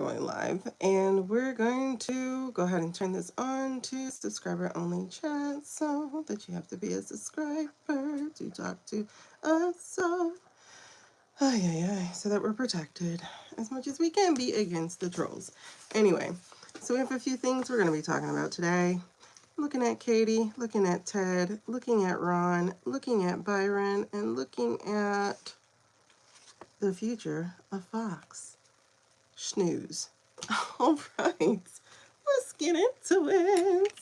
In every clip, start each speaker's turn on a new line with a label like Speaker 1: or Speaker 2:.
Speaker 1: going live, and we're going to go ahead and turn this on to subscriber only chat so that you have to be a subscriber to talk to us. So that we're protected as much as we can be against the trolls. Anyway, so we have a few things we're going to be talking about today. Looking at Katie, looking at Ted, looking at Ron, looking at Byron, and looking at the future of Fox. Snooze. All right, let's get into it.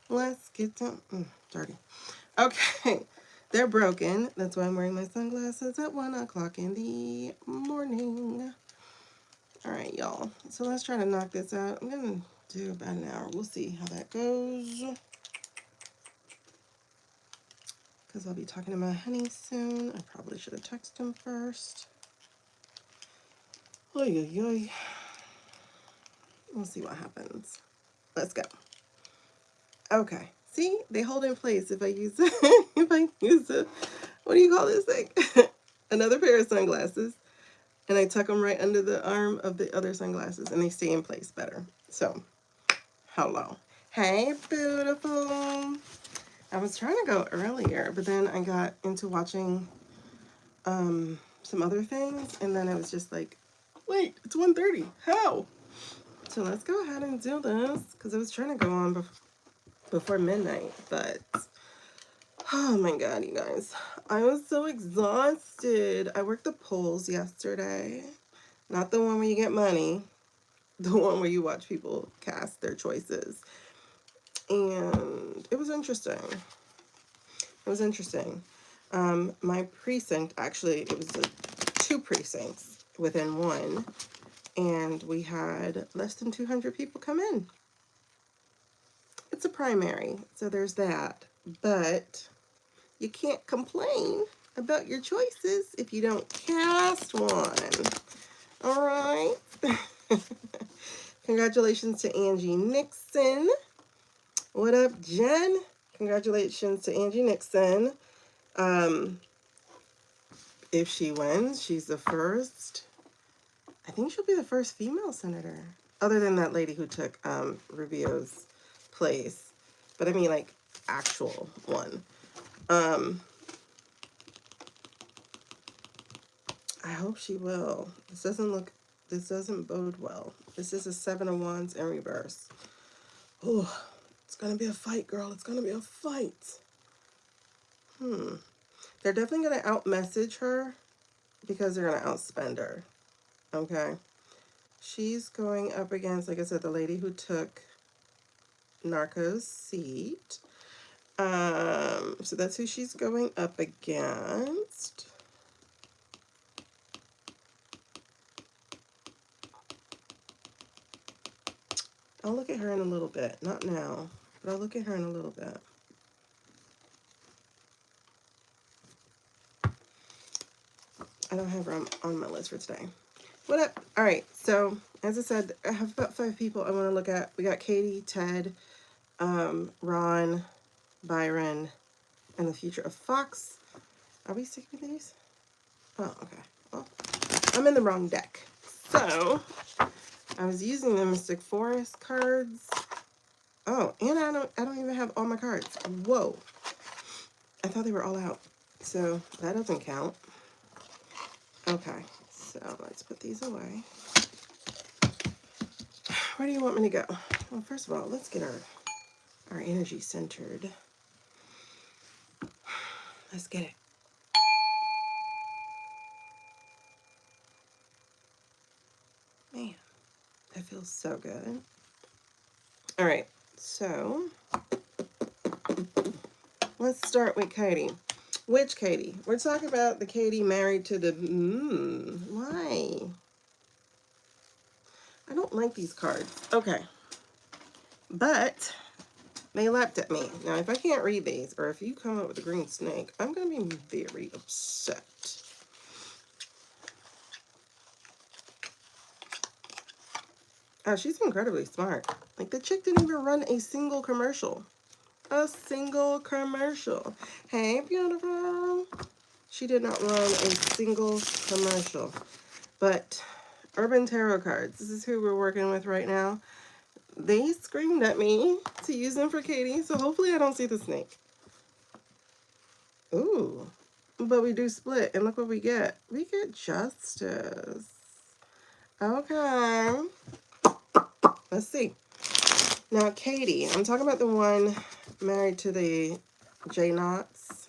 Speaker 1: Let's get down. Dirty. Okay, they're broken. That's why I'm wearing my sunglasses at 1 o'clock in the morning. All right, y'all. So let's try to knock this out. I'm going to do about an hour. We'll see how that goes. Because I'll be talking to my honey soon. I probably should have texted him first. Oy, oy, oy. We'll see what happens. Let's go. Okay. See, they hold in place if I use a, what do you call this thing? Another pair of sunglasses. And I tuck them right under the arm of the other sunglasses and they stay in place better. So, hello. Hey, beautiful. I was trying to go earlier, but then I got into watching some other things, and then I was just like, wait, it's 1:30. How? So let's go ahead and do this, because I was trying to go on before midnight, but oh my god, you guys. I was so exhausted. I worked the polls yesterday. Not the one where you get money. The one where you watch people cast their choices. And it was interesting. It was interesting. My precinct, actually, it was 2 precincts within one. And we had less than 200 people come in. It's a primary, so there's that. But you can't complain about your choices if you don't cast one. All right. Congratulations to Angie Nixon. What up, Jen? Congratulations to Angie Nixon. If she wins, she's the first. I think she'll be the first female senator, other than that lady who took Rubio's place. But I mean, like, actual one. I hope she will. This doesn't bode well. This is a 7 of Wands in reverse. Oh, it's gonna be a fight, girl. It's gonna be a fight. They're definitely gonna out-message her because they're gonna outspend her. Okay. She's going up against, like I said, the lady who took Narco's seat. So that's who she's going up against. I'll look at her in a little bit. Not now, but I'll look at her in a little bit. I don't have her on my list for today. What up? All right, so as I said, I have about 5 people I want to look at. We got Katie, Ted, Ron, Byron, and the future of Fox. Are we sick with these? Oh, okay. Well, I'm in the wrong deck. So, I was using the Mystic Forest cards. Oh, and I don't even have all my cards. Whoa. I thought they were all out. So, that doesn't count. Okay, so let's put these away. Where do you want me to go? Well, first of all, let's get our energy centered. Let's get it. Man, that feels so good. All right, so let's start with Katie. Which Katie? We're talking about the Katie married to the... why? I don't like these cards. Okay. But they leapt at me. Now, if I can't read these, or if you come up with a green snake, I'm going to be very upset. Oh, she's incredibly smart. Like, the chick didn't even run a single commercial. A single commercial. Hey, beautiful. She did not run a single commercial. But Urban Tarot cards. This is who we're working with right now. They screamed at me to use them for Katie, so hopefully I don't see the snake. Ooh, but we do split, and look what we get. We get Justice. Okay. Let's see. Now, Katie, I'm talking about the one married to the J-Knots.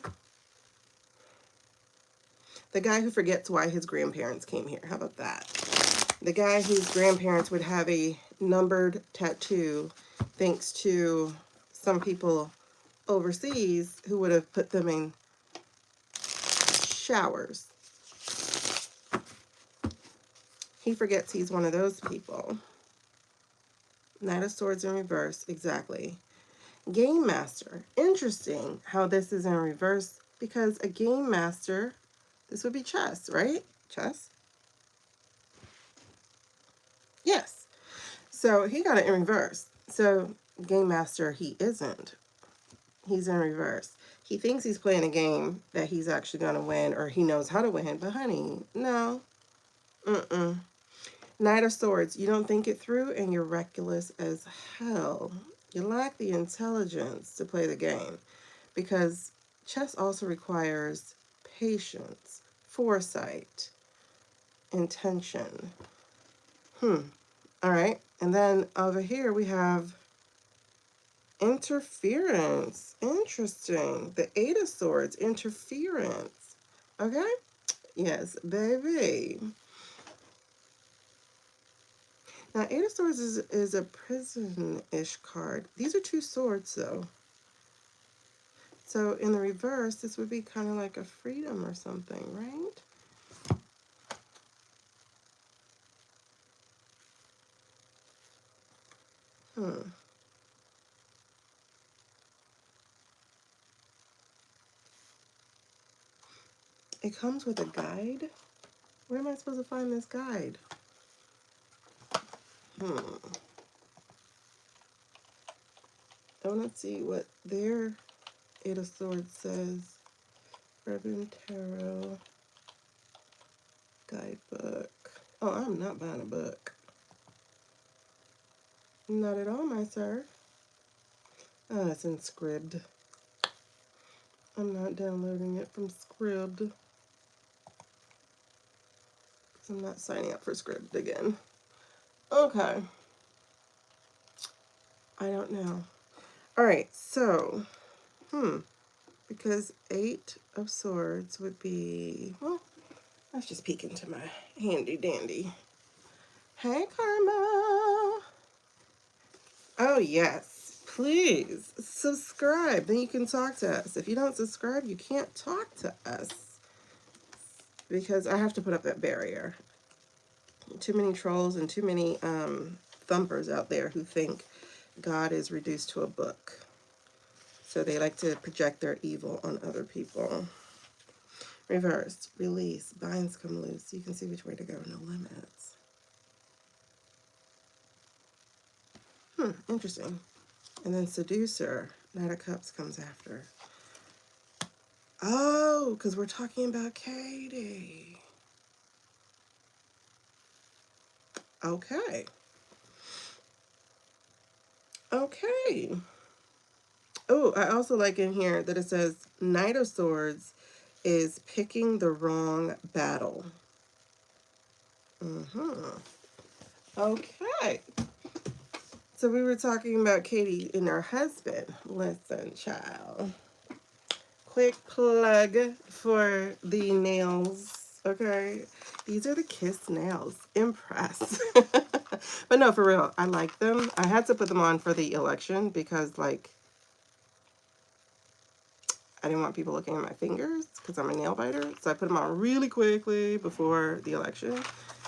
Speaker 1: The guy who forgets why his grandparents came here. How about that? The guy whose grandparents would have a numbered tattoo thanks to some people overseas who would have put them in showers. He forgets he's one of those people. Knight of Swords in reverse, exactly. Game Master. Interesting how this is in reverse, because a Game Master, this would be chess, right? Chess? Yes. So he got it in reverse. So Game Master, he isn't. He's in reverse. He thinks he's playing a game that he's actually going to win, or he knows how to win, but honey, no. Knight of Swords, you don't think it through and you're reckless as hell. You lack the intelligence to play the game, because chess also requires patience, foresight, intention. All right. And then over here we have interference. Interesting. The Eight of Swords, interference. Okay? Yes, baby. Now, Eight of Swords is a prison-ish card. These are two swords, though. So in the reverse, this would be kind of like a freedom or something, right? It comes with a guide. Where am I supposed to find this guide? I want to see what their Eight of Swords says. Urban Tarot guidebook. Oh, I'm not buying a book. Not at all, my sir. Oh, it's in Scribd. I'm not downloading it from Scribd, because I'm not signing up for Scribd again. Okay. I don't know. All right, so, because Eight of Swords would be, well, let's just peek into my handy dandy. Hey, Karma. Oh, yes. Please subscribe. Then you can talk to us. If you don't subscribe, you can't talk to us, because I have to put up that barrier. Too many trolls and too many thumpers out there who think God is reduced to a book. So they like to project their evil on other people. Reversed, release, binds come loose. You can see which way to go, no limits. Interesting. And then Seducer, Knight of Cups comes after. Oh, because we're talking about Katie. Okay. Okay. Oh, I also like in here that it says Knight of Swords is picking the wrong battle. Okay. So we were talking about Katie and her husband. Listen, child. Quick plug for the nails, okay? These are the Kiss nails. Impressed. But no, for real, I like them. I had to put them on for the election because, like, I didn't want people looking at my fingers because I'm a nail biter. So I put them on really quickly before the election.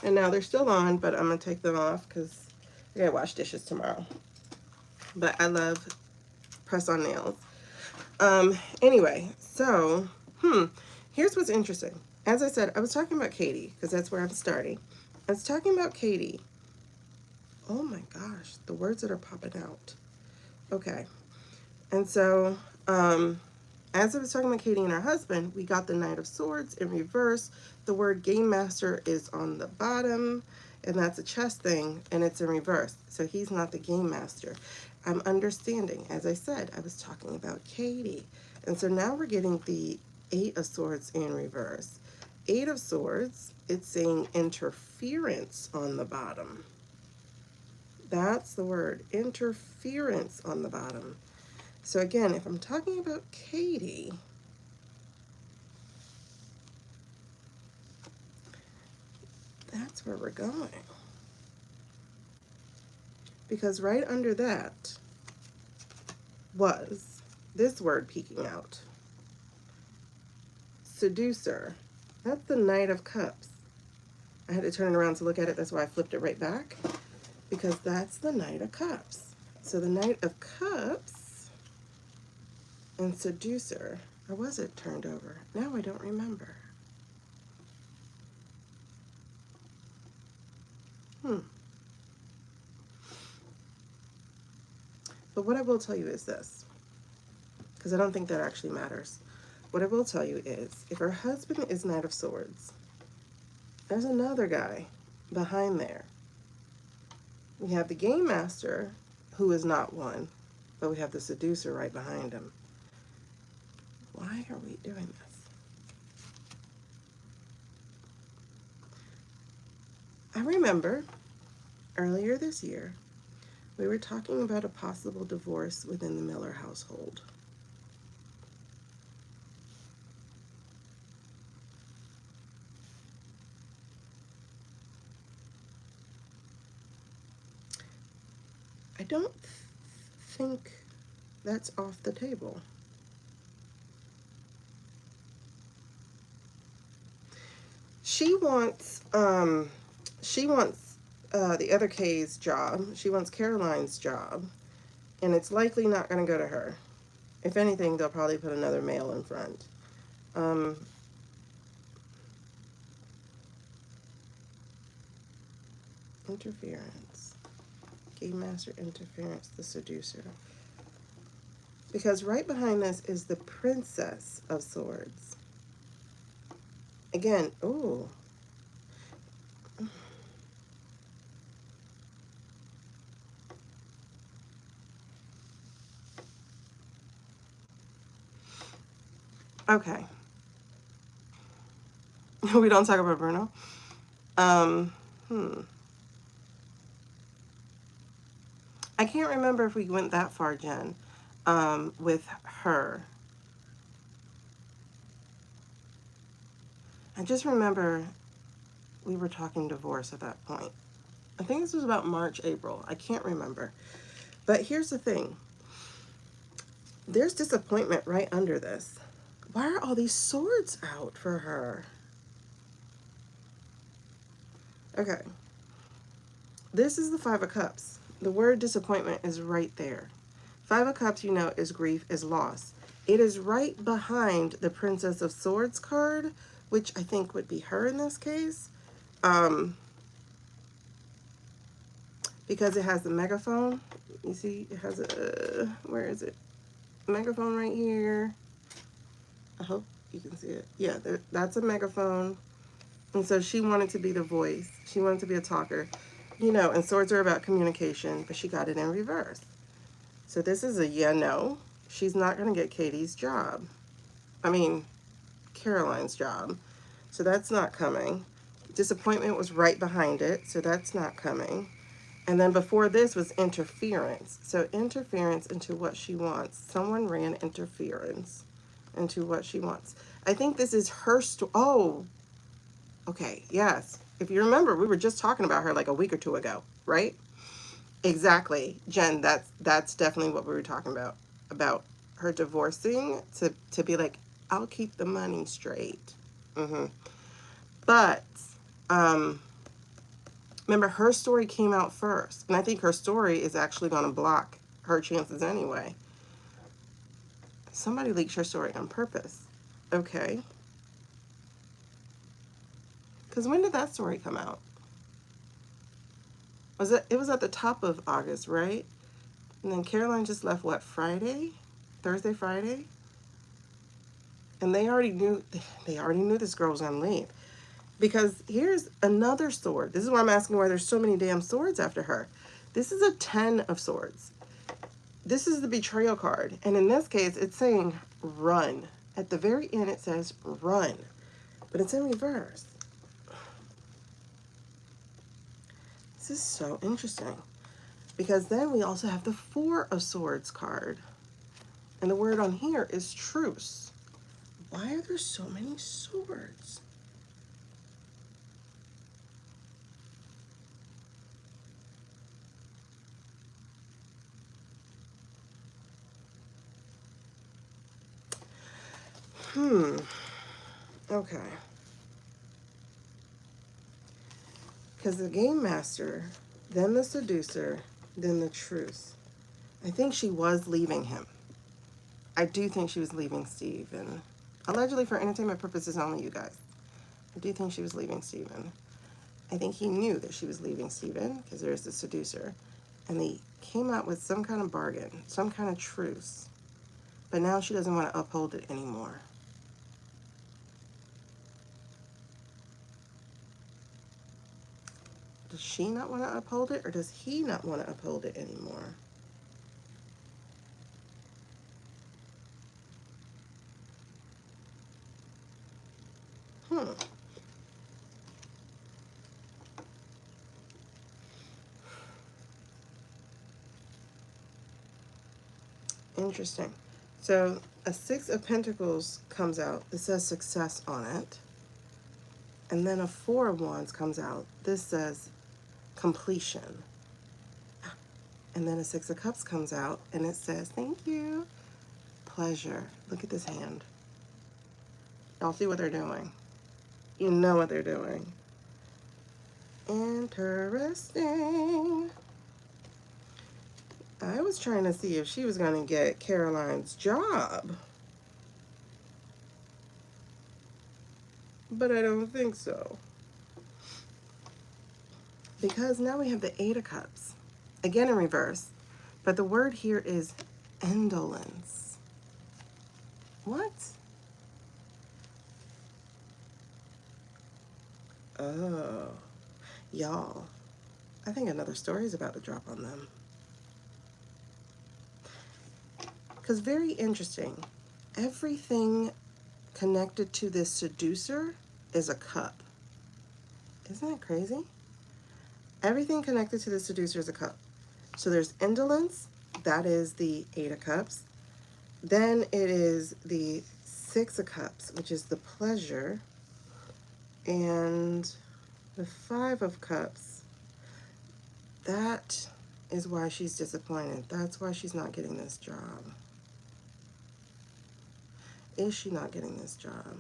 Speaker 1: And now they're still on, but I'm going to take them off because I got to wash dishes tomorrow. But I love press-on nails. Anyway, so, here's what's interesting. As I said, I was talking about Katie because that's where I'm starting. I was talking about Katie. Oh my gosh, the words that are popping out. Okay. And so, as I was talking about Katie and her husband, we got the Knight of Swords in reverse. The word Game Master is on the bottom. And that's a chess thing, and it's in reverse. So he's not the game master. I'm understanding. As I said, I was talking about Katie. And so now we're getting the 8 of Swords in reverse. 8 of Swords, it's saying interference on the bottom. That's the word, interference on the bottom. So again, if I'm talking about Katie, that's where we're going. Because right under that was this word peeking out. Seducer. That's the Knight of Cups. I had to turn it around to look at it. That's why I flipped it right back. Because that's the Knight of Cups. So the Knight of Cups and Seducer. Or was it turned over? Now I don't remember. But what I will tell you is this, because I don't think that actually matters. What I will tell you is, if her husband is Knight of Swords, there's another guy behind there. We have the Game Master, who is not one, but we have the Seducer right behind him. Why are we doing this? I remember earlier this year, we were talking about a possible divorce within the Miller household. I don't think that's off the table. She wants the other K's job. She wants Caroline's job, and it's likely not going to go to her. If anything, they'll probably put another male in front. Interference. Game Master, interference, the Seducer. Because right behind this is the Princess of Swords. Again, ooh. Okay. We don't talk about Bruno. I can't remember if we went that far, Jen, with her. I just remember we were talking divorce at that point. I think this was about March, April. I can't remember. But here's the thing. There's disappointment right under this. Why are all these swords out for her? Okay. This is the 5 of Cups. The word disappointment is right there. 5 of Cups, you know, is grief, is loss. It is right behind the Princess of Swords card, which I think would be her in this case. Because it has the megaphone. You see, it has a, where is it? Megaphone right here. I hope you can see it. Yeah, that's a megaphone. And so she wanted to be the voice. She wanted to be a talker. You know, and swords are about communication, but she got it in reverse. So this is a yeah, no. She's not going to get Katie's job. I mean, Caroline's job. So that's not coming. Disappointment was right behind it, so that's not coming. And then before this was interference. So interference into what she wants. Someone ran interference into what she wants. I think this is her story. Oh, okay, yes. If you remember, we were just talking about her like a week or two ago, right? Exactly, Jen, that's definitely what we were talking about her divorcing to be like, I'll keep the money straight. But, remember, her story came out first, and I think her story is actually going to block her chances anyway. Somebody leaked her story on purpose. Okay. Because when did that story come out? It was at the top of August, right? And then Caroline just left, what, Friday? Thursday, Friday? And they already knew this girl was gonna leave. Because here's another sword. This is why I'm asking why there's so many damn swords after her. This is a 10 of swords. This is the betrayal card. And in this case, it's saying run. At the very end, it says run. But it's in reverse. This is so interesting. Because then we also have the 4 of swords card. And the word on here is truce. Why are there so many swords? Okay. Because the game master, then the seducer, then the truce. I think she was leaving him. I do think she was leaving Steve, and allegedly for entertainment purposes only, you guys. I do think she was leaving Steven. I think he knew that she was leaving Steven, because there's the seducer, and they came out with some kind of bargain, some kind of truce. But now she doesn't want to uphold it anymore. Does she not want to uphold it, or does he not want to uphold it anymore? Interesting. So a 6 of Pentacles comes out. This says success on it. And then a 4 of Wands comes out. This says completion. And then a 6 of Cups comes out, and it says, thank you, pleasure. Look at this hand. Y'all see what they're doing? You know what they're doing. Interesting. I was trying to see if she was going to get Caroline's job. But I don't think so. Because now we have the 8 of Cups. Again in reverse. But the word here is indolence. What? Oh. Y'all. I think another story is about to drop on them. Because very interesting. Everything connected to this seducer is a cup. Isn't that crazy? Everything connected to the seducer is a cup. So there's indolence. That is the 8 of Cups. Then it is the 6 of Cups, which is the pleasure. And the 5 of Cups. That is why she's disappointed. That's why she's not getting this job. Is she not getting this job?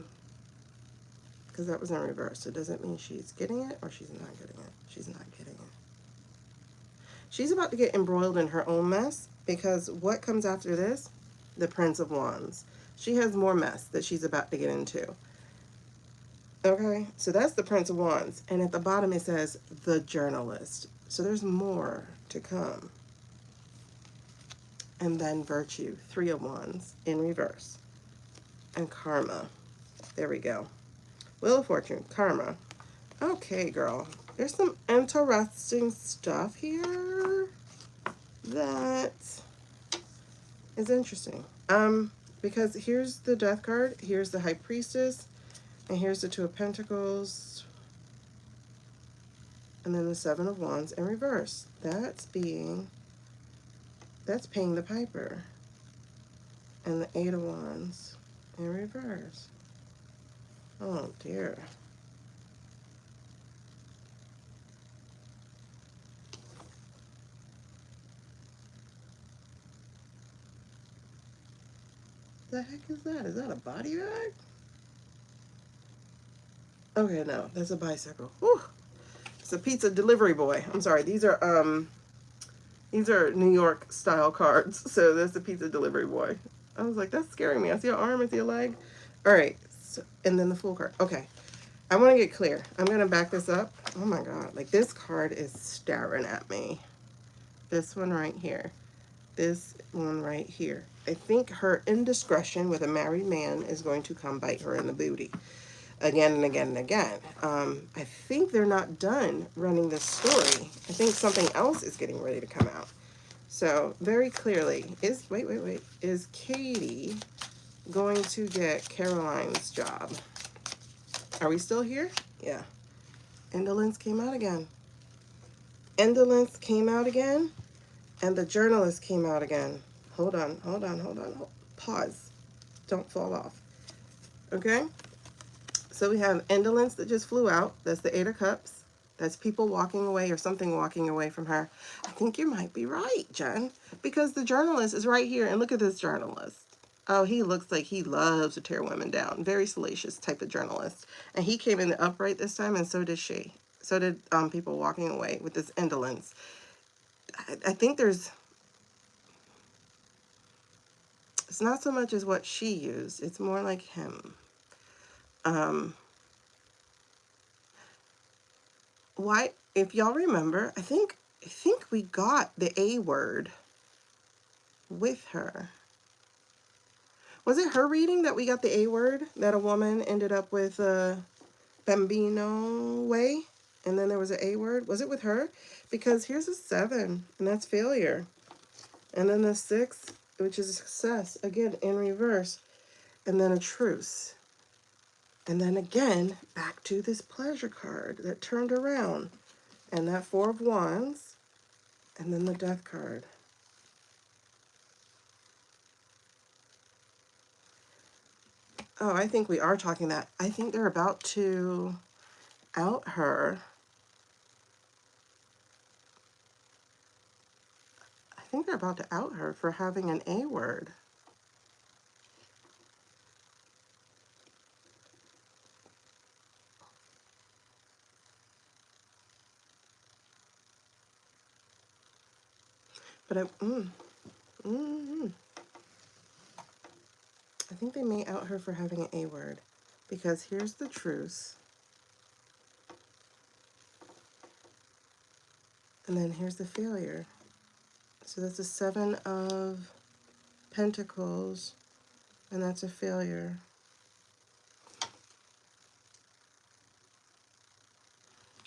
Speaker 1: Because that was in reverse. So does it mean she's getting it or she's not getting it? She's not getting it. She's about to get embroiled in her own mess, because what comes after this? The Prince of Wands. She has more mess that she's about to get into. Okay, so that's the Prince of Wands. And at the bottom it says, the journalist. So there's more to come. And then virtue, 3 of Wands in reverse. And karma. There we go. Wheel of Fortune, karma. Okay, girl. There's some interesting stuff here that is interesting. Because here's the Death card, here's the High Priestess, and here's the 2 of Pentacles, and then the 7 of Wands in reverse. That's paying the piper. And the 8 of Wands in reverse. Oh dear. The heck is that? Is that a body bag? Okay, no, that's a bicycle. Whew. It's a pizza delivery boy. I'm sorry, these are New York style cards. So that's the pizza delivery boy. I was like, that's scaring me. I see an arm, I see a leg. All right, so, and then the Fool card. Okay, I want to get clear. I'm gonna back this up. Oh my God, like this card is staring at me. This one right here. This one right here. I think her indiscretion with a married man is going to come bite her in the booty. again and again and again. I think they're not done running this story. I think something else is getting ready to come out. So very clearly, is Katie going to get Caroline's job? Are we still here? Yeah. Indolence came out again. Indolence came out again, and the journalist came out again. Hold on. Pause. Don't fall off. Okay? So we have indolence that just flew out. That's the 8 of Cups. That's people walking away or something walking away from her. I think you might be right, Jen, because the journalist is right here. And look at this journalist. Oh, he looks like he loves to tear women down. Very salacious type of journalist. And he came in the upright this time, and so did she. So did people walking away with this indolence. I think there's... It's not so much as what she used. It's more like him. Why, if y'all remember, I think we got the A word with her. Was it her reading that we got the A word? That a woman ended up with a bambino way? And then there was an A word? Was it with her? Because here's a 7, and that's failure. And then the 6, which is a success, again, in reverse. And then a truce. And then again, back to this pleasure card that turned around. And that 4 of Wands. And then the Death card. Oh, I think we are talking that. I think they're about to out her. I think they're about to out her for having an A word. But I think they may out her for having an A word, because here's the truce. And then here's the failure. So that's a 7 of Pentacles, and that's a failure.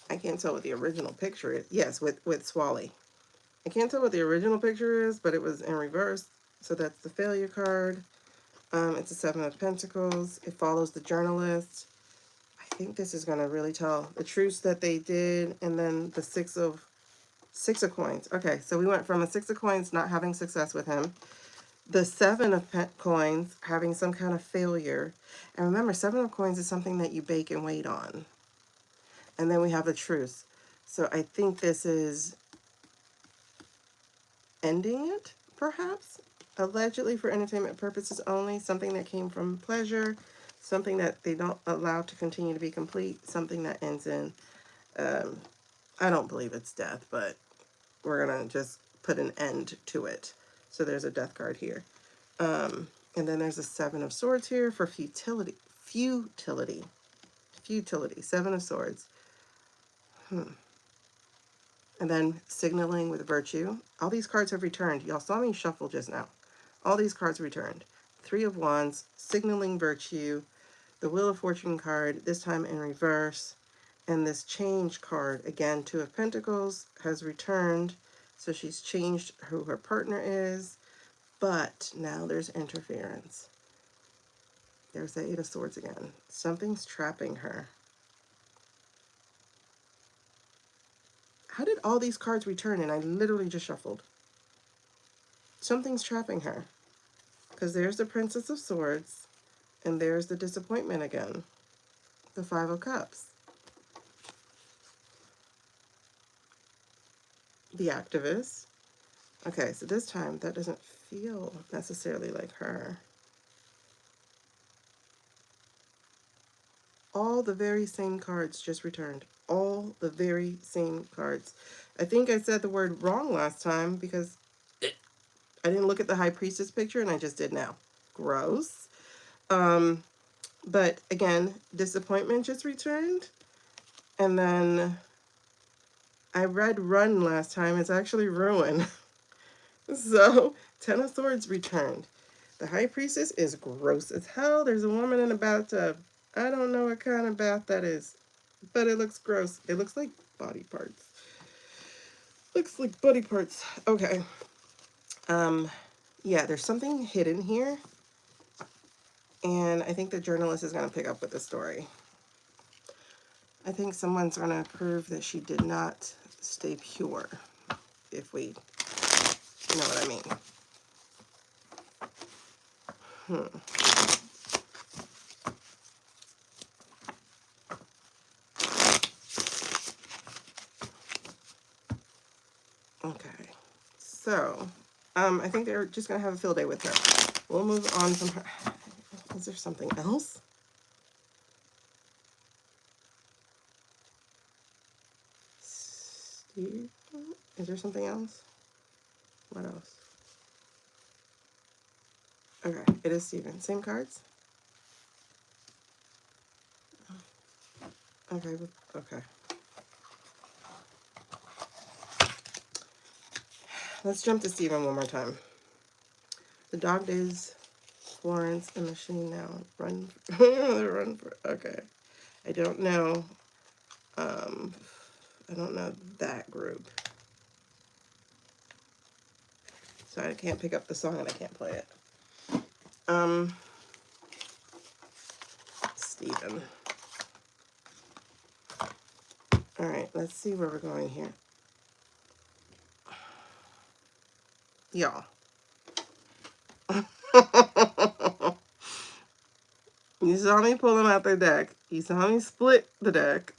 Speaker 1: I can't tell what the original picture is. Yes, with Swally. I can't tell what the original picture is, but it was in reverse. So that's the failure card. It's a 7 of Pentacles. It follows the journalist. I think this is going to really tell the truce that they did. And then the 6 of coins. Okay, so we went from a 6 of coins not having success with him. The 7 of coins having some kind of failure. And remember, 7 of coins is something that you bake and wait on. And then we have the truce. So I think this is ending it, perhaps, allegedly for entertainment purposes only, something that came from pleasure, something that they don't allow to continue to be complete, something that ends in, I don't believe it's death, but we're going to just put an end to it. So there's a Death card here. And then there's a 7 of Swords here for futility. 7 of Swords. And then signaling with virtue. All these cards have returned. Y'all saw me shuffle just now. All these cards returned. 3 of Wands, signaling virtue, the Wheel of Fortune card, this time in reverse, and this change card, again, 2 of Pentacles, has returned. So she's changed who her partner is, but now there's interference. There's the 8 of Swords again. Something's trapping her. How did all these cards return and I literally just shuffled? Something's trapping her. Because there's the Princess of Swords, and there's the disappointment again. The 5 of Cups. The Activist. Okay, so this time that doesn't feel necessarily like her. All the very same cards just returned. All the very same cards. I think I said the word wrong last time because I didn't look at the High Priestess picture and I just did now. Gross. But again, disappointment just returned. And then I read run last time. It's actually ruin. So 10 of Swords returned. The High Priestess is gross as hell. There's a woman in a bathtub. I don't know what kind of bath that is, but it looks gross. It looks like body parts. Looks like body parts. Okay. Yeah, there's something hidden here. And I think the journalist is going to pick up with the story. I think someone's going to prove that she did not stay pure, if we know what I mean. Okay, so I think they're just going to have a field day with her. We'll move on from her. Is there something else? Steve? Is there something else? What else? Okay, it is Steven. Same cards? Okay, okay. Let's jump to Steven one more time. The dog days, Florence, and Machine now. Run, run for, okay. I don't know that group. So I can't pick up the song and I can't play it. Steven. All right, let's see where we're going here. Y'all. You saw me pull them out their deck. You saw me split the deck.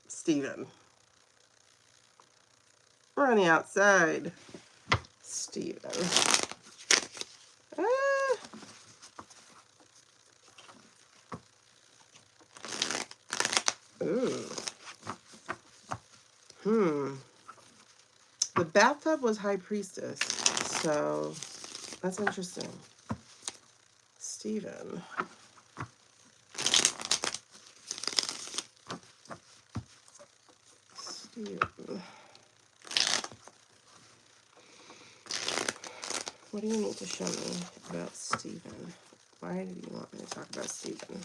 Speaker 1: Steven. We're on the outside. Steven. Ooh. The bathtub was High Priestess, so that's interesting. Steven. What do you need to show me about Steven? Why do you want me to talk about Steven?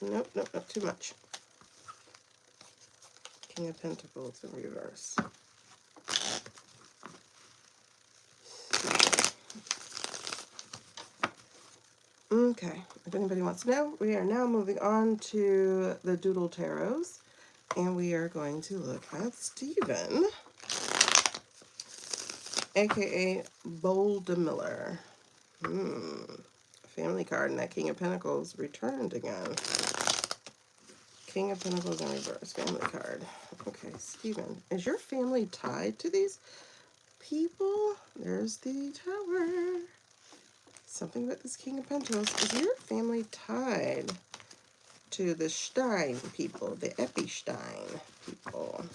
Speaker 1: Nope, nope, nope, too much. King of Pentacles in reverse. Okay, if anybody wants to know, we are now moving on to the Doodle Tarots, and we are going to look at Steven, aka Bouldermiller. Family card, and that King of Pentacles returned again. King of Pentacles in reverse, family card. Okay, Steven, is your family tied to these people? There's the tower. Something about this King of Pentacles. Is your family tied to the Stein people, the Epstein people?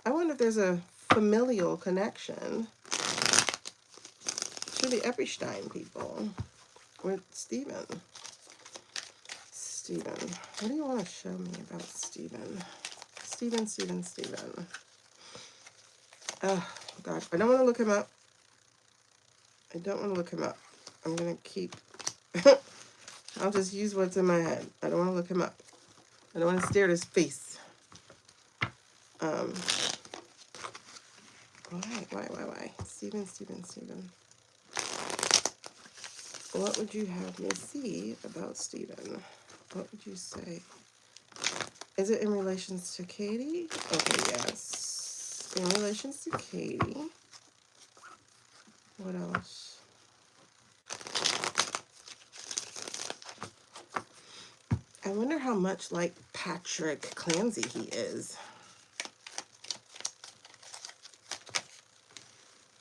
Speaker 1: I wonder if there's a familial connection to the Epstein people with Steven. Steven, what do you want to show me about Steven? Steven. Oh, God, I don't want to look him up. I'm going to keep... I'll just use what's in my head. I don't want to look him up. I don't want to stare at his face. Why? Steven. What would you have me see about Steven? What would you say? Is it in relations to Katie? Okay, yes. In relations to Katie. What else? I wonder how much like Patrick Clancy he is.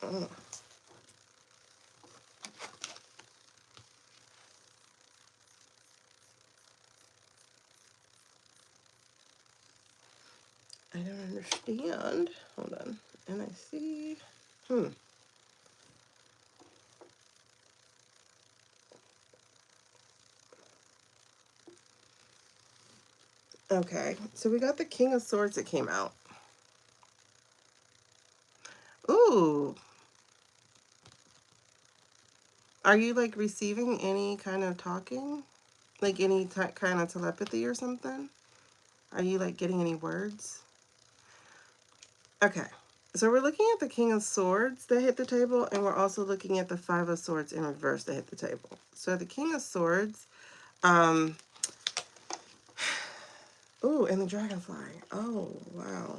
Speaker 1: Oh. I don't understand. Hold on. And I see. Okay, so we got the King of Swords that came out. Ooh. Are you like receiving any kind of talking? Like any kind of telepathy or something? Are you like getting any words? Okay. So we're looking at the King of Swords that hit the table, and we're also looking at the Five of Swords in reverse that hit the table. So the King of Swords, ooh, and the Dragonfly. Oh, wow.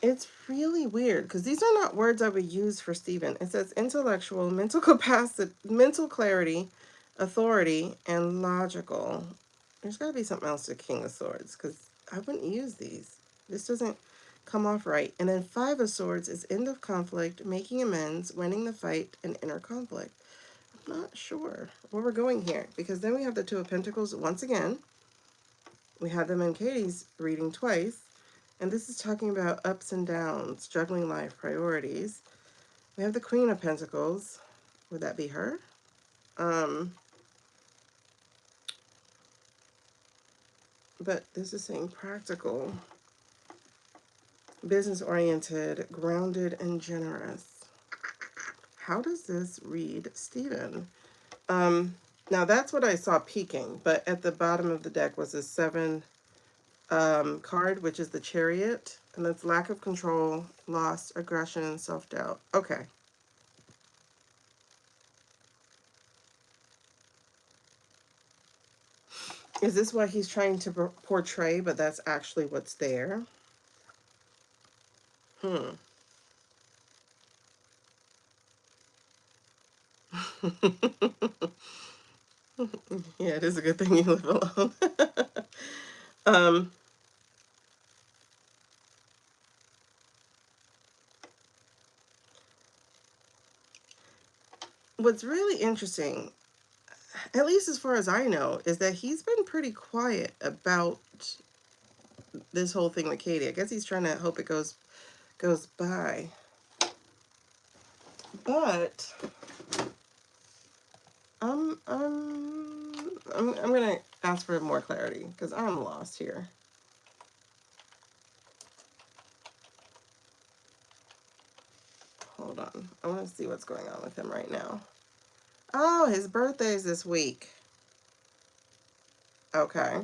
Speaker 1: It's really weird because these are not words I would use for Stephen. It says intellectual, mental capacity, mental clarity, authority, and logical. There's got to be something else to King of Swords because I wouldn't use these. This doesn't come off right. And then Five of Swords is end of conflict, making amends, winning the fight, and inner conflict. I'm not sure where we're going here because then we have the Two of Pentacles once again. We had them in Katie's reading twice. And this is talking about ups and downs, juggling life priorities. We have the Queen of Pentacles. Would that be her? But this is saying practical, business-oriented, grounded, and generous. How does this read Stephen? Now that's what I saw peeking, but at the bottom of the deck was a 7 card, which is the Chariot, and that's lack of control, loss, aggression, and self-doubt. Okay. Is this what he's trying to portray, but that's actually what's there? Yeah, it is a good thing you live alone. What's really interesting, at least as far as I know, is that he's been pretty quiet about this whole thing with Katie. I guess he's trying to hope it goes by. But I'm gonna ask for more clarity because I'm lost here. Hold on. I want to see what's going on with him right now. Oh, his birthday is this week. Okay.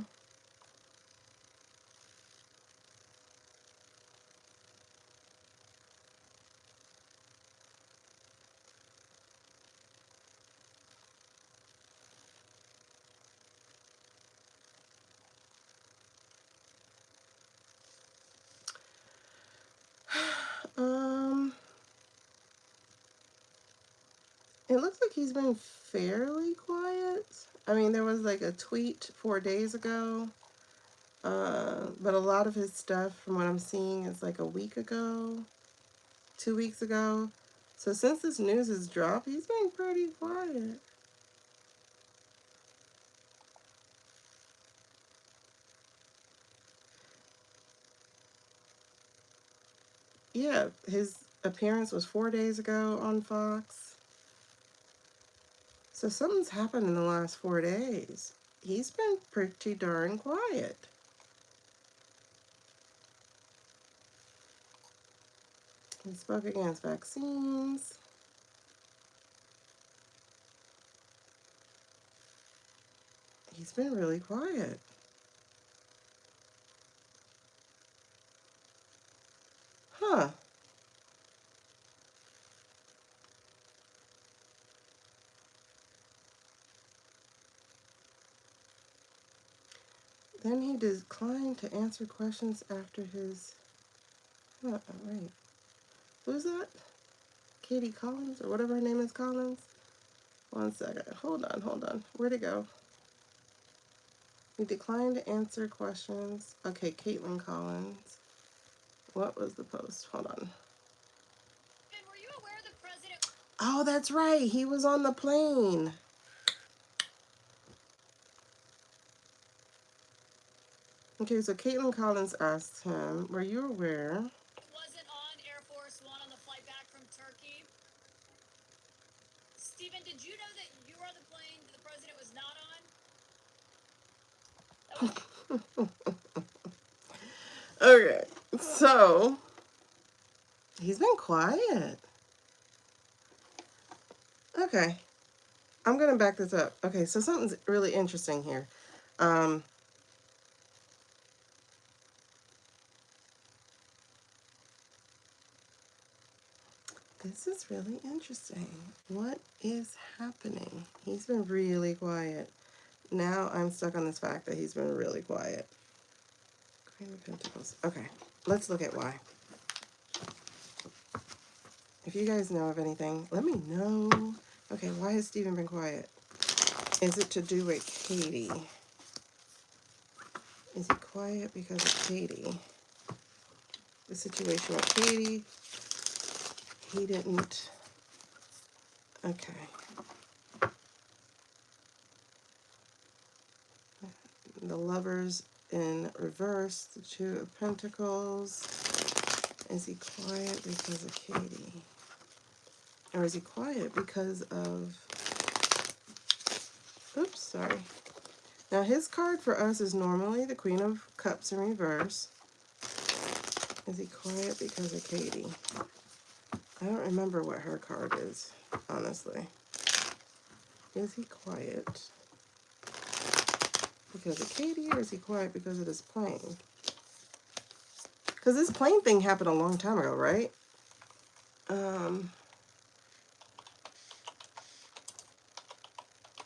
Speaker 1: It looks like he's been fairly quiet. I mean, there was like a tweet 4 days ago. But a lot of his stuff, from what I'm seeing, is like a week ago, 2 weeks ago. So since this news has dropped, he's been pretty quiet. Yeah, his appearance was 4 days ago on Fox. So something's happened in the last 4 days. He's been pretty darn quiet. He spoke against vaccines. He's been really quiet. Huh. Then he declined to answer questions after his... Oh, wait. Who's that? Katie Collins, or whatever her name is, Collins? 1 second. Hold on. Where'd it go? He declined to answer questions. Okay, Caitlin Collins. What was the post? Hold on. And were you aware the president... Oh, that's right. He was on the plane. Okay, so Caitlin Collins asked him, were you aware? Wasn't on Air Force One on the flight back from Turkey. Stephen, did you know that you were on the plane the president was not on? Okay, so he's been quiet. Okay, I'm gonna back this up. Okay, so something's really interesting here. This is really interesting. What is happening? He's been really quiet. Now I'm stuck on this fact that he's been really quiet. Queen of Pentacles. Okay, let's look at why. If you guys know of anything, let me know. Okay, why has Steven been quiet? Is it to do with Katie? Is he quiet because of Katie? The situation with Katie, he didn't. Okay. The Lovers in reverse, the Two of Pentacles. Is he quiet because of Katie? Or is he quiet because of... Oops, sorry. Now his card for us is normally the Queen of Cups in reverse. Is he quiet because of Katie? I don't remember what her card is, honestly. Is he quiet because of Katie, or is he quiet because of this plane? Because this plane thing happened a long time ago, right?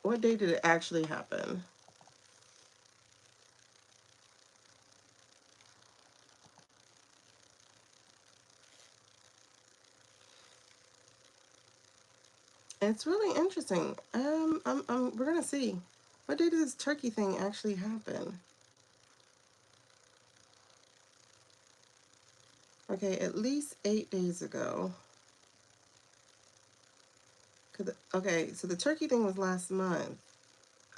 Speaker 1: What day did it actually happen? It's really interesting. We're gonna see. What day did this turkey thing actually happen? Okay, at least 8 days ago. Okay, so the turkey thing was last month.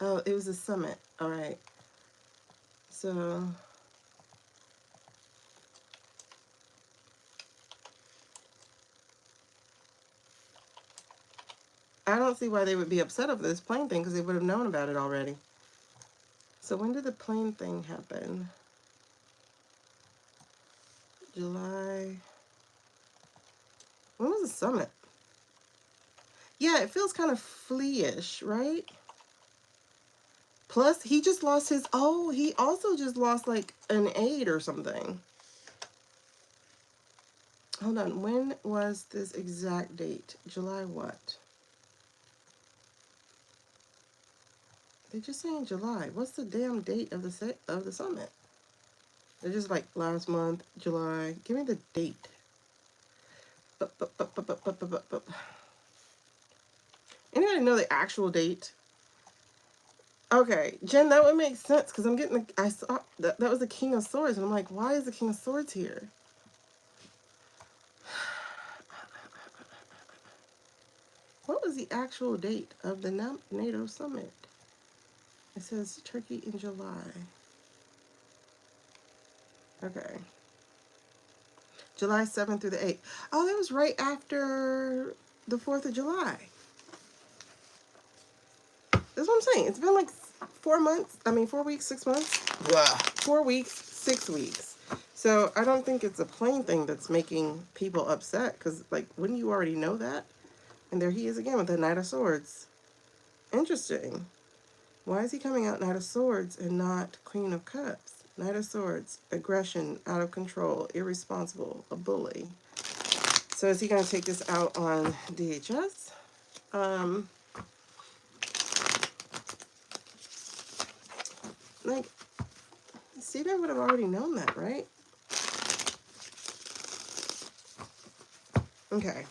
Speaker 1: Oh, it was a summit. All right. So I don't see why they would be upset over this plane thing, because they would have known about it already. So when did the plane thing happen? July. When was the summit? Yeah, it feels kind of flea-ish, right? Plus, he just lost his... Oh, he also just lost like an aide or something. Hold on. When was this exact date? July what? They're just saying July. What's the damn date of the summit? They're just like last month, July. Give me the date. Anybody know the actual date? Okay, Jen, that would make sense, because I'm getting I saw that was the King of Swords, and I'm like, why is the King of Swords here? What was the actual date of the NATO summit? It says Turkey in July. Okay. July 7th through the 8th. Oh, that was right after the 4th of July. That's what I'm saying. It's been like 4 months. I mean, 4 weeks, 6 months. Wow. 4 weeks, 6 weeks. So I don't think it's a plane thing that's making people upset, because, like, wouldn't you already know that? And there he is again with the Knight of Swords. Interesting. Why is he coming out Knight of Swords and not Queen of Cups? Knight of Swords, aggression, out of control, irresponsible, a bully. So is he going to take this out on DHS? Like, Steven would have already known that, right? Okay.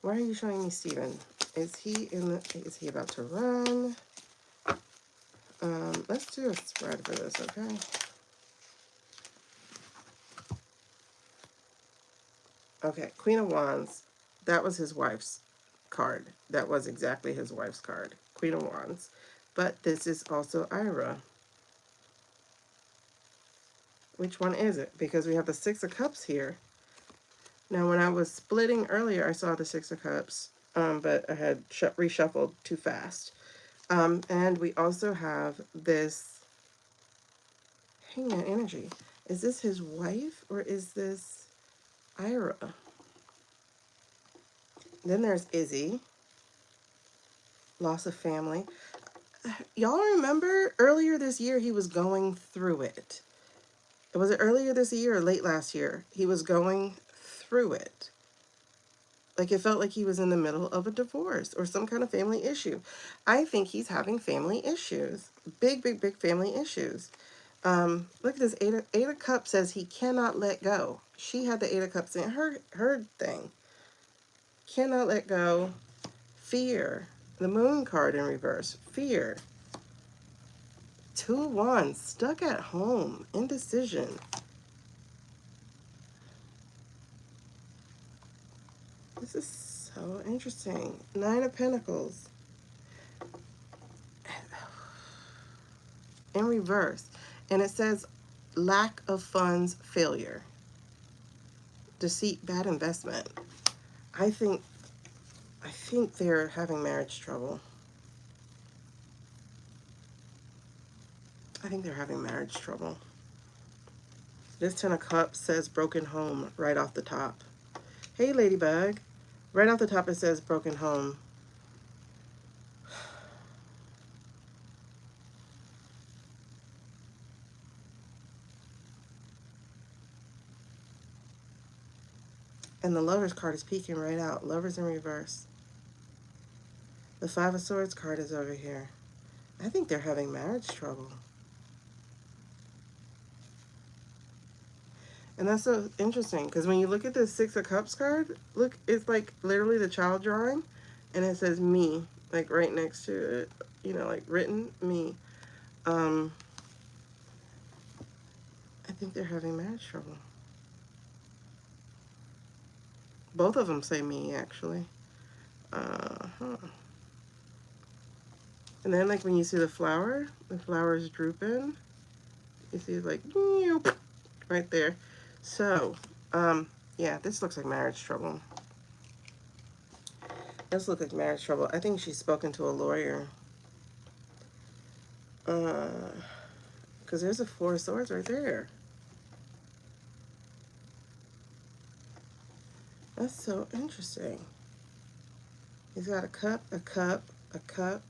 Speaker 1: Why are you showing me Steven? Is he about to run? Let's do a spread for this, okay? Okay, Queen of Wands. That was his wife's card. That was exactly his wife's card. Queen of Wands. But this is also Ira. Which one is it? Because we have the Six of Cups here. Now, when I was splitting earlier, I saw the Six of Cups, but I had reshuffled too fast. And we also have this Hangman energy. Is this his wife or is this Ira? Then there's Izzy. Loss of family. Y'all remember earlier this year he was going through it. Was it earlier this year or late last year? He was going through it. Like it felt like he was in the middle of a divorce or some kind of family issue. I think he's having family issues. Big, big, big family issues. Look at this. Eight of Cups says he cannot let go. She had the Eight of Cups in her thing. Cannot let go. Fear. The Moon card in reverse. Fear. Two of Wands. Stuck at home. Indecision. This is so interesting. Nine of Pentacles. In reverse. And it says lack of funds, failure. Deceit, bad investment. I think they're having marriage trouble. I think they're having marriage trouble. This Ten of Cups says broken home right off the top. Hey, Ladybug. Right off the top it says broken home. And the Lovers card is peeking right out. Lovers in reverse. The Five of Swords card is over here. I think they're having marriage trouble. And that's so interesting because when you look at the Six of Cups card, look, it's like literally the child drawing and it says me, like right next to it, you know, like written me. I think they're having marriage trouble. Both of them say me, actually. And then, like, when you see the flower is drooping. You see, like, right there. So, yeah, this looks like marriage trouble. This looks like marriage trouble. I think she's spoken to a lawyer. Because there's a Four of Swords right there. That's so interesting. He's got a cup, a cup, a cup.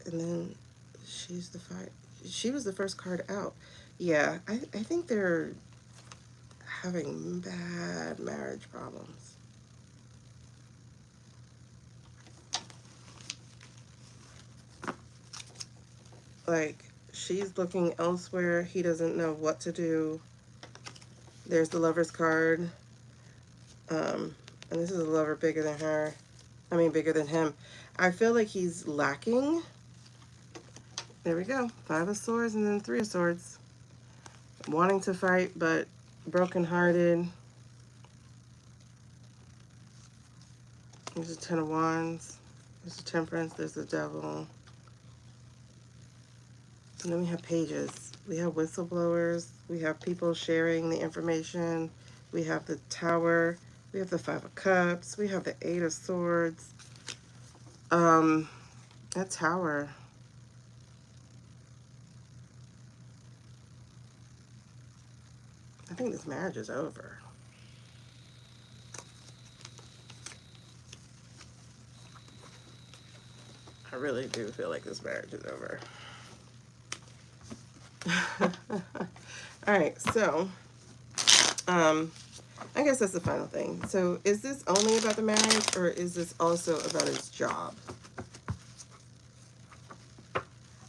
Speaker 1: And then she's the five. She was the first card out. Yeah, I think they're having bad marriage problems. Like, she's looking elsewhere. He doesn't know what to do. There's the Lover's card. And this is a lover bigger than her. I mean, bigger than him. I feel like he's lacking. There we go. Five of Swords and then Three of Swords. Wanting to fight, but brokenhearted. There's a Ten of Wands. There's the Temperance. There's the Devil. And then we have pages. We have whistleblowers. We have people sharing the information. We have the Tower. We have the Five of Cups. We have the Eight of Swords. That Tower. I think this marriage is over. I really do feel like this marriage is over. All right, so I guess that's the final thing. So is this only about the marriage or is this also about his job?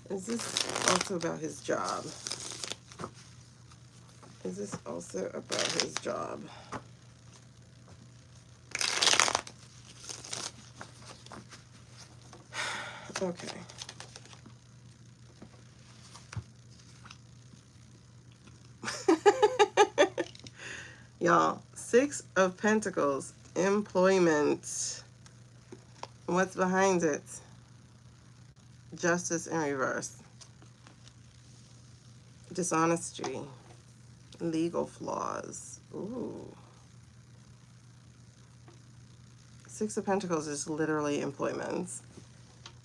Speaker 1: Is this also about his job? Is this also about his job? Okay. Y'all, Six of Pentacles, employment. What's behind it? Justice in reverse. Dishonesty. Legal flaws. Ooh. Six of Pentacles is literally employment.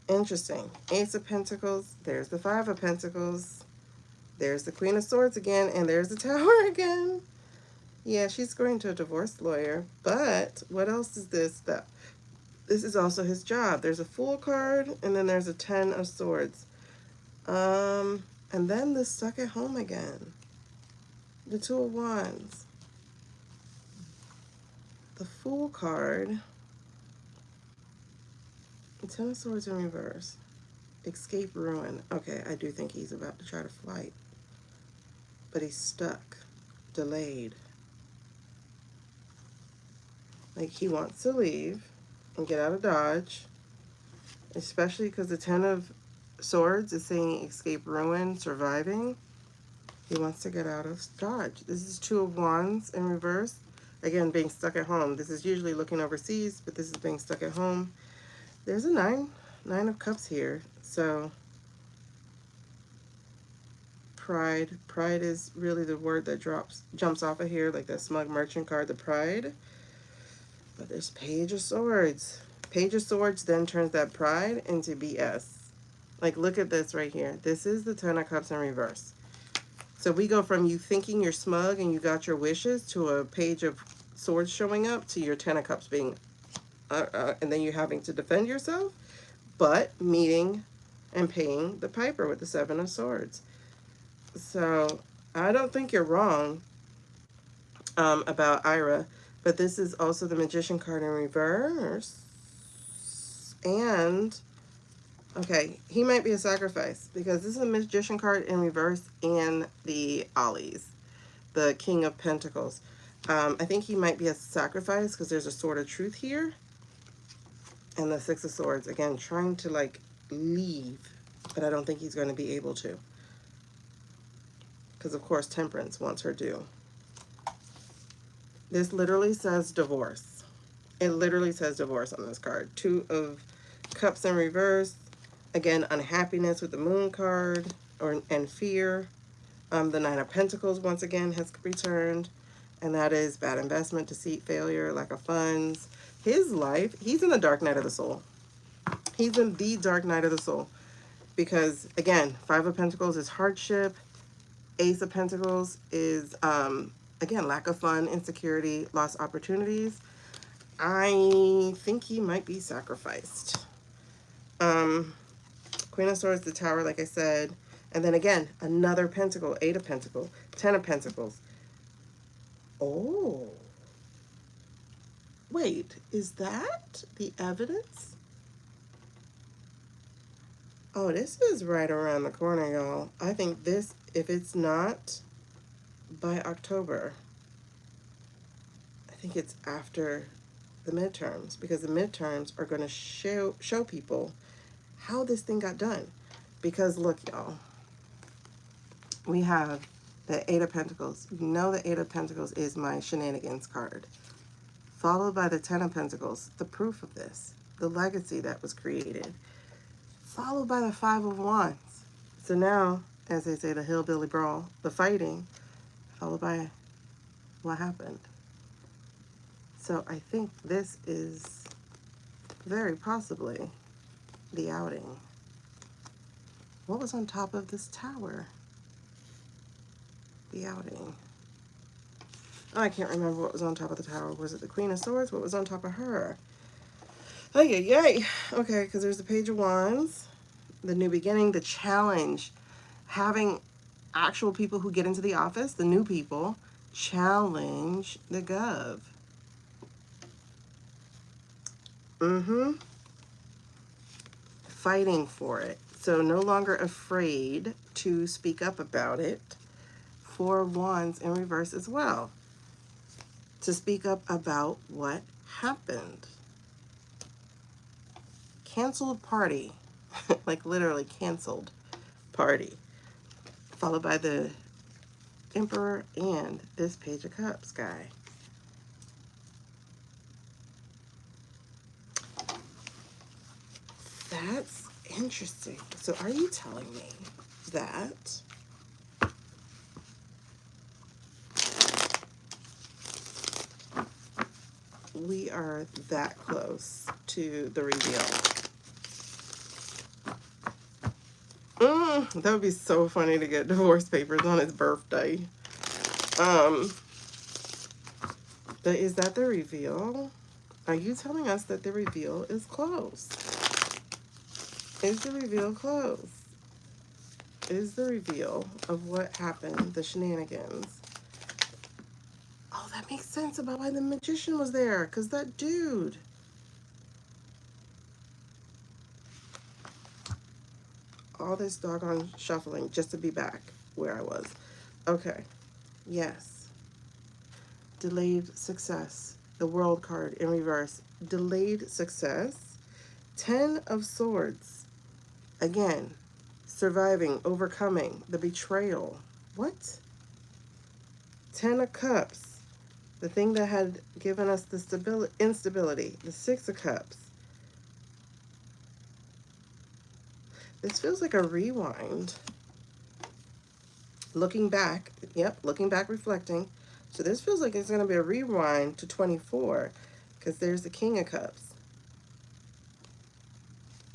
Speaker 1: Interesting. Ace of Pentacles. There's the Five of Pentacles. There's the Queen of Swords again. And there's the Tower again. Yeah, she's going to a divorce lawyer. But what else is this? This is also his job. There's a Fool card. And then there's a Ten of Swords. And then the Stuck at Home again. The Two of Wands. The Fool card. The Ten of Swords in reverse. Escape ruin. Okay, I do think he's about to try to flight. But he's stuck. Delayed. Like he wants to leave and get out of Dodge. Especially because the Ten of Swords is saying escape ruin, surviving. He wants to get out of Dodge. This is Two of Wands in reverse. Again, being stuck at home. This is usually looking overseas, but this is being stuck at home. There's a Nine of Cups here. So, pride. Pride is really the word that jumps off of here, like that smug merchant card, the pride. But there's Page of Swords. Page of Swords then turns that pride into BS. Like, look at this right here. This is the Ten of Cups in reverse. So we go from you thinking you're smug and you got your wishes to a Page of Swords showing up to your Ten of Cups being, and then you having to defend yourself, but meeting and paying the piper with the Seven of Swords. So I don't think you're wrong about Ira, but this is also the Magician card in reverse. And okay, he might be a sacrifice because this is a Magician card in reverse and the Ollies, the King of Pentacles. I think he might be a sacrifice because there's a Sword of Truth here. And the Six of Swords, again, trying to like leave, but I don't think he's going to be able to. Because of course Temperance wants her due. This literally says divorce. It literally says divorce on this card. Two of Cups in reverse. Again, unhappiness with the Moon card and fear. The Nine of Pentacles once again has returned. And that is bad investment, deceit, failure, lack of funds. His life, he's in the dark night of the soul. He's in the dark night of the soul. Because, again, Five of Pentacles is hardship. Ace of Pentacles is, again, lack of fun, insecurity, lost opportunities. I think he might be sacrificed. Queen of Swords, the Tower, like I said. And then again, another Pentacle, Eight of Pentacles, Ten of Pentacles. Oh. Wait, is that the evidence? Oh, this is right around the corner, y'all. I think this, if it's not by October, I think it's after the midterms, because the midterms are going to show people how this thing got done. Because look, y'all, we have the Eight of Pentacles. You know the Eight of Pentacles is my shenanigans card. Followed by the Ten of Pentacles, the proof of this, the legacy that was created. Followed by the Five of Wands. So now, as they say, the hillbilly brawl, the fighting, followed by what happened. So I think this is very possibly the outing. What was on top of this tower? The outing. Oh, I can't remember what was on top of the tower. Was it the Queen of Swords? What was on top of her? Oh, yeah, yay. Okay, because there's the Page of Wands, the new beginning, the challenge, having actual people who get into the office, the new people, challenge the gov. Fighting for it. So no longer afraid to speak up about it. Four of Wands in reverse as well. To speak up about what happened. Canceled party. Like literally canceled party. Followed by the Emperor and this Page of Cups guy. That's interesting. So are you telling me that we are that close to the reveal? That would be so funny to get divorce papers on his birthday. But is that the reveal? Are you telling us that the reveal is close? Is the reveal close? Is the reveal of what happened, the shenanigans? Oh, that makes sense about why the magician was there, because that dude. All this doggone shuffling just to be back where I was. Okay, yes. Delayed success. The world card in reverse. Delayed success. 10 of Swords. Again, surviving, overcoming, the betrayal. What? 10 of Cups. The thing that had given us the instability. The 6 of Cups. This feels like a rewind. Looking back, yep, looking back, reflecting. So this feels like it's going to be a rewind to 24, because there's the King of Cups.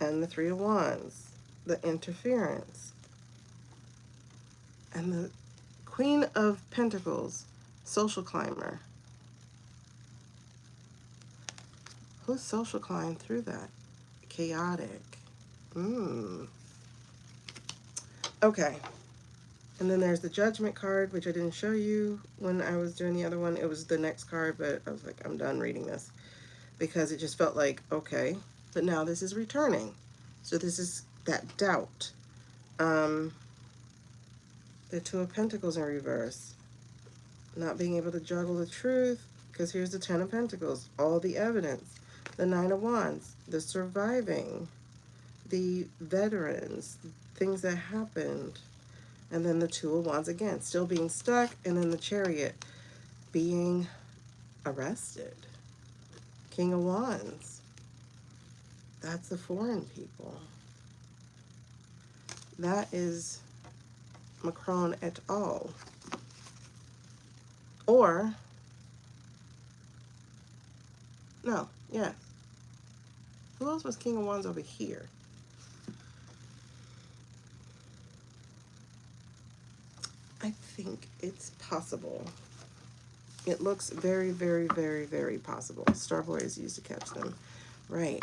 Speaker 1: And the 3 of Wands, the interference. And the Queen of Pentacles, social climber. Who social climbed through that? Chaotic. Okay. And then there's the Judgment card, which I didn't show you when I was doing the other one. It was the next card, but I was like, I'm done reading this. Because it just felt like, okay, but now this is returning. So this is that doubt. The 2 of Pentacles in reverse. Not being able to juggle the truth, because here's the 10 of Pentacles, all the evidence. The 9 of Wands, the surviving, the veterans, things that happened. And then the 2 of Wands again, still being stuck. And then the Chariot being arrested. King of Wands. That's the foreign people. That is Macron et al. Or, no, yeah. Who else was King of Wands over here? I think it's possible. It looks very, very, very, very possible. Starboy is used to catch them. Right.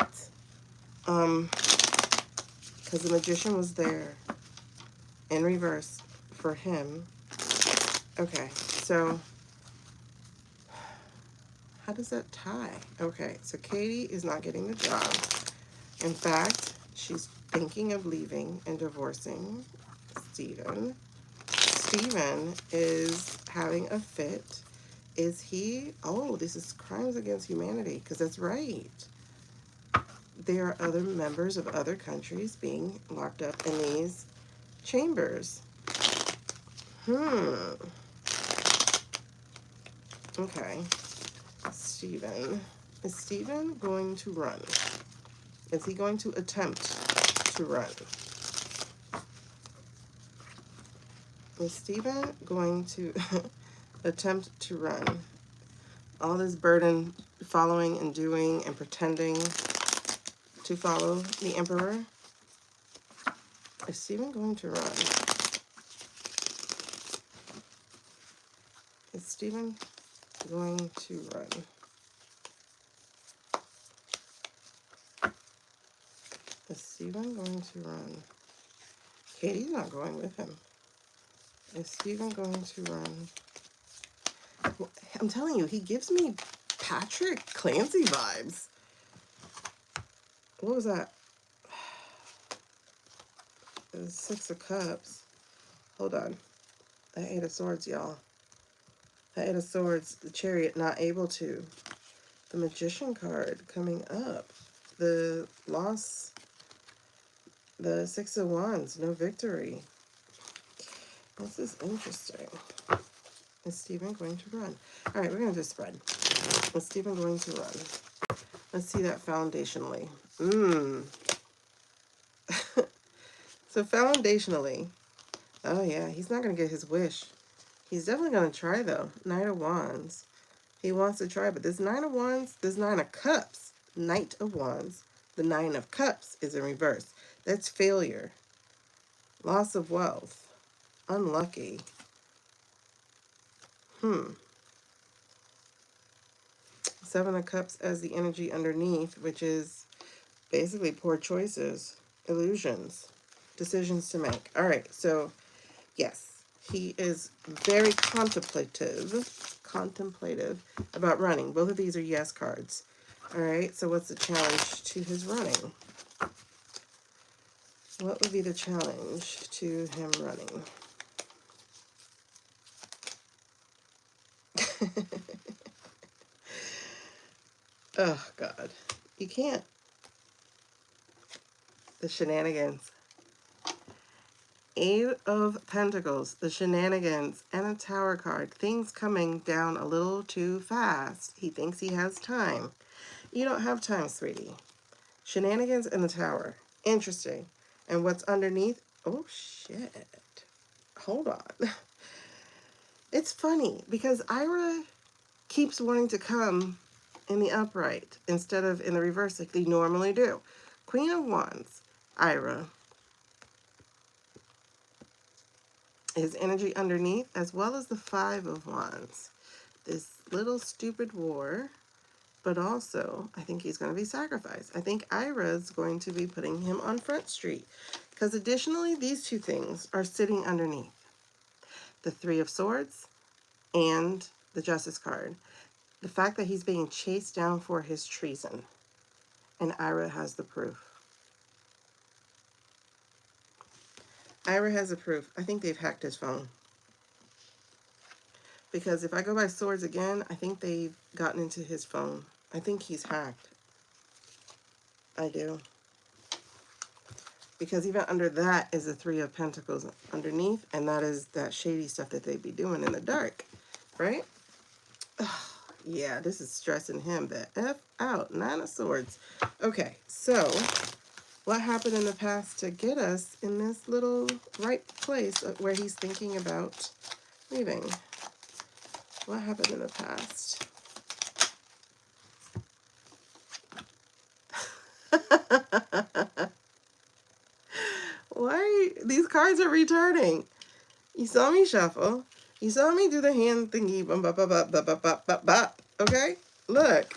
Speaker 1: Because the magician was there in reverse for him. Okay, so how does that tie? Okay, so Katie is not getting the job. In fact, she's thinking of leaving and divorcing Steven. Steven is having a fit. Is he? Oh, this is crimes against humanity, because that's right. There are other members of other countries being locked up in these chambers. Okay. Steven. Is Steven going to run? Is he going to attempt to run? Is Steven going to attempt to run? All this burden following and doing and pretending to follow the Emperor. Is Steven going to run? Is Steven going to run? Is Steven going to run? Katie's not going with him. Is Steven going to run? Well, I'm telling you, he gives me Patrick Clancy vibes. What was that? It was 6 of Cups. Hold on. That 8 of Swords, y'all. That 8 of Swords, the Chariot not able to. The Magician card coming up. The loss. The 6 of Wands, no victory. This is interesting. Is Steven going to run? All right, we're going to do spread. Is Steven going to run? Let's see that foundationally. So foundationally, oh yeah, he's not going to get his wish. He's definitely going to try, though. 9 of Wands. He wants to try, but this 9 of Wands, this 9 of Cups, Knight of Wands, the 9 of Cups is in reverse. That's failure. Loss of wealth. Unlucky. Seven of Cups as the energy underneath, which is basically poor choices, illusions, decisions to make. All right, so yes, he is very contemplative about running. Both of these are yes cards. All right, so what's the challenge to his running? What would be the challenge to him running? Oh, God. You can't. The shenanigans. Eight of Pentacles, the shenanigans, and a Tower card. Things coming down a little too fast. He thinks he has time. You don't have time, sweetie. Shenanigans and the Tower. Interesting. And what's underneath? Oh, shit. Hold on. It's funny because Ira keeps wanting to come in the upright instead of in the reverse like they normally do. Queen of Wands, Ira. His energy underneath, as well as the Five of Wands. This little stupid war, but also I think he's going to be sacrificed. I think Ira's going to be putting him on Front Street because additionally these two things are sitting underneath. The Three of Swords and the Justice card. The fact that he's being chased down for his treason. And Ira has the proof. Ira has the proof. I think they've hacked his phone. Because if I go by swords again, I think they've gotten into his phone. I think he's hacked. I do. Because even under that is the Three of Pentacles underneath, and that is that shady stuff that they'd be doing in the dark, right? Ugh, yeah, this is stressing him the F out. Nine of Swords. Okay, so what happened in the past to get us in this little right place where he's thinking about leaving? What happened in the past? Why? These cards are returning. You saw me shuffle. You saw me do the hand thingy. Okay? Look.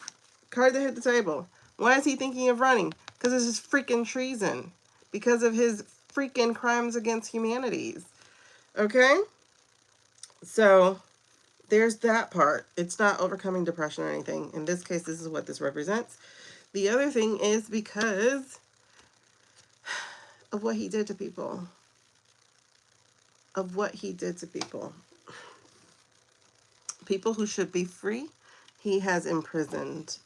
Speaker 1: Card that hit the table. Why is he thinking of running? Because it's his freaking treason. Because of his freaking crimes against humanity. Okay? So, there's that part. It's not overcoming depression or anything. In this case, this is what this represents. The other thing is because of what he did to people. Of what he did to people. People who should be free, he has imprisoned.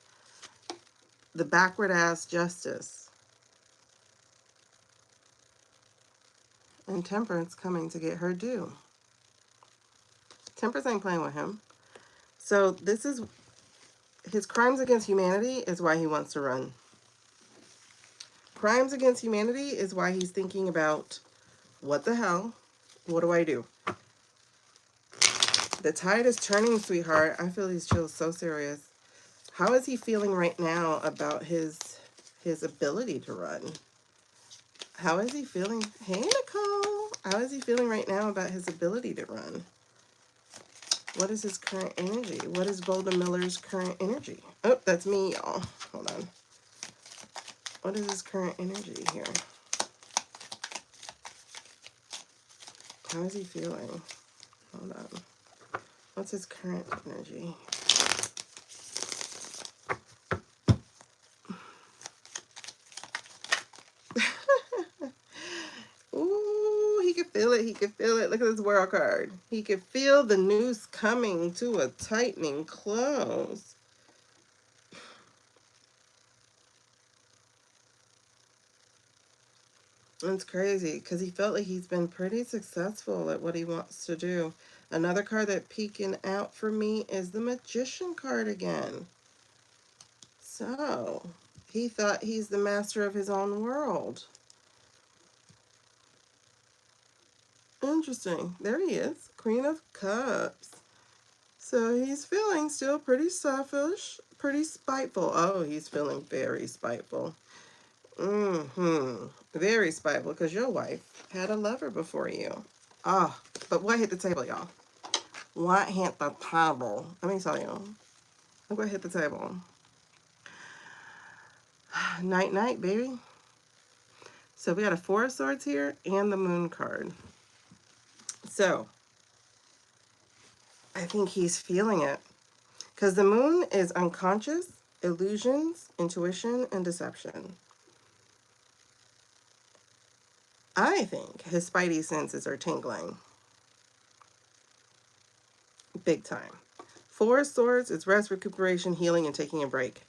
Speaker 1: The backward ass justice. And Temperance coming to get her due. Temperance ain't playing with him. So this is his crimes against humanity is why he wants to run. Crimes against humanity is why he's thinking about what the hell? What do I do? The tide is turning, sweetheart. I feel these chills so serious. How is he feeling right now about his ability to run? How is he feeling? Hey, Nicole. How is he feeling right now about his ability to run? What is his current energy? What is Bouldermiller's current energy? Oh, that's me, y'all. Hold on. What is his current energy here? How is he feeling? Hold on. What's his current energy? Ooh, he could feel it. He could feel it. Look at this world card. He could feel the noose coming to a tightening close. It's crazy because he felt like he's been pretty successful at what he wants to do. Another card that peeking out for me is the Magician card again. So, he thought he's the master of his own world. Interesting. There he is. Queen of Cups. So, he's feeling still pretty selfish, pretty spiteful. Oh, he's feeling very spiteful. Very spiteful, because your wife had a lover before you. Oh, but what hit the table, y'all? What hit the table? Let me tell you. Look what hit the table. Night, night, baby. So we got a Four of Swords here and the Moon card. So I think he's feeling it. Because the Moon is unconscious, illusions, intuition, and deception. I think his spidey senses are tingling. Big time. Four of Swords is rest, recuperation, healing, and taking a break.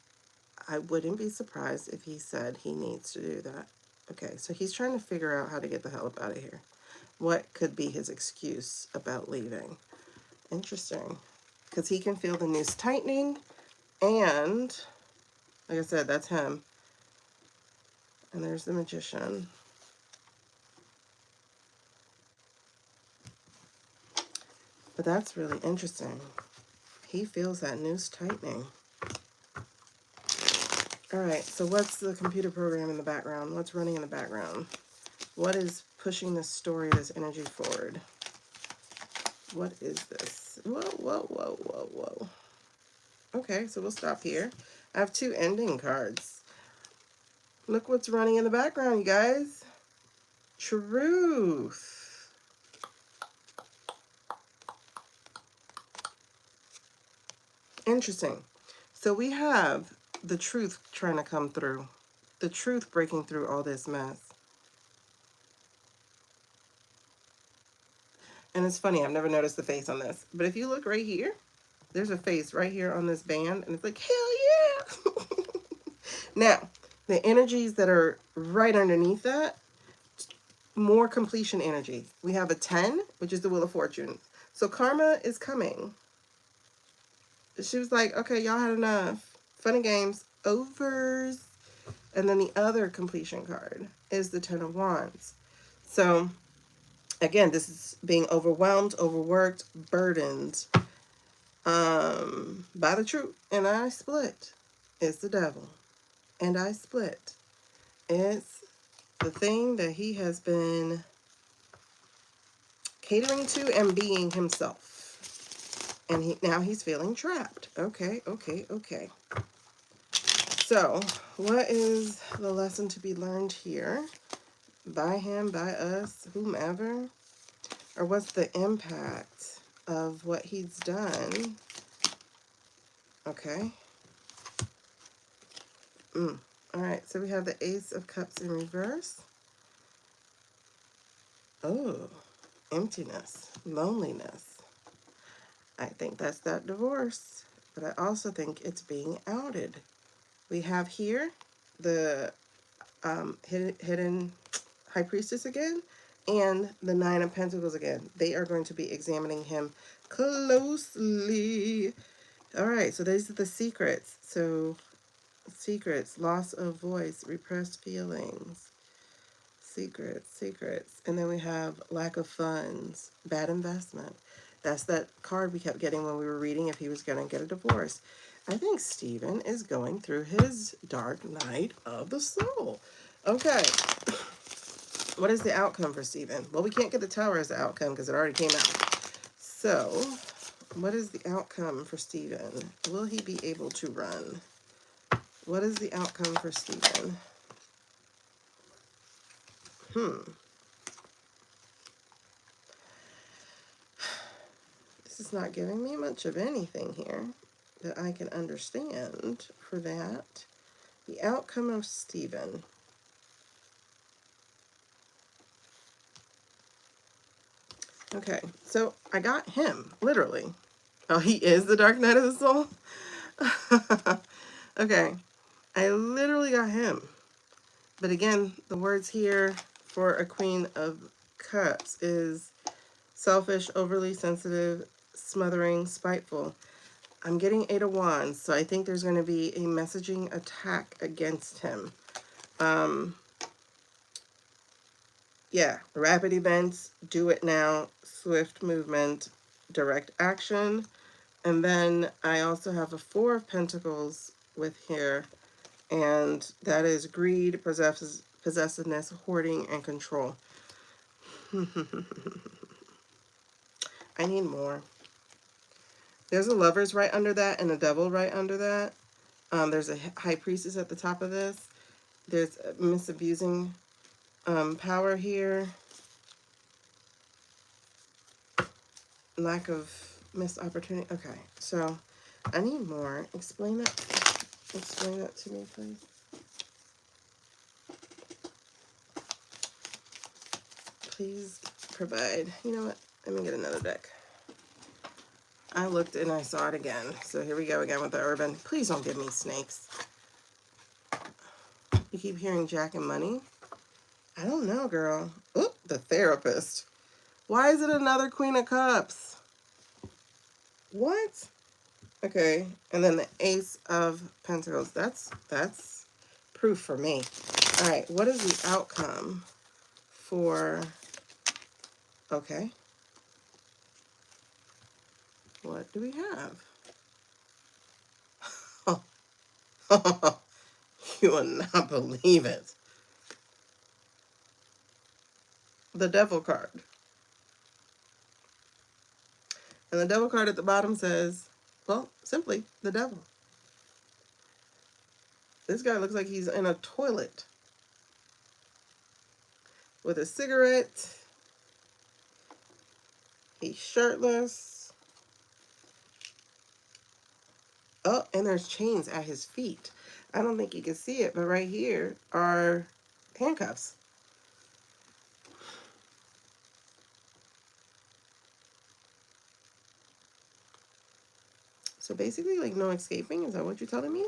Speaker 1: I wouldn't be surprised if he said he needs to do that. Okay, so he's trying to figure out how to get the hell up out of here. What could be his excuse about leaving? Interesting. Because he can feel the noose tightening, and like I said, that's him. And there's the Magician. But that's really interesting. He feels that noose tightening. All right, so what's the computer program in the background? What's running in the background? What is pushing this story, this energy forward? What is this? Whoa, whoa, whoa, whoa, whoa. Okay, so we'll stop here. I have two ending cards. Look what's running in the background, you guys. Truth. Interesting. So we have the truth trying to come through. The truth breaking through all this mess. And it's funny, I've never noticed the face on this. But if you look right here, there's a face right here on this band. And it's like, hell yeah! Now, the energies that are right underneath that, more completion energy. We have a 10, which is the Wheel of Fortune. So karma is coming. She was like, okay, y'all had enough. Fun and games, overs. And then the other completion card is the 10 of Wands. So, again, this is being overwhelmed, overworked, burdened by the truth. And I split. It's the devil. And I split. It's the thing that he has been catering to and being himself. And now he's feeling trapped. Okay, okay, okay. So, what is the lesson to be learned here? By him, by us, whomever? Or what's the impact of what he's done? Okay. All right, so we have the Ace of Cups in reverse. Oh, emptiness, loneliness. I think that's that divorce, but I also think it's being outed. We have here the hidden High Priestess again, and the Nine of Pentacles again. They are going to be examining him closely. All right, so these are the secrets. So secrets, loss of voice, repressed feelings, secrets. And then we have lack of funds, bad investment. That's that card we kept getting when we were reading if he was going to get a divorce. I think Stephen is going through his dark night of the soul. Okay. What is the outcome for Stephen? Well, we can't get the Tower as the outcome because it already came out. So, what is the outcome for Stephen? Will he be able to run? What is the outcome for Stephen? This is not giving me much of anything here that I can understand for that. The outcome of Stephen. Okay, so I got him, literally. Oh, he is the Dark Knight of the Soul? Okay, I literally got him. But again, the words here for a Queen of Cups is selfish, overly sensitive, smothering, spiteful. I'm getting Eight of Wands, so I think there's going to be a messaging attack against him. Yeah, rapid events, do it now, swift movement, direct action. And then I also have a Four of Pentacles with here, And that is greed, possessiveness, hoarding, and control. I need more. There's a Lovers right under that and a Devil right under that. There's a High Priestess at the top of this. There's misabusing power here. Lack of missed opportunity. Okay, so I need more. Explain that to me, please. Please provide. You know what? Let me get another deck. I looked and I saw it again. So here we go again with the Urban. Please don't give me snakes. You keep hearing Jack and money. I don't know, girl. Oop, the Therapist. Why is it another Queen of Cups? What? Okay, and then the Ace of Pentacles. That's proof for me. All right, what is the outcome for... Okay. What do we have? Oh, you will not believe it. The Devil card. And the Devil card at the bottom says, well, simply, the Devil. This guy looks like he's in a toilet with a cigarette. He's shirtless. Oh, and there's chains at his feet. I don't think you can see it, but right here are handcuffs. So basically, like, no escaping. Is that what you're telling me?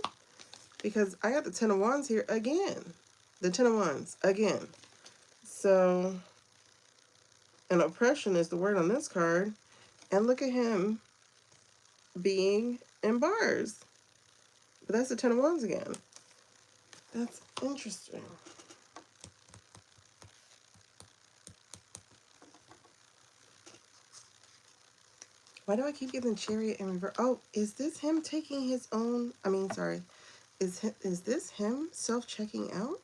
Speaker 1: Because I got the Ten of Wands here again. The Ten of Wands again. So, and oppression is the word on this card. And look at him being in bars. But that's the Ten of Wands again. That's interesting. Why do I keep getting Chariot in reverse? Oh, is this him taking his own... I mean, sorry. Is this him self-checking out?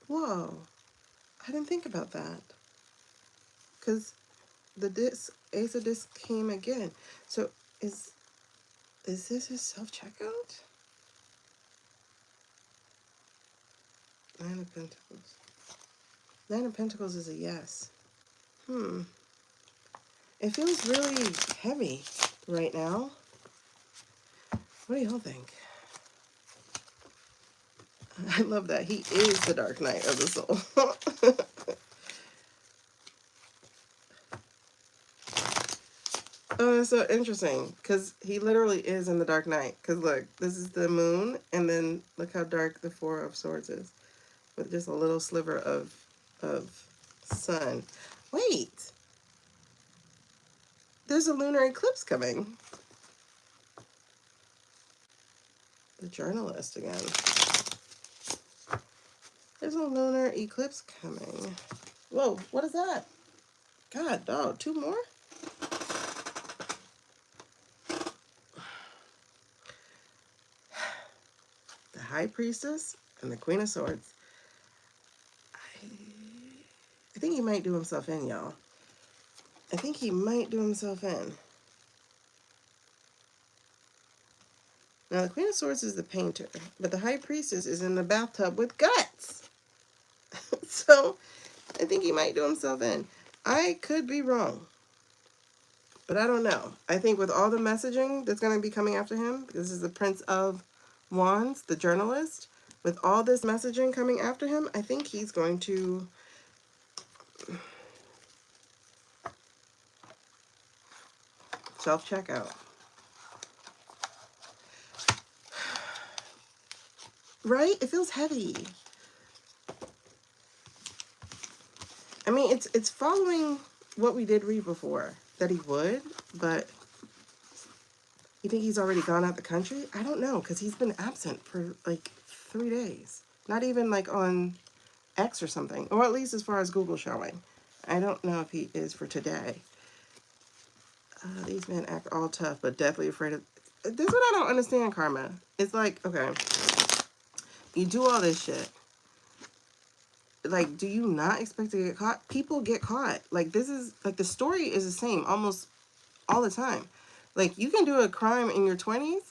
Speaker 1: Whoa. I didn't think about that. Because the Ace of Discs came again. So is this his self-checkout? Nine of Pentacles. Nine of Pentacles is a yes. It feels really heavy right now. What do y'all think? I love that. He is the Dark Knight of the Soul. Oh, that's so interesting. Because he literally is in the Dark Knight. Because look, this is the moon. And then look how dark the Four of Swords is. With just a little sliver of sun. Wait. There's a lunar eclipse coming. The journalist again. There's a lunar eclipse coming. Whoa, what is that? God, dog, 2 more? The High Priestess and the Queen of Swords. I think he might do himself in, y'all. I think he might do himself in. Now, the Queen of Swords is the painter, but the High Priestess is in the bathtub with guts. So, I think he might do himself in. I could be wrong, but I don't know. I think with all the messaging that's going to be coming after him, this is the Prince of Wands, the journalist, with all this messaging coming after him, I think he's going to... self-checkout. Right? It feels heavy. I mean, it's following what we did read before, that he would, but you think he's already gone out the country? I don't know, because he's been absent for like 3 days. Not even like on X or something, or at least as far as Google showing. I don't know if he is for today. These men act all tough, but deathly afraid of... This is what I don't understand, Karma. It's like, okay, you do all this shit. Like, do you not expect to get caught? People get caught. Like, this is, like, the story is the same almost all the time. Like, you can do a crime in your 20s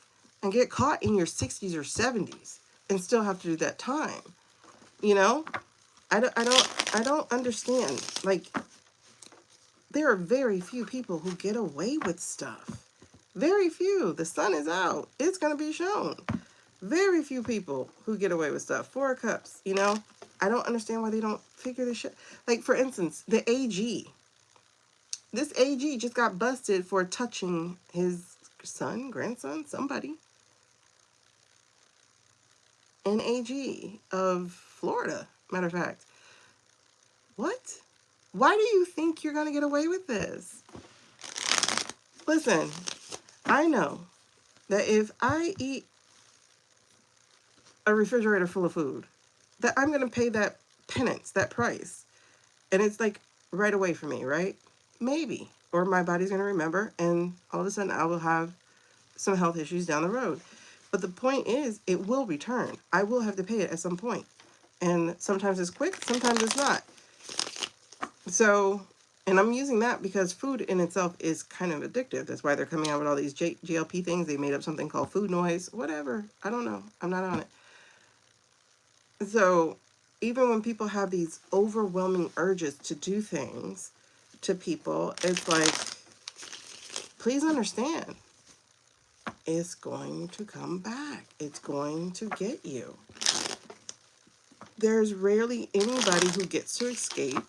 Speaker 1: and get caught in your 60s or 70s and still have to do that time. You know? I don't understand. Like, there are very few people who get away with stuff. Very few. The sun is out. It's going to be shown. Very few people who get away with stuff. 4 of Cups, you know? I don't understand why they don't figure this shit. Like, for instance, the AG. This AG just got busted for touching his son, grandson, somebody. An AG of Florida, matter of fact. What? Why do you think you're going to get away with this? Listen, I know that if I eat a refrigerator full of food, that I'm going to pay that penance, that price. And it's like right away for me, right? Maybe. Or my body's going to remember, and all of a sudden I will have some health issues down the road. But the point is, it will return. I will have to pay it at some point. And sometimes it's quick, sometimes it's not. So, and I'm using that because food in itself is kind of addictive. That's why they're coming out with all these GLP things. They made up something called food noise, whatever. I don't know. I'm not on it. So even when people have these overwhelming urges to do things to people, it's like, please understand, it's going to come back. It's going to get you. There's rarely anybody who gets to escape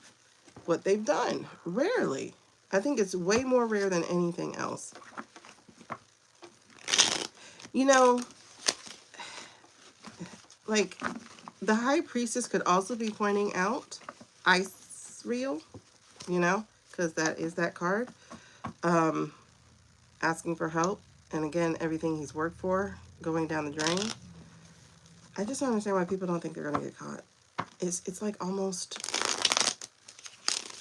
Speaker 1: what they've done. Rarely. I think it's way more rare than anything else. You know, like, the High Priestess could also be pointing out Ice Reel, you know, because that is that card. Asking for help. And again, everything he's worked for going down the drain. I just don't understand why people don't think they're going to get caught. It's like almost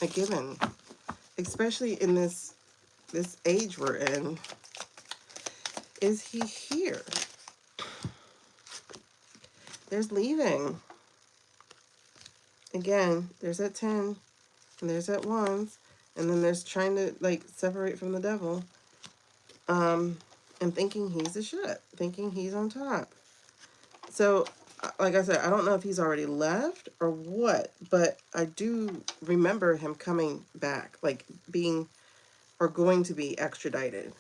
Speaker 1: a given, especially in this age we're in. Is he here? There's leaving. Again, there's that 10, and there's that 1s, and then there's trying to, like, separate from the devil, and thinking he's the shit, thinking he's on top. So, like I said, I don't know if he's already left or what, but I do remember him coming back, like being, or going to be extradited.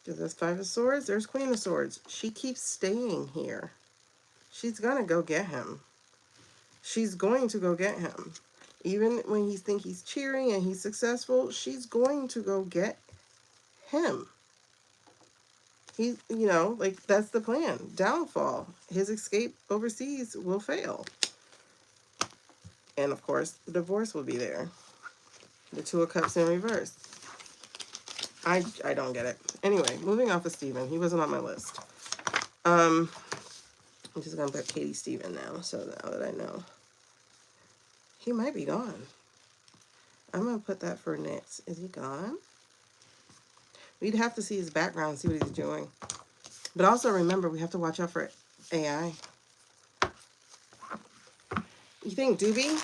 Speaker 1: There's 5 of Swords, there's Queen of Swords. She keeps staying here. She's gonna go get him. She's going to go get him. Even when he thinks he's cheering and he's successful, she's going to go get him. He, you know, like, that's the plan. Downfall. His escape overseas will fail. And, of course, the divorce will be there. The 2 of Cups in reverse. I don't get it. Anyway, moving off of Steven. He wasn't on my list. I'm just going to put Katie Steven now, so now that I know. He might be gone. I'm going to put that for next. Is he gone? We'd have to see his background, see what he's doing. But also remember, we have to watch out for AI. You think Doobie?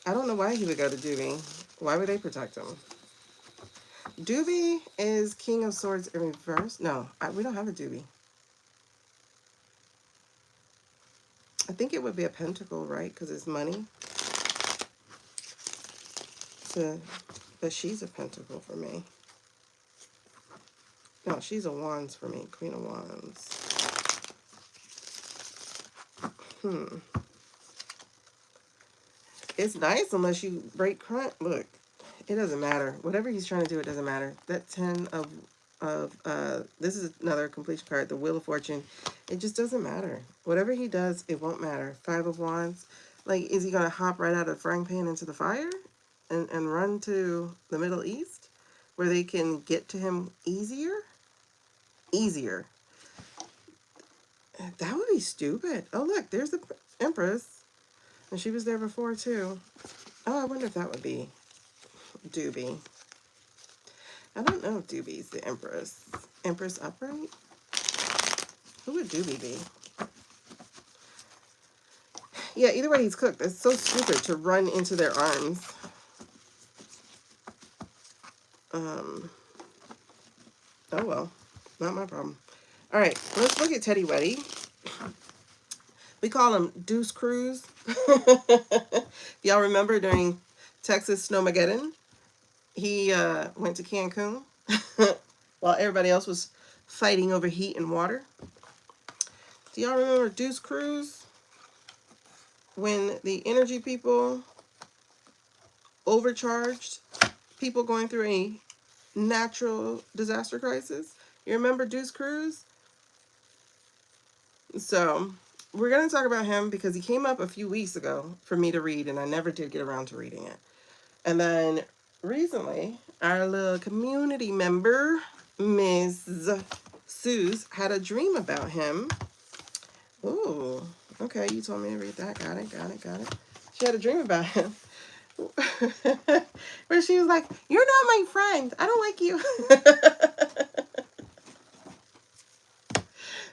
Speaker 1: I don't know why he would go to Doobie. Why would they protect him? Doobie is King of Swords in reverse. No, we don't have a Doobie. I think it would be a pentacle, right? Because it's money. But she's a pentacle for me. No, she's a wands for me. Queen of Wands. It's nice unless you break crunch. Look, it doesn't matter. Whatever he's trying to do, it doesn't matter. That 10 of this is another completion card, the Wheel of Fortune. It just doesn't matter. Whatever he does, it won't matter. 5 of Wands. Like, is he going to hop right out of the frying pan into the fire and run to the Middle East where they can get to him easier? Easier. That would be stupid. Oh, look, there's the Empress. And she was there before, too. Oh, I wonder if that would be Doobie. I don't know if Doobie's the Empress. Empress upright? Who would Doobie be? Yeah, either way he's cooked. It's so stupid to run into their arms. Oh well, not my problem. All right, let's look at Teddy Weddy. We call him Deuce Cruz. Y'all remember during Texas Snowmageddon, he went to Cancun while everybody else was fighting over heat and water. Do y'all remember Deuce Cruz? When the energy people overcharged people going through a natural disaster crisis. You remember Deuce Cruz? So we're going to talk about him because he came up a few weeks ago for me to read, and I never did get around to reading it. And then recently, our little community member, Ms. Suze, had a dream about him. Ooh, okay, you told me to read that. Got it. She had a dream about him. Where she was like, "You're not my friend. I don't like you."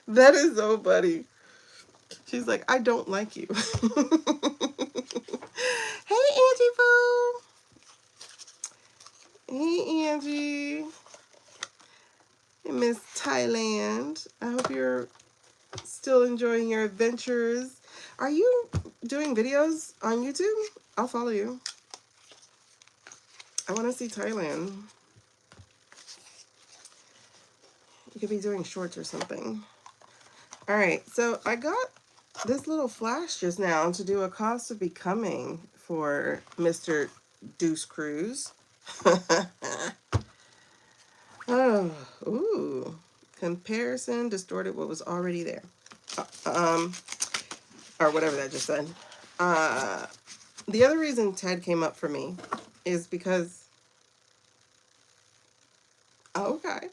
Speaker 1: That is so funny. She's like, "I don't like you." Hey, Angie Boo. Hey, Angie. Hey, Miss Thailand. I hope you're still enjoying your adventures. Are you doing videos on YouTube? I'll follow you. I want to see Thailand. You could be doing shorts or something. All right, so I got this little flash just now to do a cost of becoming for Mr. Deuce Cruz. Oh, ooh. Comparison distorted what was already there. Or whatever that just said. The other reason Ted came up for me is because... Okay.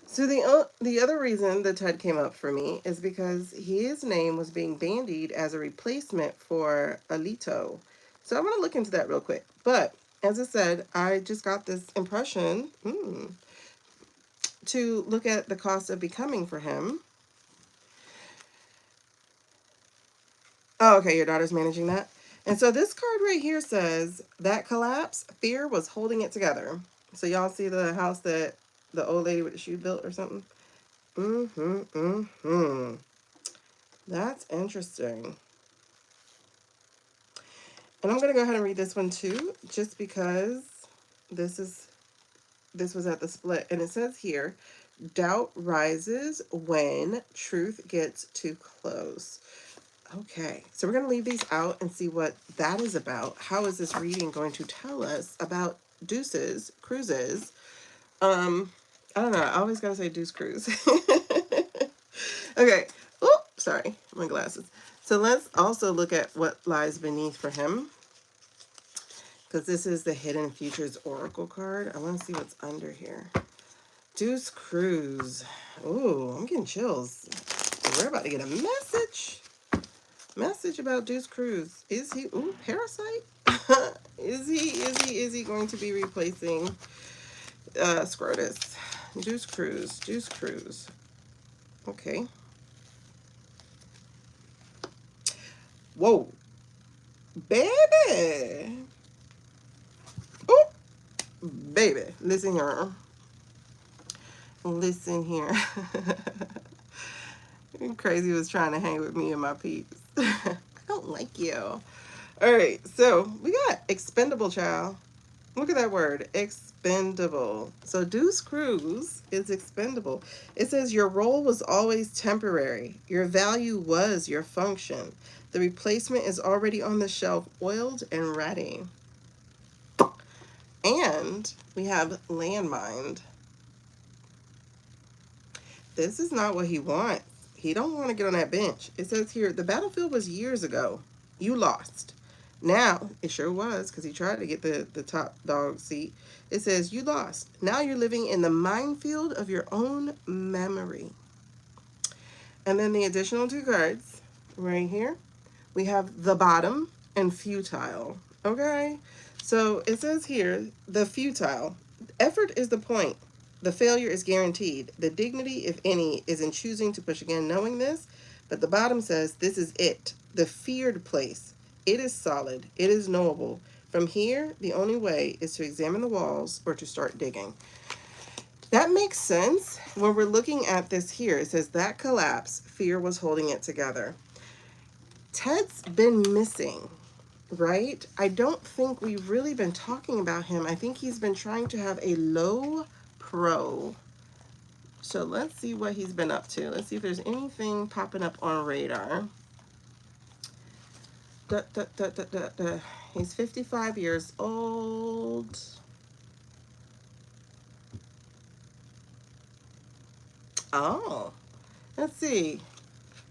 Speaker 1: So the other reason that Ted came up for me is because his name was being bandied as a replacement for Alito. So I want to look into that real quick. But as I said, I just got this impression to look at the cost of becoming for him. Oh, okay, your daughter's managing that. And so this card right here says that collapse, fear was holding it together. So y'all see the house that the old lady with the shoe built or something? That's interesting. And I'm going to go ahead and read this one too, just because this was at the split. And it says here, doubt rises when truth gets too close. Okay, so we're going to leave these out and see what that is about. How is this reading going to tell us about Deuces, Cruzes? I don't know. I always got to say Deuce Cruz. Okay. Oh, sorry. My glasses. So let's also look at what lies beneath for him. Because this is the Hidden Futures Oracle card. I want to see what's under here. Deuce Cruz. Ooh, I'm getting chills. We're about to get a message. Message about Deuce Cruz. Is he, ooh, Parasite? Is he going to be replacing Scrotus? Deuce Cruz. Okay. Whoa. Baby. Oh, baby. Listen here. Crazy was trying to hang with me and my peeps. I don't like you. All right, so we got expendable, child. Look at that word, expendable. So Deuce Cruz is expendable. It says your role was always temporary. Your value was your function. The replacement is already on the shelf, oiled and ready. And we have landmine. This is not what he wants. He don't want to get on that bench. It says here, the battlefield was years ago. You lost. Now, it sure was, because he tried to get the top dog seat. It says, you lost. Now you're living in the minefield of your own memory. And then the additional two cards right here. We have the bottom and futile. Okay? So it says here, the futile. Effort is the point. The failure is guaranteed. The dignity, if any, is in choosing to push again, knowing this. But the bottom says, this is it. The feared place. It is solid. It is knowable. From here, the only way is to examine the walls or to start digging. That makes sense when we're looking at this here. It says that collapse, fear was holding it together. Ted's been missing, right? I don't think we've really been talking about him. I think he's been trying to have a low pro. So let's see what he's been up to. Let's see if there's anything popping up on radar. He's 55 years old. Oh, let's see.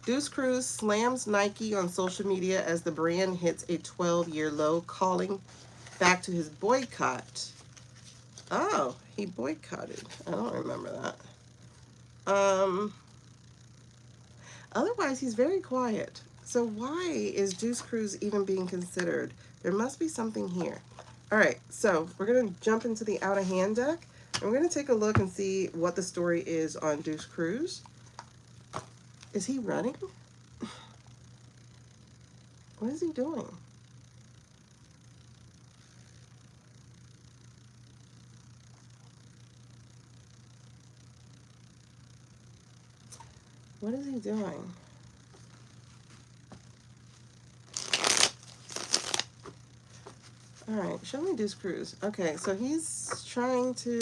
Speaker 1: Deuce Cruz slams Nike on social media as the brand hits a 12-year low, calling back to his boycott. Oh, he boycotted. I don't remember that. Otherwise, he's very quiet. So why is Deuce Cruz even being considered? There must be something here. All right, so we're going to jump into the out of hand deck. And we're going to take a look and see what the story is on Deuce Cruz. Is he running? What is he doing? What is he doing? All right, show me Deuce Cruz. Okay, so he's trying to...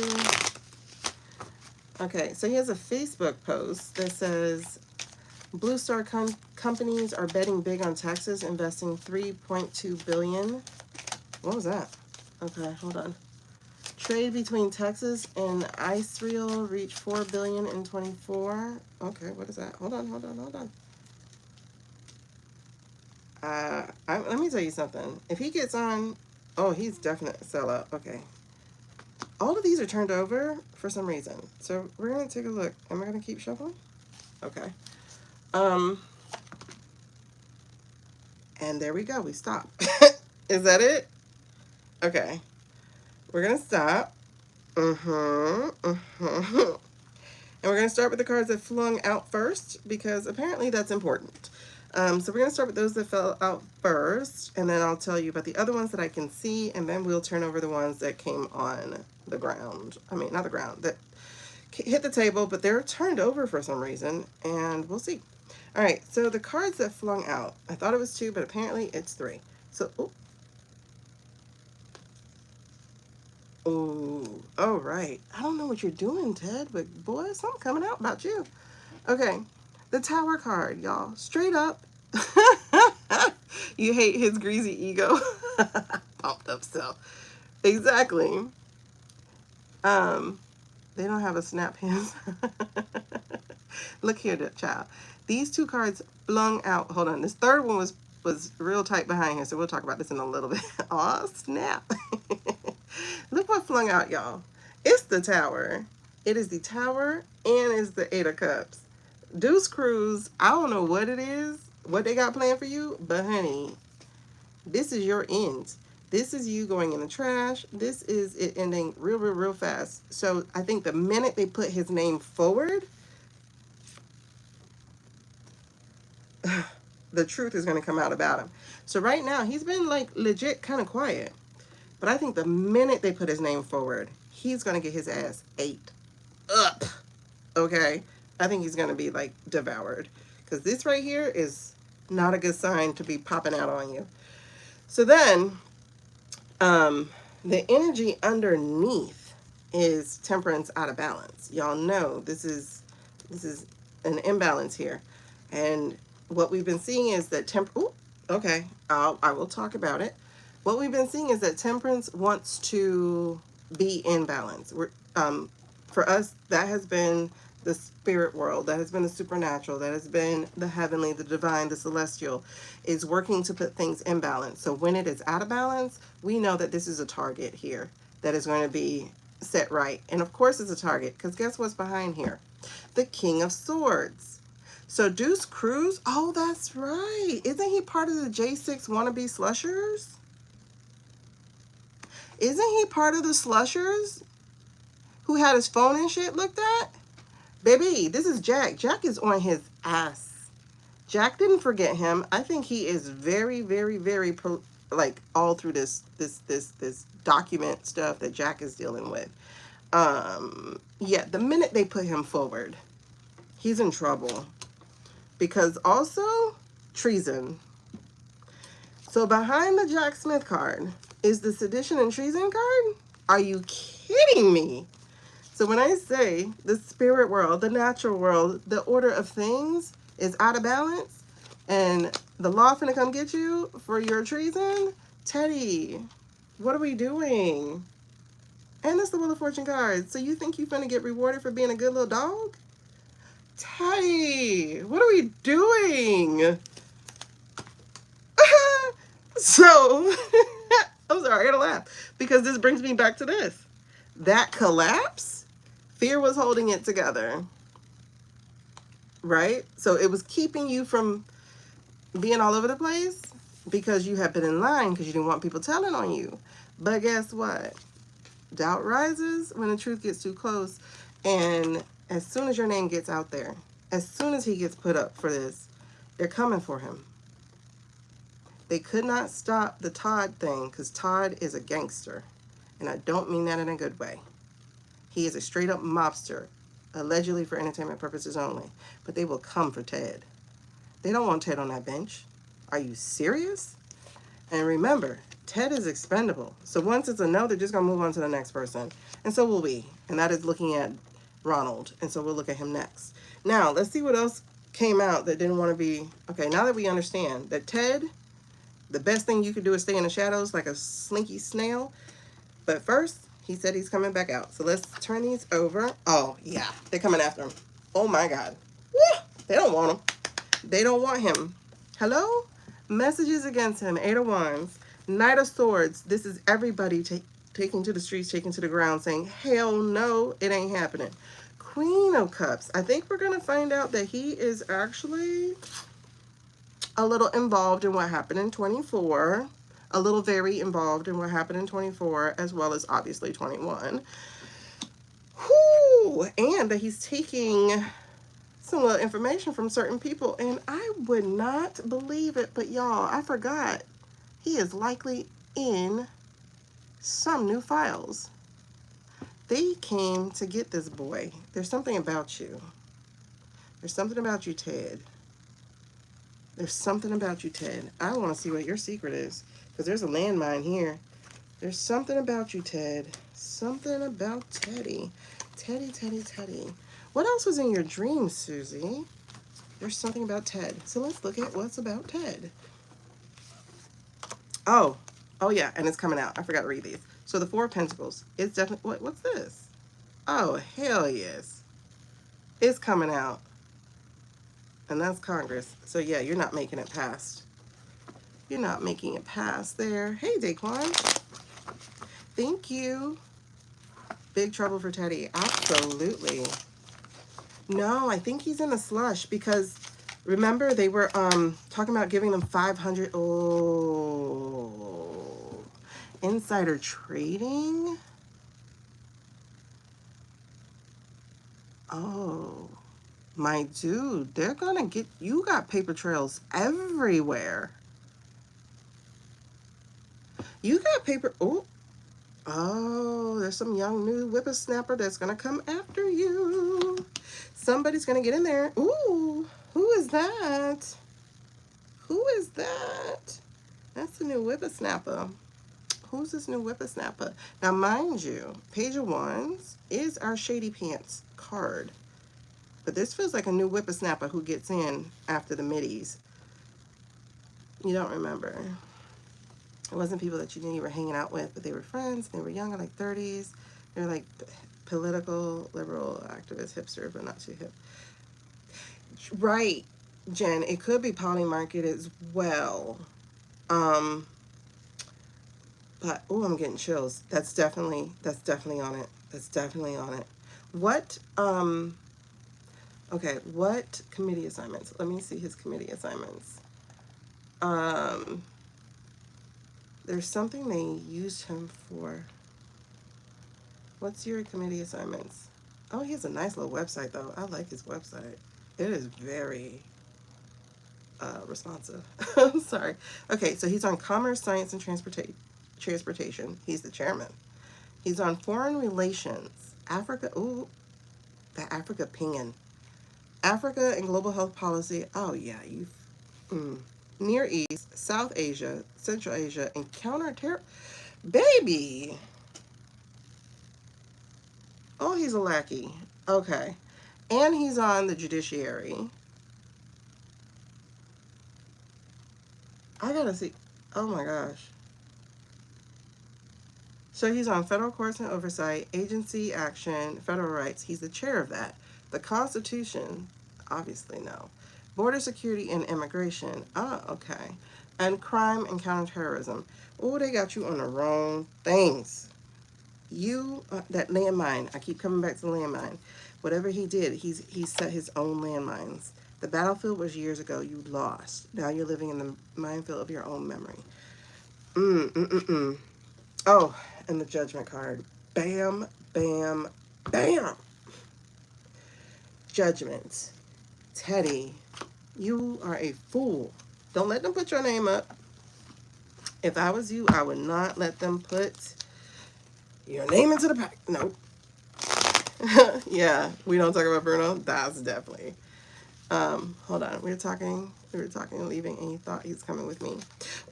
Speaker 1: Okay, so he has a Facebook post that says, Blue Star companies are betting big on Texas, investing $3.2 billion. What was that? Okay, hold on. Trade between Texas and Israel reached $4 billion in 24. Okay, what is that? Hold on. Let me tell you something. If he gets on, oh, he's definitely a sellout. Okay. All of these are turned over for some reason. So we're going to take a look. Am I going to keep shuffling? Okay. And there we go. We stop. Is that it? Okay. We're going to stop. And we're going to start with the cards that flung out first, because apparently that's important. So we're going to start with those that fell out first, and then I'll tell you about the other ones that I can see, and then we'll turn over the ones that came on the ground. I mean, not the ground, that hit the table, but they're turned over for some reason, and we'll see. All right, so the cards that flung out, I thought it was 2, but apparently it's 3. So, oh, all right. I don't know what you're doing, Ted, but boy, something coming out about you. Okay, the Tower card, y'all. Straight up. You hate his greasy ego. Pumped up self. Exactly. They don't have a snap hands. Look here, child. These 2 cards flung out. Hold on. This third one was real tight behind here, so we'll talk about this in a little bit. Aw, snap. Look what flung out, y'all. It's the Tower. It is the Tower, and it's the 8 of Cups. Deuce Cruz, I don't know what it is, what they got planned for you, but honey, this is your end. This is you going in the trash. This is it ending real fast. So I think the minute they put his name forward, the truth is going to come out about him. So right now, he's been like legit kind of quiet. But I think the minute they put his name forward, he's going to get his ass ate up. Okay? I think he's going to be like devoured. Because this right here is not a good sign to be popping out on you. So then, the energy underneath is Temperance out of balance. Y'all know this is an imbalance here. And what we've been seeing is that okay, I will talk about it. What we've been seeing is that Temperance wants to be in balance. For us, that has been the spirit world, that has been the supernatural, that has been the heavenly, the divine, the celestial, is working to put things in balance. So when it is out of balance, we know that this is a target here that is going to be set right. And of course it's a target, because guess what's behind here? The King of Swords. So Deuce Cruz, oh, that's right. Isn't he part of the J6 wannabe slushers? Isn't he part of the slushers who had his phone and shit looked at? Baby, this is Jack. Jack is on his ass. Jack didn't forget him. I think he is very, very, very, like, all through this document stuff that Jack is dealing with. Yeah, the minute they put him forward, he's in trouble. Because also, treason. So behind the Jack Smith card is the Sedition and Treason card? Are you kidding me? So when I say the spirit world, the natural world, the order of things is out of balance and the law finna come get you for your treason, Teddy, what are we doing? And it's the Wheel of Fortune card. So you think you finna get rewarded for being a good little dog? Teddy, what are we doing? So, I'm sorry, I gotta laugh because this brings me back to this. That collapse, fear was holding it together, right? So it was keeping you from being all over the place because you have been in line because you didn't want people telling on you. But guess what? Doubt rises when the truth gets too close. And as soon as your name gets out there, as soon as he gets put up for this, they're coming for him. They could not stop the Todd thing because Todd is a gangster. And I don't mean that in a good way. He is a straight up mobster, allegedly for entertainment purposes only. But they will come for Ted. They don't want Ted on that bench. Are you serious? And remember, Ted is expendable. So once it's a no, they're just going to move on to the next person. And so will we. And that is looking at Ronald. And so we'll look at him next. Now, let's see what else came out that didn't want to be... Okay, now that we understand that Ted, the best thing you could do is stay in the shadows like a slinky snail. But first, he said he's coming back out. So let's turn these over. Oh, yeah. They're coming after him. Oh, my God. Woo! They don't want him. They don't want him. Hello? Messages against him. 8 of Wands. Knight of Swords. This is everybody taking to the streets, taking to the ground, saying, hell no, it ain't happening. Queen of Cups. I think we're going to find out that he is actually a little involved in what happened in 24. A little very involved in what happened in 24, as well as obviously 21. Whoo! And that he's taking some little information from certain people. And I would not believe it, but y'all, I forgot. He is likely in some new files. They came to get this boy. There's something about you. There's something about you, Ted. There's something about you, Ted. I want to see what your secret is. Because there's a landmine here. There's something about you, Ted. Something about Teddy. Teddy, Teddy, Teddy. What else was in your dreams, Susie? There's something about Ted. So let's look at what's about Ted. Oh yeah, and it's coming out. I forgot to read these. So the 4 of Pentacles. It's definitely, what's this? Oh, hell yes. It's coming out. And that's Congress. So yeah, you're not making it past. You're not making it past there. Hey, Daquan. Thank you. Big trouble for Teddy. Absolutely. No, I think he's in a slush because remember they were talking about giving them 500. Oh, insider trading. Oh, my dude, they're gonna get you. Got paper trails everywhere. You got paper. Oh, there's some young new whippersnapper that's gonna come after you. Somebody's gonna get in there. Ooh, who is that? Who is that? That's the new whippersnapper. Who's this new whippersnapper? Now, mind you, Page of Wands is our Shady Pants card. But this feels like a new whippersnapper who gets in after the middies. You don't remember. It wasn't people that you knew you were hanging out with, but they were friends. They were young, like 30s. They were like political, liberal, activist, hipster, but not too hip. Right, Jen. It could be poly market as well. But oh, I'm getting chills. That's definitely on it. That's definitely on it. What okay, what committee assignments? Let me see his committee assignments. There's something they used him for. What's your committee assignments? Oh, he has a nice little website, though. I like his website. It is very responsive. I'm sorry. Okay, so he's on Commerce, Science, and Transportation. He's the chairman. He's on Foreign Relations, Africa. Ooh, the Africa pingin'. Africa and Global Health Policy. Oh, yeah. Near East, South Asia, Central Asia, and counter-terror. Baby. Oh, he's a lackey. Okay. And he's on the judiciary. I gotta see. Oh my gosh. So he's on federal courts and oversight, agency action, federal rights. He's the chair of that. The Constitution, obviously no. Border security and immigration. Oh, okay. And crime and counterterrorism. Oh, they got you on the wrong things. You, that landmine. I keep coming back to the landmine. Whatever he did, he set his own landmines. The battlefield was years ago. You lost. Now you're living in the minefield of your own memory. Oh, and the judgment card. Bam, bam, bam. Judgment. Teddy, you are a fool. Don't let them put your name up. If I was you, I would not let them put your name into the pack. Nope. Yeah, we don't talk about Bruno. That's definitely. Hold on. We were talking and leaving, and you thought he was coming with me.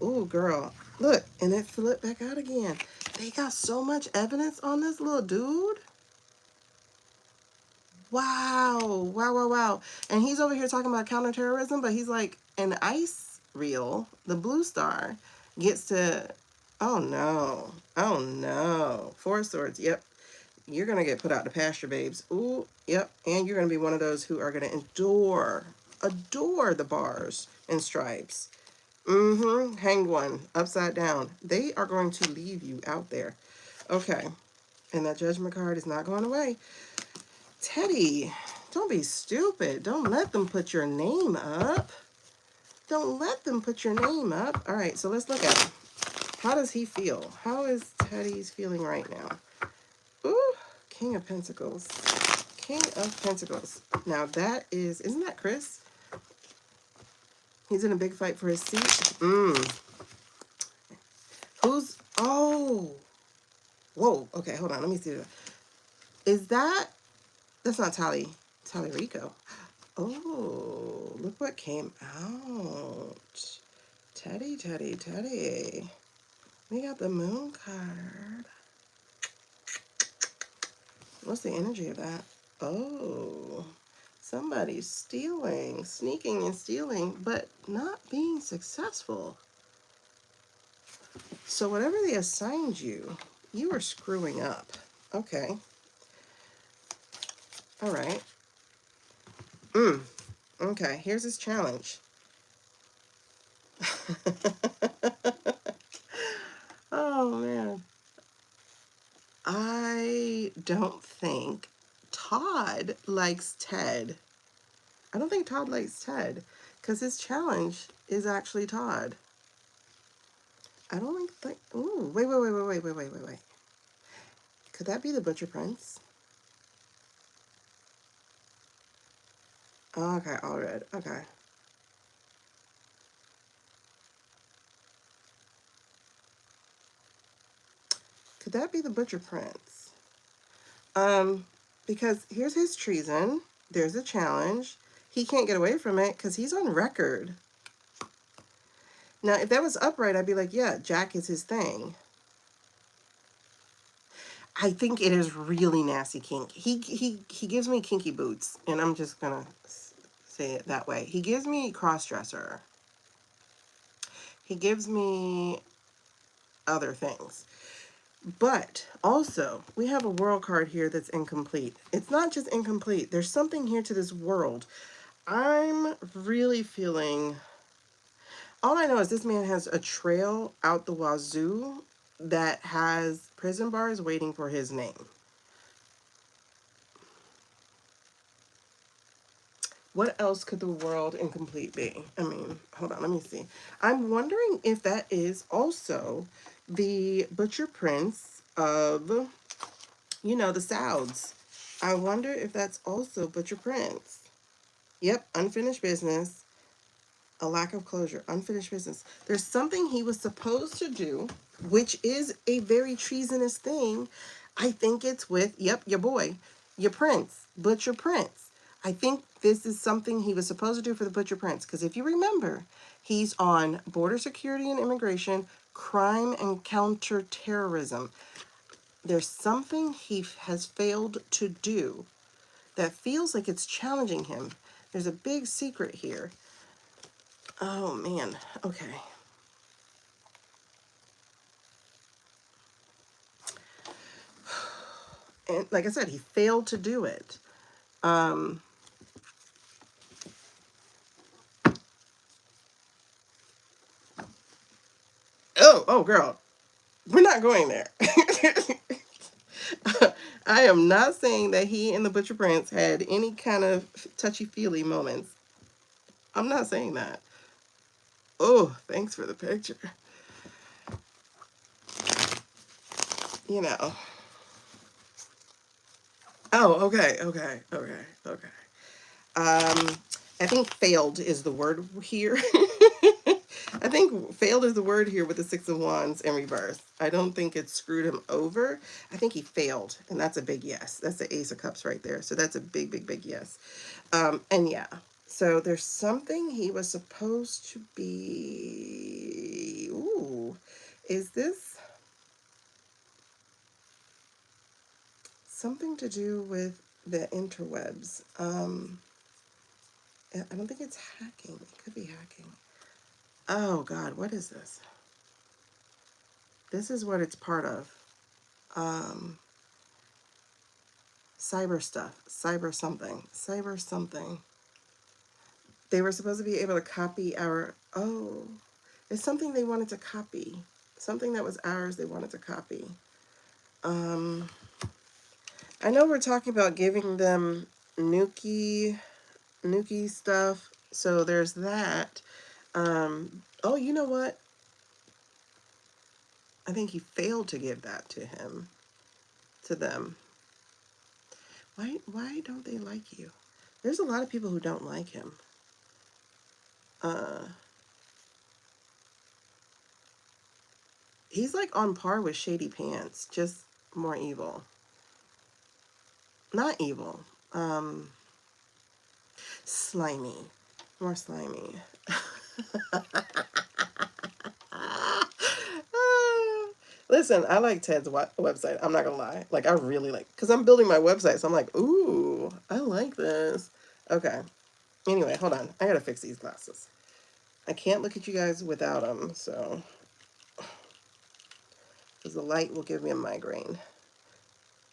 Speaker 1: Ooh, girl. Look, and it flipped back out again. They got so much evidence on this little dude. Wow. Wow, wow, wow. And he's over here talking about counterterrorism, but he's like an ice reel. The blue star gets to, oh no. Oh no. Four of Swords. Yep. You're going to get put out to pasture, babes. Ooh, yep. And you're going to be one of those who are going to adore the bars and stripes. Hanged one, upside down. They are going to leave you out there. Okay. And that judgment card is not going away. Teddy, don't be stupid. Don't let them put your name up. Don't let them put your name up. All right, so let's look at him. How does he feel? How is Teddy's feeling right now? Ooh, King of Pentacles. King of Pentacles. Now that is, isn't that Chris? He's in a big fight for his seat. Who's, oh. Whoa, okay, hold on, let me see that. Is that, that's not Rico. Oh, look what came out. Teddy, Teddy, Teddy. We got the moon card. What's the energy of that? Oh, somebody's stealing, sneaking and stealing, but not being successful. So whatever they assigned you, you are screwing up. Okay. All right. Okay, here's his challenge. Oh, man. I don't think Todd likes Ted. I don't think Todd likes Ted because his challenge is actually Todd. I don't think, ooh, wait. Could that be the Butcher Prince? Okay, all red. Okay. Could that be the Butcher Prince? Because here's his treason. There's a challenge. He can't get away from it because he's on record. Now, if that was upright, I'd be like, yeah, Jack is his thing. I think it is really nasty kink. He gives me kinky boots, and I'm just gonna say it that way. He gives me cross-dresser. He gives me other things. But also, we have a world card here that's incomplete. It's not just incomplete. There's something here to this world. I'm really feeling... All I know is this man has a trail out the wazoo that has prison bars waiting for his name. What else could the world incomplete be? I mean, hold on, let me see. I'm wondering if that is also the Butcher Prince of, you know, the Souds. I wonder if that's also Butcher Prince. Yep, unfinished business. A lack of closure, unfinished business. There's something he was supposed to do, which is a very treasonous thing. I think it's with, yep, your boy, your prince, Butcher Prince. I think this is something he was supposed to do for the Butcher Prince. Because if you remember, he's on border security and immigration, crime and counterterrorism. There's something he has failed to do that feels like it's challenging him. There's a big secret here. Oh, man. Okay. And like I said, he failed to do it. Oh, girl. We're not going there. I am not saying that he and the Butcher Prince had any kind of touchy-feely moments. I'm not saying that. Oh, thanks for the picture. You know. Oh, okay. I think failed is the word here. I think failed is the word here with the Six of Wands in reverse. I don't think it screwed him over. I think he failed, and that's a big yes. That's the Ace of Cups right there. So that's a big, big, big yes. And yeah, so there's something he was supposed to be. Ooh, is this something to do with the interwebs? I don't think it's hacking. It could be hacking. Oh, God, what is this? This is what it's part of. Cyber stuff. Cyber something. They were supposed to be able to copy our... Oh, it's something they wanted to copy. Something that was ours they wanted to copy. I know we're talking about giving them Nuki stuff. So there's that. Oh, you know what? I think he failed to give that to them. Why don't they like you? There's a lot of people who don't like him. He's like on par with Shady Pants, just more evil. Not evil. Slimy. More slimy. Listen, I like Ted's website. I'm not gonna lie. Like, I really like, because I'm building my website, so I'm like, ooh, I like this. Okay. Anyway, hold on. I gotta fix these glasses. I can't look at you guys without them, so. Because the light will give me a migraine.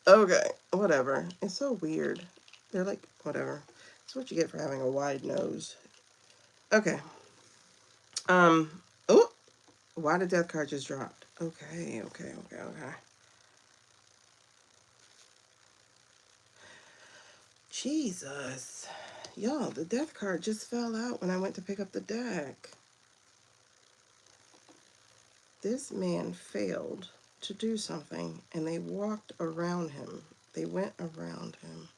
Speaker 1: Okay, whatever. It's so weird. They're like, whatever. That's what you get for having a wide nose. Okay. Oh, why the death card just dropped? Okay. Jesus. Y'all, the death card just fell out when I went to pick up the deck. This man failed to do something, and they walked around him. They went around him.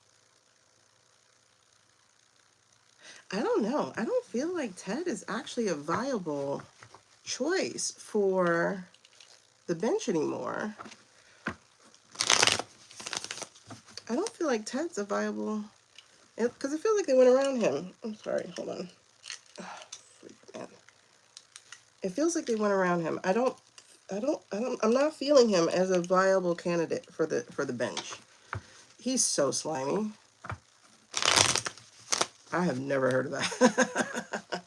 Speaker 1: I don't know. I don't feel like Ted is actually a viable choice for the bench anymore. I don't feel like Ted's a viable, because it feels like they went around him. I'm sorry, hold on. Oh, freak, man. It feels like they went around him. I'm not feeling him as a viable candidate for the bench. He's so slimy. I have never heard of that.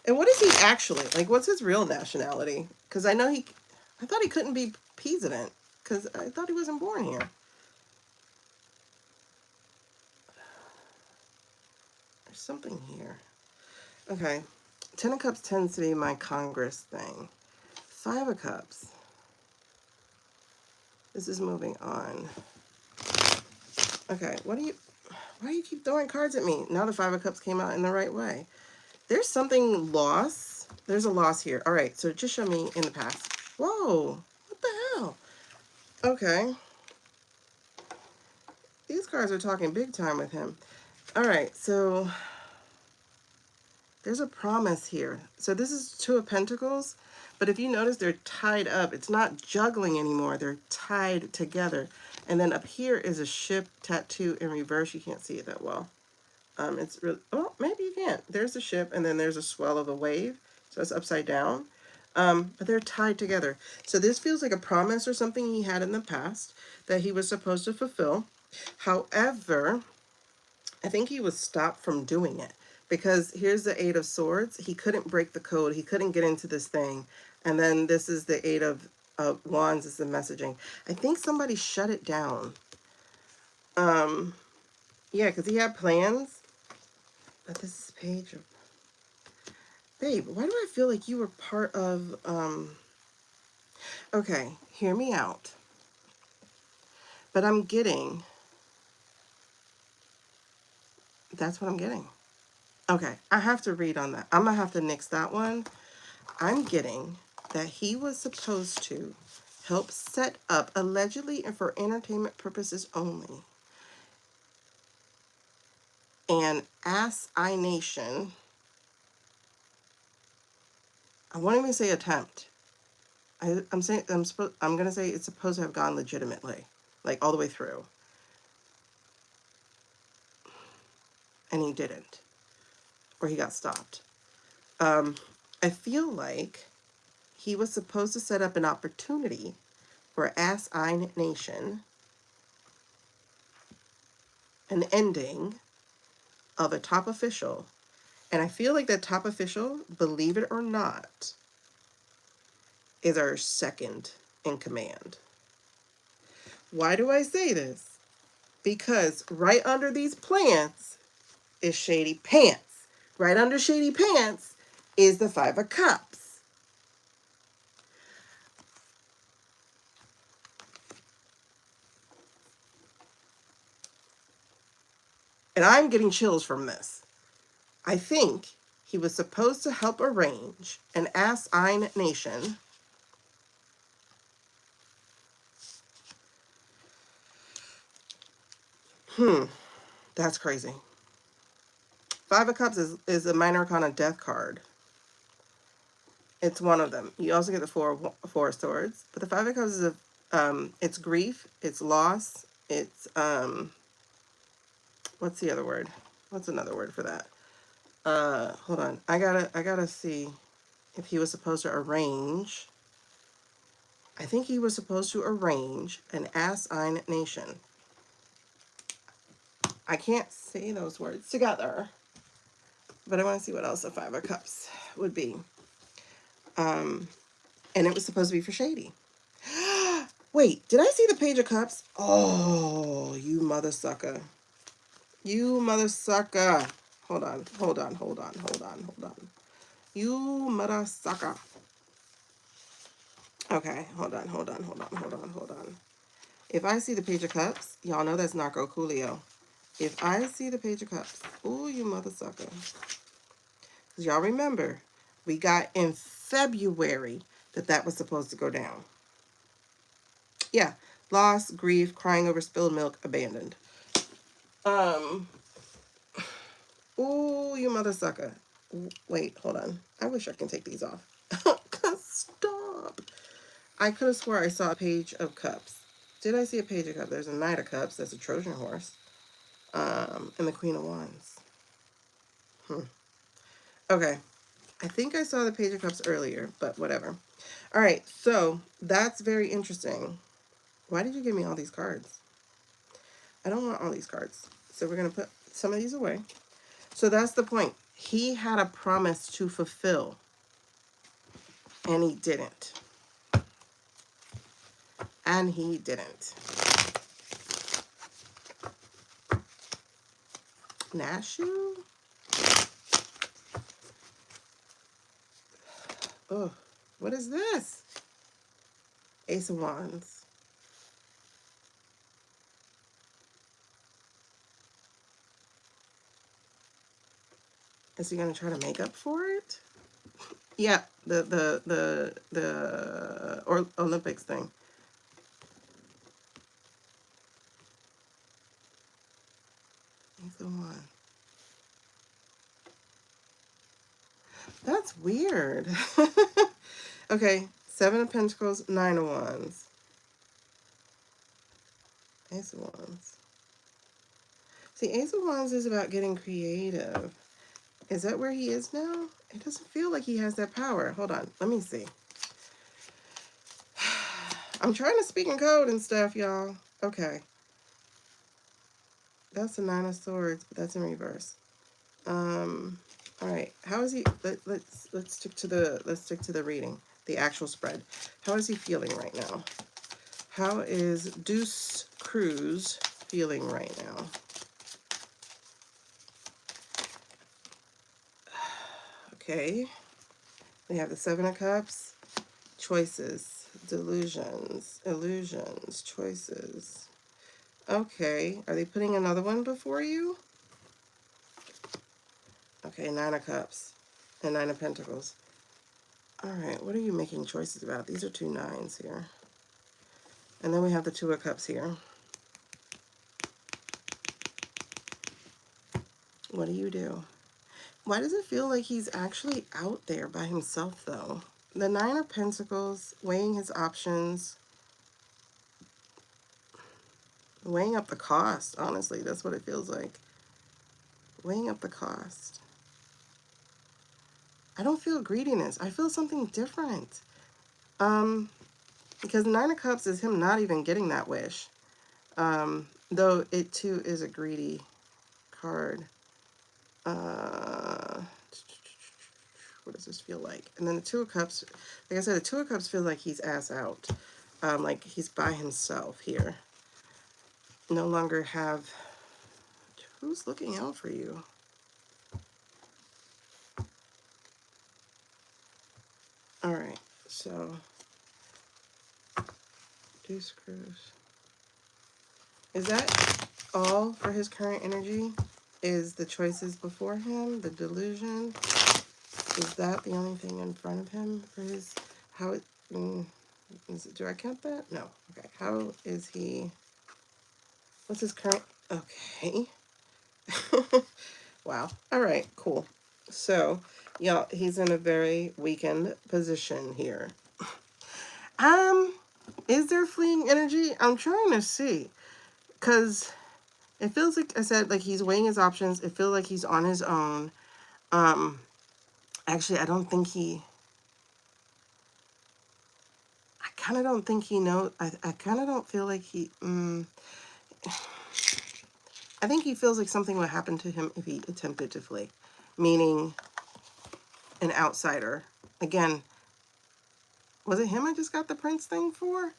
Speaker 1: And what is he actually? Like, what's his real nationality? Because I thought he couldn't be peasant, because I thought he wasn't born here. There's something here. Okay. 10 of Cups tends to be my Congress thing. 5 of Cups. This is moving on. Okay, what Why do you keep throwing cards at me? Now the Five of Cups came out in the right way. There's something loss. There's a loss here. All right, so just show me in the past. Whoa, what the hell? Okay. These cards are talking big time with him. All right, so there's a promise here. So this is Two of Pentacles, but if you notice, they're tied up. It's not juggling anymore. They're tied together. And then up here is a ship tattoo in reverse. You can't see it that well. It's really, oh, maybe you can't. There's a ship, and then there's a swell of a wave. So it's upside down. But they're tied together. So this feels like a promise or something he had in the past that he was supposed to fulfill. However, I think he was stopped from doing it. Because here's the Eight of Swords. He couldn't break the code. He couldn't get into this thing. And then this is the Eight of Wands is the messaging. I think somebody shut it down. Yeah, because he had plans. But this is page of... Babe, why do I feel like you were part of... Okay, hear me out. But I'm getting... That's what I'm getting. Okay, I have to read on that. I'm going to have to nix that one. I'm getting that he was supposed to help set up, allegedly and for entertainment purposes only, an Ass I Nation. I won't even say attempt. I'm going to say it's supposed to have gone legitimately, like all the way through. And he didn't. Or he got stopped. I feel like he was supposed to set up an opportunity for Ass I Nation, an ending of a top official. And I feel like that top official, believe it or not, is our second in command. Why do I say this? Because right under these plants is Shady Pants. Right under Shady Pants is the Five of Cups. And I'm getting chills from this. I think he was supposed to help arrange an Ass I Nation that's crazy. Five of Cups is a minor arcana death card. It's one of them. You also get the four of Swords. But the Five of Cups is it's grief, it's loss, it's what's the other word? What's another word for that? Hold on. I gotta see if he was supposed to arrange. I think he was supposed to arrange an Ass I Nation. I can't say those words together, but I want to see what else the Five of Cups would be. And it was supposed to be for Shady. Wait, did I see the Page of Cups? Oh, you mother sucker. You mother sucker. Hold on. You mother sucker. Okay, hold on. If I see the Page of Cups, y'all know that's Narco Coolio. If I see the Page of Cups, ooh, you mother sucker. Because y'all remember, we got in February that was supposed to go down. Yeah, loss, grief, crying over spilled milk, abandoned. Ooh, you mother sucker. Wait, hold on. I wish I can take these off. Stop. I could have swore I saw a Page of Cups. Did I see a Page of Cups? There's a Knight of Cups. That's a Trojan horse. And the Queen of Wands. Okay. I think I saw the Page of Cups earlier, but whatever. All right, so that's very interesting. Why did you give me all these cards? I don't want all these cards. So we're going to put some of these away. So that's the point. He had a promise to fulfill, and he didn't. And he didn't. Nashu? Oh, what is this? Ace of Wands. Is he going to try to make up for it? Yeah, the Olympics thing. He's the one. That's weird. Okay, 7 of Pentacles, 9 of Wands. Ace of Wands. See, Ace of Wands is about getting creative. Is that where he is now? It doesn't feel like he has that power. Hold on, let me see. I'm trying to speak in code and stuff, y'all. Okay. That's the 9 of Swords, but that's in reverse. All right. How is he? Let's stick to the reading, the actual spread. How is he feeling right now? How is Deuce Cruz feeling right now? Okay. We have the 7 of Cups, choices, delusions, illusions, choices. Okay. Are they putting another one before you? Okay, 9 of Cups and 9 of Pentacles. All right, what are you making choices about? These are 2 9s here. And then we have the 2 of Cups here. What do you do? Why does it feel like he's actually out there by himself, though? The 9 of Pentacles, weighing his options, weighing up the cost, honestly. That's what it feels like. Weighing up the cost. I don't feel greediness. I feel something different. Because 9 of Cups is him not even getting that wish. Though it, too, is a greedy card. What does this feel like? And then the 2 of Cups, like I said, the 2 of Cups feels like he's ass out. Like he's by himself here. No longer have... Who's looking out for you? All right, so... Deuce Cruz. Is that all for his current energy? Is the choices before him, the delusion? Is that the only thing in front of him for his... How it... is it, do I count that? No. Okay. How is he... What's his current... Okay. Wow. All right. Cool. So, y'all, he's in a very weakened position here. Is there fleeing energy? I'm trying to see. Because it feels like, I said, like he's weighing his options. It feels like he's on his own. Actually, I don't think he... I kind of don't think he knows... I kind of don't feel like he... I think he feels like something would happen to him if he attempted to flee. Meaning an outsider. Again, was it him I just got the prince thing for?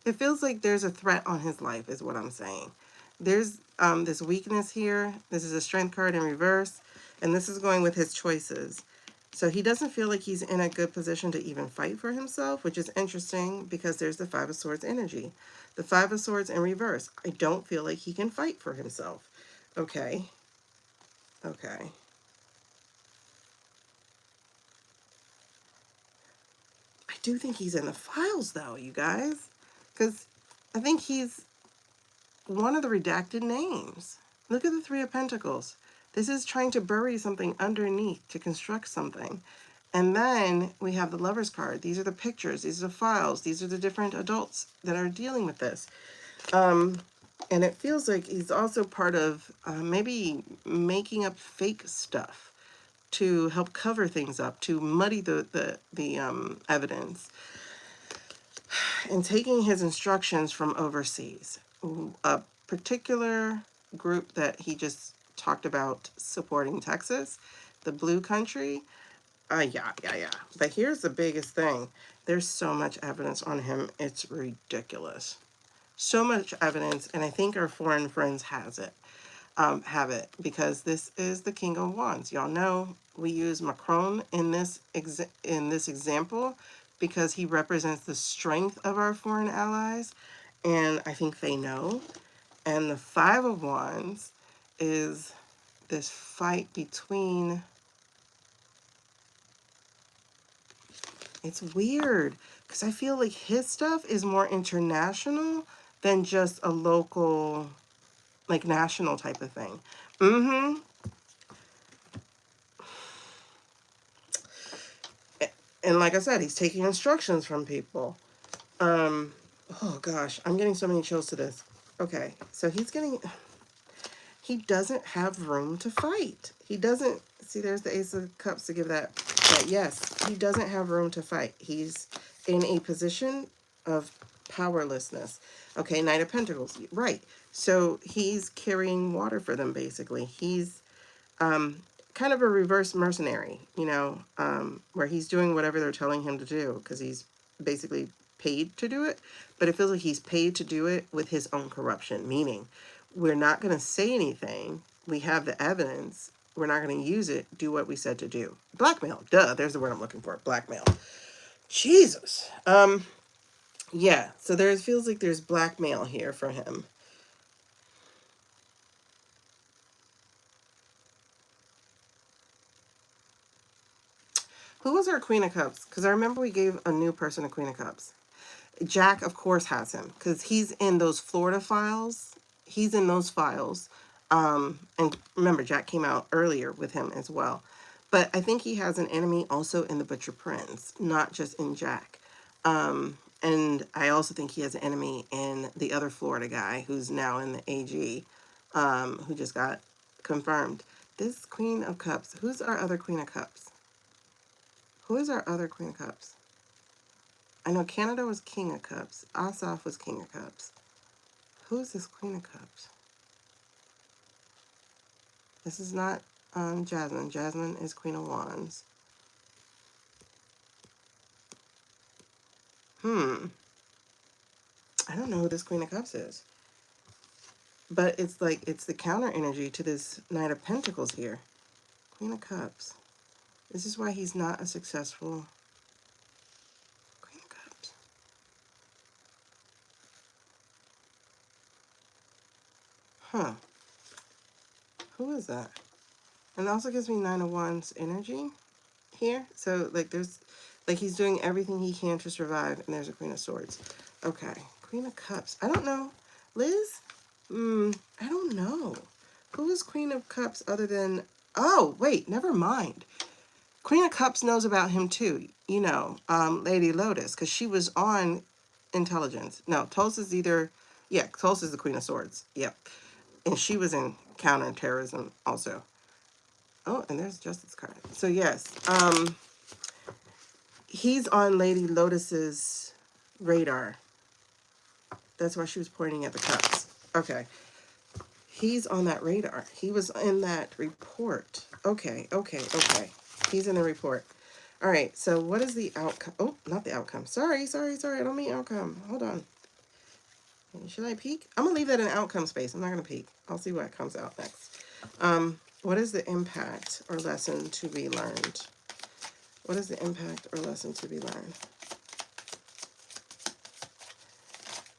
Speaker 1: It feels like there's a threat on his life is what I'm saying. There's this weakness here. This is a strength card in reverse. And this is going with his choices. So he doesn't feel like he's in a good position to even fight for himself, which is interesting because there's the 5 of Swords energy. The 5 of Swords in reverse. I don't feel like he can fight for himself. Okay. Okay. I do think he's in the files, though, you guys. Because I think he's one of the redacted names. Look at the 3 of Pentacles. This is trying to bury something underneath to construct something. And then we have the Lover's card. These are the pictures. These are the files. These are the different adults that are dealing with this. And it feels like he's also part of maybe making up fake stuff to help cover things up, to muddy the evidence. And taking his instructions from overseas. A particular group that he just talked about supporting Texas, the blue country. Yeah. But here's the biggest thing. There's so much evidence on him. It's ridiculous. So much evidence, and I think our foreign friends have it, because this is the King of Wands. Y'all know we use Macron in this example because he represents the strength of our foreign allies, and I think they know. And the 5 of Wands is this fight between It's weird because I feel like his stuff is more international than just a local, like national type of thing. Mm-hmm. And like I said, he's taking instructions from people. Oh gosh, I'm getting so many chills to this. Okay, so he doesn't have room to fight. He doesn't, see there's the Ace of Cups to give that yes, he doesn't have room to fight. He's in a position of powerlessness. Okay, Knight of Pentacles, right. So he's carrying water for them basically. He's kind of a reverse mercenary, you know, where he's doing whatever they're telling him to do because he's basically paid to do it, but it feels like he's paid to do it with his own corruption, meaning we're not going to say anything. We have the evidence. We're not going to use it. Do what we said to do. Blackmail. Duh. There's the word I'm looking for. Blackmail. Jesus. Yeah. So there feels like there's blackmail here for him. Who was our Queen of Cups? Because I remember we gave a new person a Queen of Cups. Jack, of course, has him because he's in those Florida files. He's in those files. And remember, Jack came out earlier with him as well. But I think he has an enemy also in the Butcher Prince, not just in Jack. And I also think he has an enemy in the other Florida guy who's now in the AG, who just got confirmed. This Queen of Cups. Who's our other Queen of Cups? Who is our other Queen of Cups? I know Canada was King of Cups. Asaf was King of Cups. Who's this Queen of Cups? This is not Jasmine. Jasmine is Queen of Wands. I don't know who this Queen of Cups is. But it's like, it's the counter energy to this Knight of Pentacles here. Queen of Cups. This is why he's not a successful Queen of Cups. Huh. Who is that? And it also gives me 9 of Wands energy here. So, like, there's, like, he's doing everything he can to survive. And there's a Queen of Swords. Okay. Queen of Cups. I don't know. Liz? I don't know. Who is Queen of Cups other than... Oh, wait. Never mind. Queen of Cups knows about him, too. You know, Lady Lotus. Because she was on Intelligence. No, Tulsa's either... Yeah, Tulsa's the Queen of Swords. Yep. And she was in counterterrorism also. Oh, and there's Justice card. So, yes. He's on Lady Lotus's radar. That's why she was pointing at the cups. Okay. He's on that radar. He was in that report. Okay. He's in the report. All right. So, what is the outcome? Oh, not the outcome. Sorry. I don't mean outcome. Hold on. Should I peek? I'm going to leave that in outcome space. I'm not going to peek. I'll see what comes out next. What is the impact or lesson to be learned? What is the impact or lesson to be learned?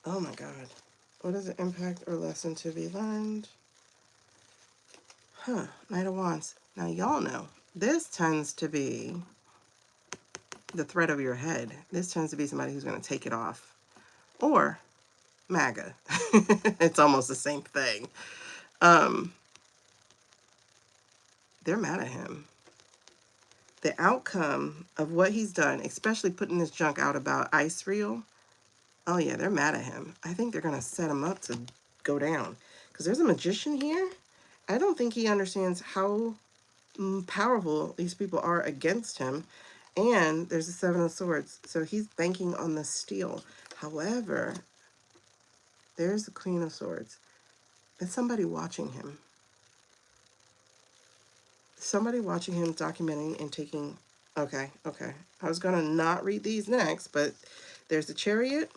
Speaker 1: Oh my God. What is the impact or lesson to be learned? Huh. Knight of Wands. Now, y'all know, this tends to be the threat of your head. This tends to be somebody who's going to take it off. Or MAGA. It's almost the same thing. They're mad at him. The outcome of what he's done, especially putting this junk out about Ice Reel, oh yeah, they're mad at him. I think they're going to set him up to go down. Because there's a magician here. I don't think he understands how powerful these people are against him. And there's the 7 of Swords. So he's banking on the steel. However, there's the Queen of Swords. There's somebody watching him. Somebody watching him, documenting and taking... Okay. I was going to not read these next, but there's the Chariot,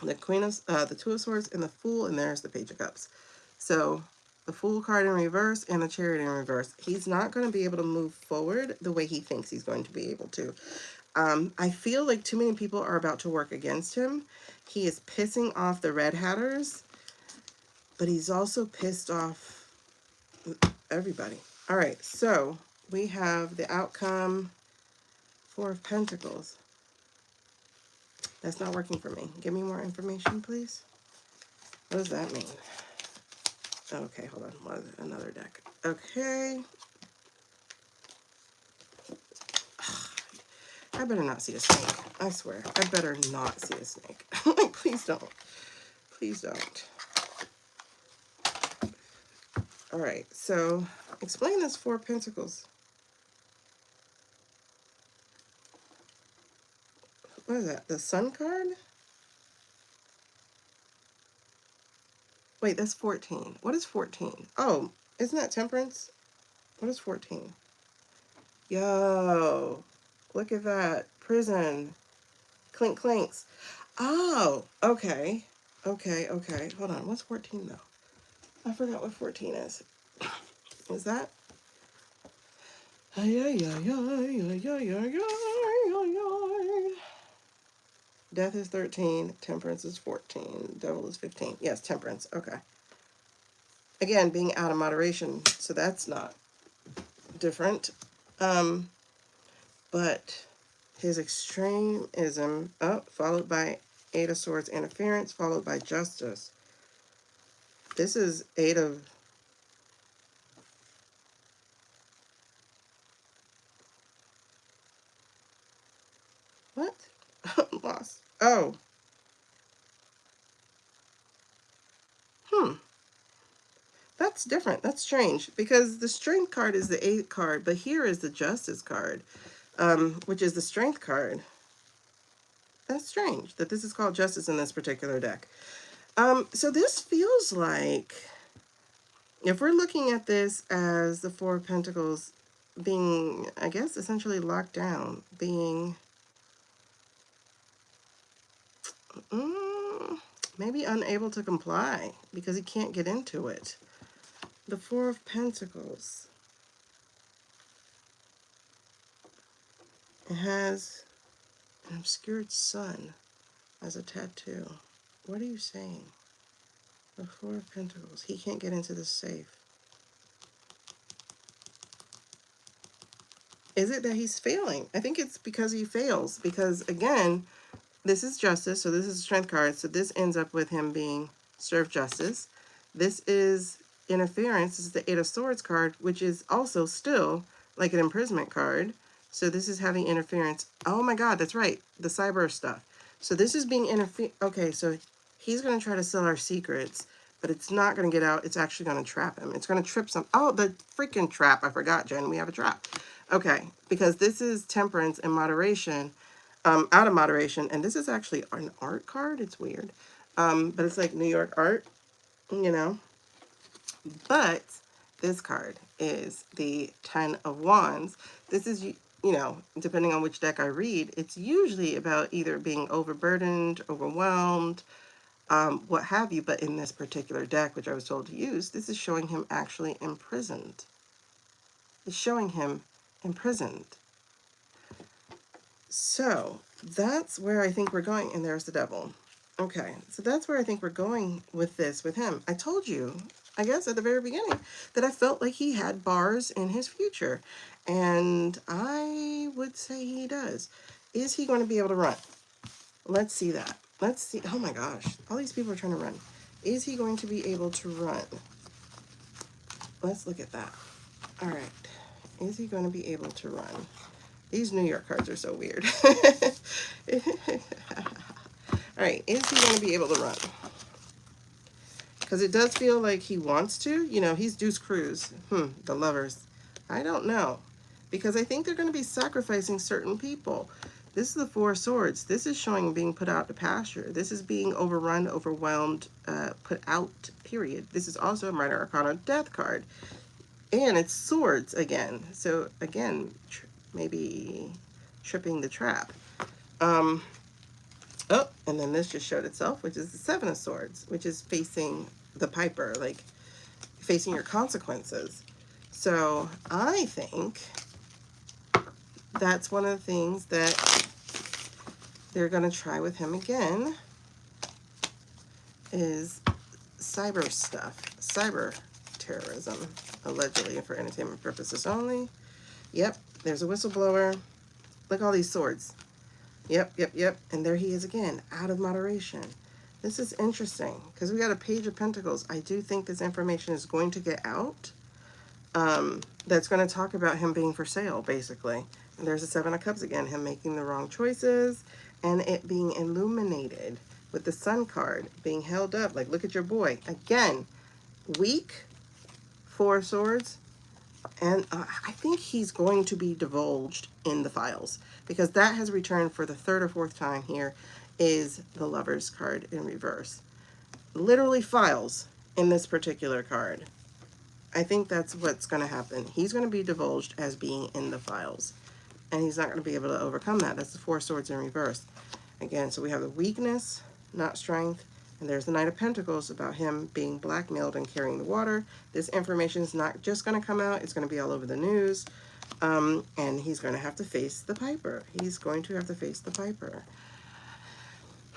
Speaker 1: the Queen of... the 2 of Swords, and the Fool, and there's the Page of Cups. So, the Fool card in reverse and the Chariot in reverse. He's not going to be able to move forward the way he thinks he's going to be able to. I feel like too many people are about to work against him. He is pissing off the Red Hatters, but he's also pissed off everybody. All right, so we have the outcome Four of Pentacles. That's not working for me. Give me more information, please. What does that mean? Okay, hold on. What is it? Another deck. Okay. I better not see a snake. I swear. I better not see a snake. Like, please don't. Please don't. All right, so explain this Four of Pentacles. What is that? The Sun card? Wait, that's 14. What is 14? Oh, isn't that Temperance? What is 14? Yo, look at that. Prison. Clink clinks. Oh, okay. Okay. Hold on. What's 14 though? I forgot what 14 is. Is that? Death is 13. Temperance is 14. Devil is 15. Yes, Temperance. Okay. Again, being out of moderation, so that's not different. But his extremism, followed by Eight of Swords interference, followed by Justice. This is Eight of... What? I'm lost. Oh. That's different. That's strange. Because the Strength card is the 8 card, but here is the Justice card, which is the Strength card. That's strange that this is called Justice in this particular deck. So this feels like, if we're looking at this as the Four of Pentacles being, I guess, essentially locked down, being maybe unable to comply because he can't get into it. The Four of Pentacles. It has an obscured sun as a tattoo. What are you saying? The Four of Pentacles. He can't get into the safe. Is it that he's failing? I think it's because he fails. Because, again, this is Justice, so this is a Strength card. So this ends up with him being served justice. This is interference. This is the Eight of Swords card, which is also still like an imprisonment card. So this is having interference. Oh my God, that's right. The cyber stuff. So this is being okay, so he's going to try to sell our secrets, but it's not going to get out. It's actually going to trap him. It's going to trip some. Oh, the freaking trap. I forgot, Jen. We have a trap. Okay, because this is Temperance and moderation, out of moderation. And this is actually an art card. It's weird. But it's like New York art, you know. But this card is the 10 of Wands. This is, you know, depending on which deck I read, it's usually about either being overburdened, overwhelmed, what have you. But in this particular deck, which I was told to use, this is showing him actually imprisoned. It's showing him imprisoned. So that's where I think we're going. And there's the devil. Okay, so that's where I think we're going with this, with him. I told you, I guess at the very beginning, that I felt like he had bars in his future. And I would say he does. Is he going to be able to run? Let's see that. Let's see. Oh my gosh, all these people are trying to run. Is he going to be able to run? Let's look at that. All right. Is he going to be able to run? These New York cards are so weird. All right, is he going to be able to run? Because it does feel like he wants to. You know, he's Deuce Cruz. The lovers. I don't know. Because I think they're going to be sacrificing certain people. This is the Four of Swords. This is showing being put out to pasture. This is being overrun, overwhelmed, put out, period. This is also a Minor Arcana Death card. And it's swords again. So, again, maybe tripping the trap. Oh, and then this just showed itself, which is the Seven of Swords, which is facing the piper, like facing your consequences. So I think that's one of the things that they're going to try with him again is cyber stuff, cyber terrorism, allegedly for entertainment purposes only. Yep, there's a whistleblower. Look at all these swords. Yep, yep, yep. And there he is again, out of moderation. This is interesting because we got a Page of Pentacles. I do think this information is going to get out. That's going to talk about him being for sale, basically. And there's a Seven of Cups again, him making the wrong choices and it being illuminated with the Sun card being held up. Like, look at your boy. Again, weak, 4 of Swords. And I think he's going to be divulged in the files because that has returned for the 3rd or 4th time here is the Lover's card in reverse. Literally files in this particular card. I think that's what's going to happen. He's going to be divulged as being in the files. And he's not going to be able to overcome that. That's the 4 of Swords in reverse. Again, so we have the weakness, not strength. And there's the Knight of Pentacles about him being blackmailed and carrying the water. This information is not just going to come out. It's going to be all over the news. And he's going to have to face the Piper. He's going to have to face the Piper.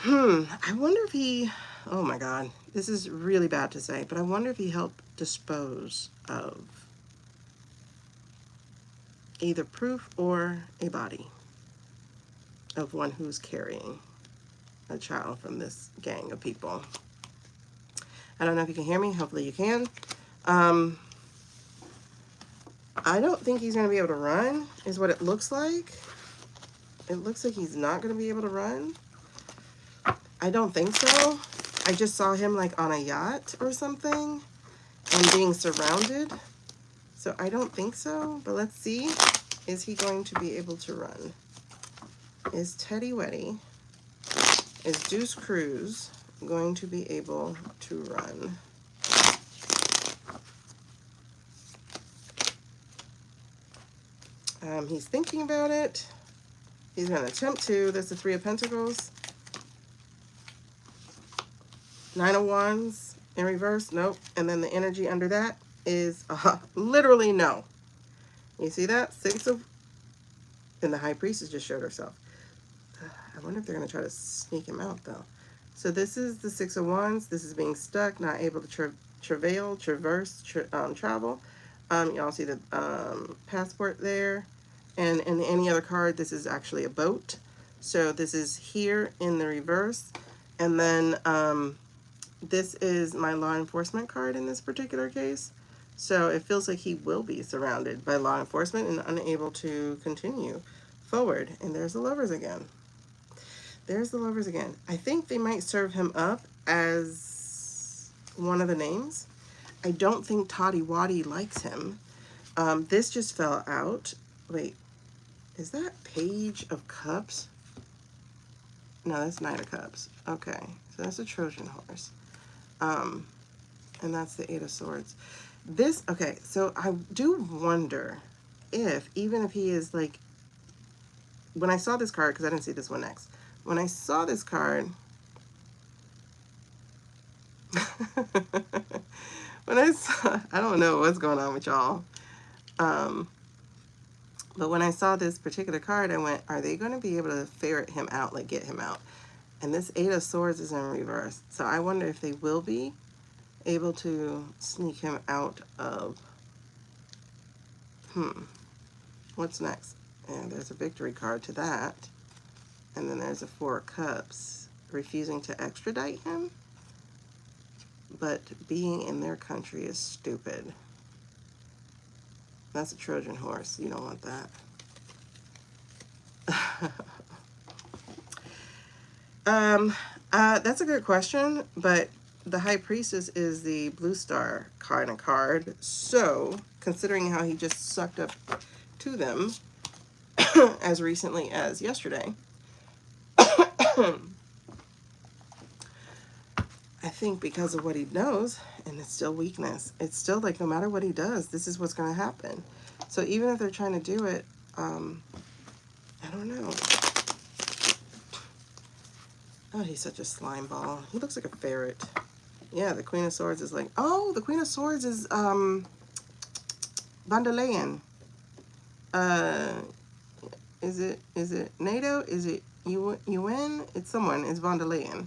Speaker 1: I wonder if he... Oh my God. This is really bad to say. But I wonder if he helped dispose of either proof or a body of one who's carrying a child from this gang of people. I don't know if you can hear me. Hopefully you can. I don't think he's going to be able to run, is what it looks like. It looks like he's not going to be able to run. I don't think so. I just saw him like on a yacht or something and being surrounded. So I don't think so, but let's see. Is he going to be able to run? Is Teddy Weddy, is Deuce Cruz going to be able to run? He's thinking about it. He's going to attempt to. There's the 3 of Pentacles. 9 of Wands in reverse. Nope. And then the energy under that is literally no. You see that? 6 of... And the High Priestess just showed herself. I wonder if they're going to try to sneak him out, though. So this is the 6 of Wands. This is being stuck, not able to traverse, travel. Y'all see the passport there. And in any other card, this is actually a boat. So this is here in the reverse. And then this is my law enforcement card in this particular case. So it feels like he will be surrounded by law enforcement and unable to continue forward. And there's the Lovers again. There's the Lovers again. I think they might serve him up as one of the names. I don't think Toddy Waddy likes him. This just fell out. Wait, is that Page of Cups? No, that's Knight of Cups. Okay, so that's a Trojan horse. And that's the 8 of Swords. This, okay, so I do wonder if, even if he is like, when I saw this card, because I didn't see this one next. When I saw this card, when I saw, I don't know what's going on with y'all. But when I saw this particular card, I went, are they going to be able to ferret him out, like get him out? And this 8 of Swords is in reverse. So I wonder if they will be able to sneak him out of, what's next? And there's a victory card to that. And then there's a 4 of Cups, refusing to extradite him. But being in their country is stupid. That's a Trojan horse. You don't want that. That's a good question, but the High Priestess is the Blue Star card. So, considering how he just sucked up to them as recently as yesterday, I think because of what he knows, and it's still weakness, it's still like no matter what he does, this is what's going to happen. So even if they're trying to do it, I don't know. Oh, he's such a slime ball. He looks like a ferret. Yeah, the Queen of Swords is like, oh, the Queen of Swords is Von der Leyen. Is it NATO? Is it UN? It's someone. It's Von der Leyen.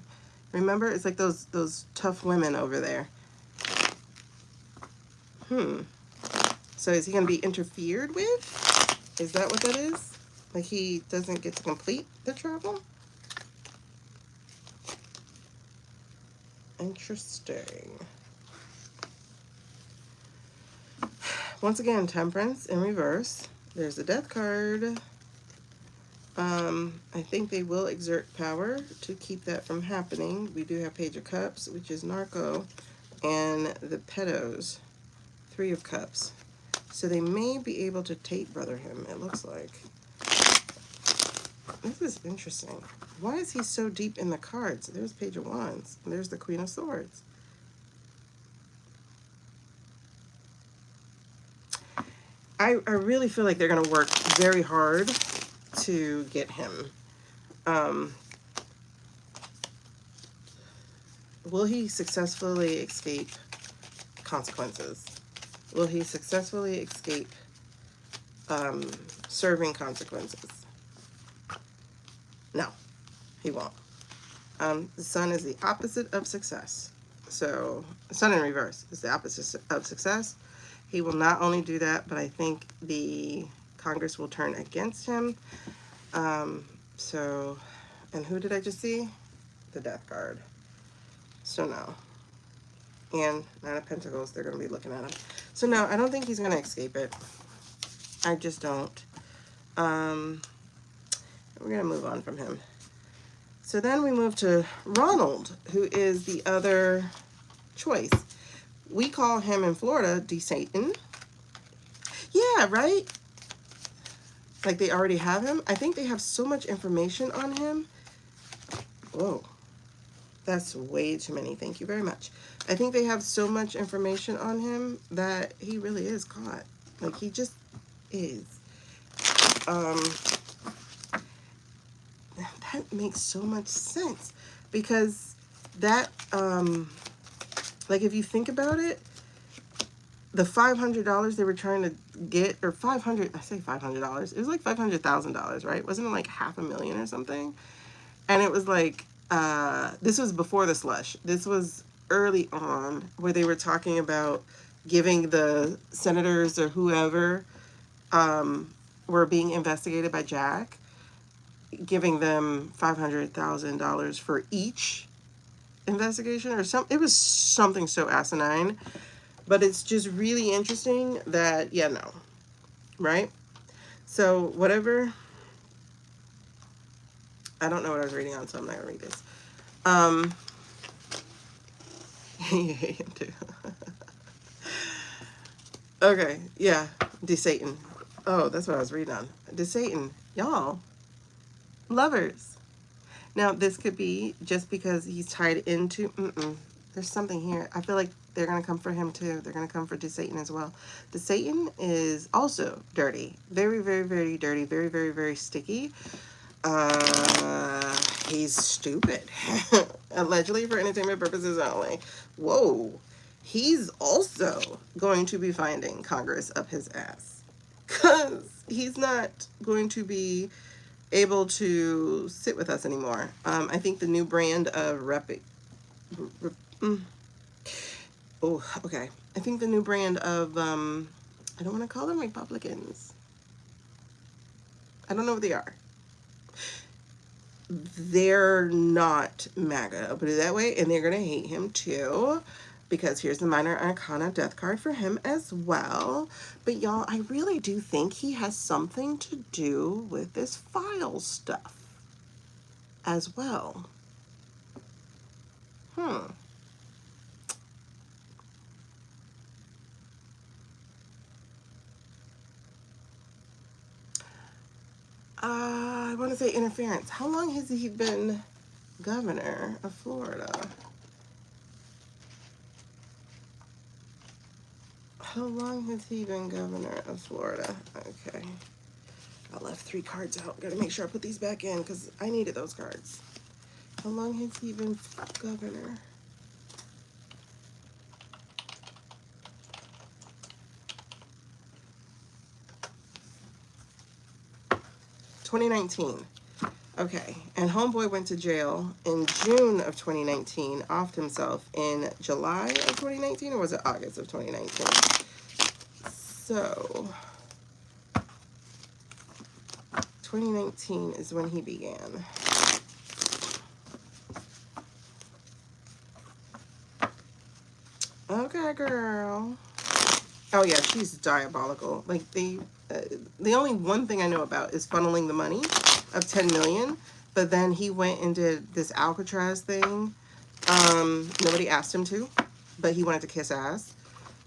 Speaker 1: Remember, it's like those tough women over there. So is he going to be interfered with? Is that what that is? Like he doesn't get to complete the travel? Interesting. Once again, Temperance in reverse. There's a death card. I think they will exert power to keep that from happening. We do have Page of Cups, which is Narco, and the Pedos, 3 of Cups. So they may be able to Tate Brother him, it looks like. This is interesting. Why is he so deep in the cards? There's Page of Wands, and there's the Queen of Swords. I really feel like they're going to work very hard to get him. Will he successfully escape consequences? Will he successfully escape serving consequences? No, he won't. The Sun is the opposite of success. So, Sun in reverse is the opposite of success. He will not only do that, but I think the Congress will turn against him. So, and who did I just see? The Death card. So no. And 9 of Pentacles, they're going to be looking at him. So no, I don't think he's going to escape it. I just don't. We're going to move on from him. So then we move to Ronald, who is the other choice. We call him in Florida DeSatan. Yeah, right? Like they already have him. I think they have so much information on him. Whoa. That's way too many. Thank you very much. I think they have so much information on him that he really is caught. Like he just is. That makes so much sense because that, like if you think about it, the $500 they were trying to get, or I say $500, it was like $500,000, right? Wasn't it like $500,000 or something? And it was like, this was before the slush. This was early on where they were talking about giving the senators or whoever were being investigated by Jack, giving them $500,000 for each investigation or something. It was something so asinine, but it's just really interesting that, yeah, no, right? So whatever, I don't know what I was reading on, so I'm not gonna read this. You hate him too. Okay, yeah, DeSatan. Oh, that's what I was reading on. DeSatan, y'all, lovers. Now, this could be just because he's tied into, there's something here. I feel like they're going to come for him too. They're going to come for DeSatan as well. DeSatan is also dirty. Very, very, very dirty. Very, very, very sticky. He's stupid. Allegedly for entertainment purposes only. Whoa. He's also going to be finding Congress up his ass. Because he's not going to be able to sit with us anymore. I think the new brand of I think the new brand of, I don't want to call them Republicans. I don't know what they are. They're not MAGA, I'll put it that way, and they're going to hate him too, because here's the Minor Arcana death card for him as well. But y'all, I really do think he has something to do with this file stuff as well. I want to say interference. How long has he been governor of Florida? How long has he been governor of Florida? Okay. I left 3 cards out. Gotta make sure I put these back in because I needed those cards. How long has he been governor? $2019. Okay, and homeboy went to jail in June of 2019, offed himself in July of 2019, or was it August of 2019? So, 2019 is when he began. Okay, girl. Oh yeah, she's diabolical. Like the only one thing I know about is funneling the money of 10 million, but then he went and did this Alcatraz thing. Nobody asked him to, but he wanted to kiss ass.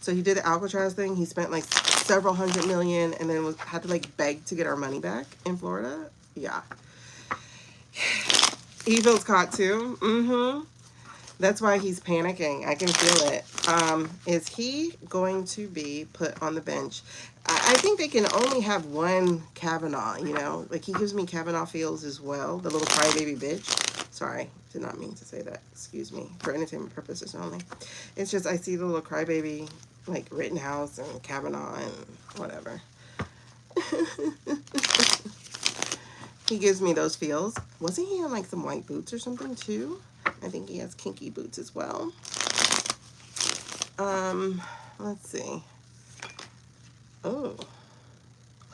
Speaker 1: So he did the Alcatraz thing. He spent like several hundred million and then had to like beg to get our money back in Florida. Yeah. He feels caught too. Mm-hmm. That's why he's panicking. I can feel it. Is he going to be put on the bench? I think they can only have one Kavanaugh, you know? Like, he gives me Kavanaugh feels as well. The little crybaby bitch. Sorry, did not mean to say that. Excuse me. For entertainment purposes only. It's just I see the little crybaby, like, Rittenhouse and Kavanaugh and whatever. He gives me those feels. Wasn't he in, like, some white boots or something, too? I think he has kinky boots as well. Let's see. Oh.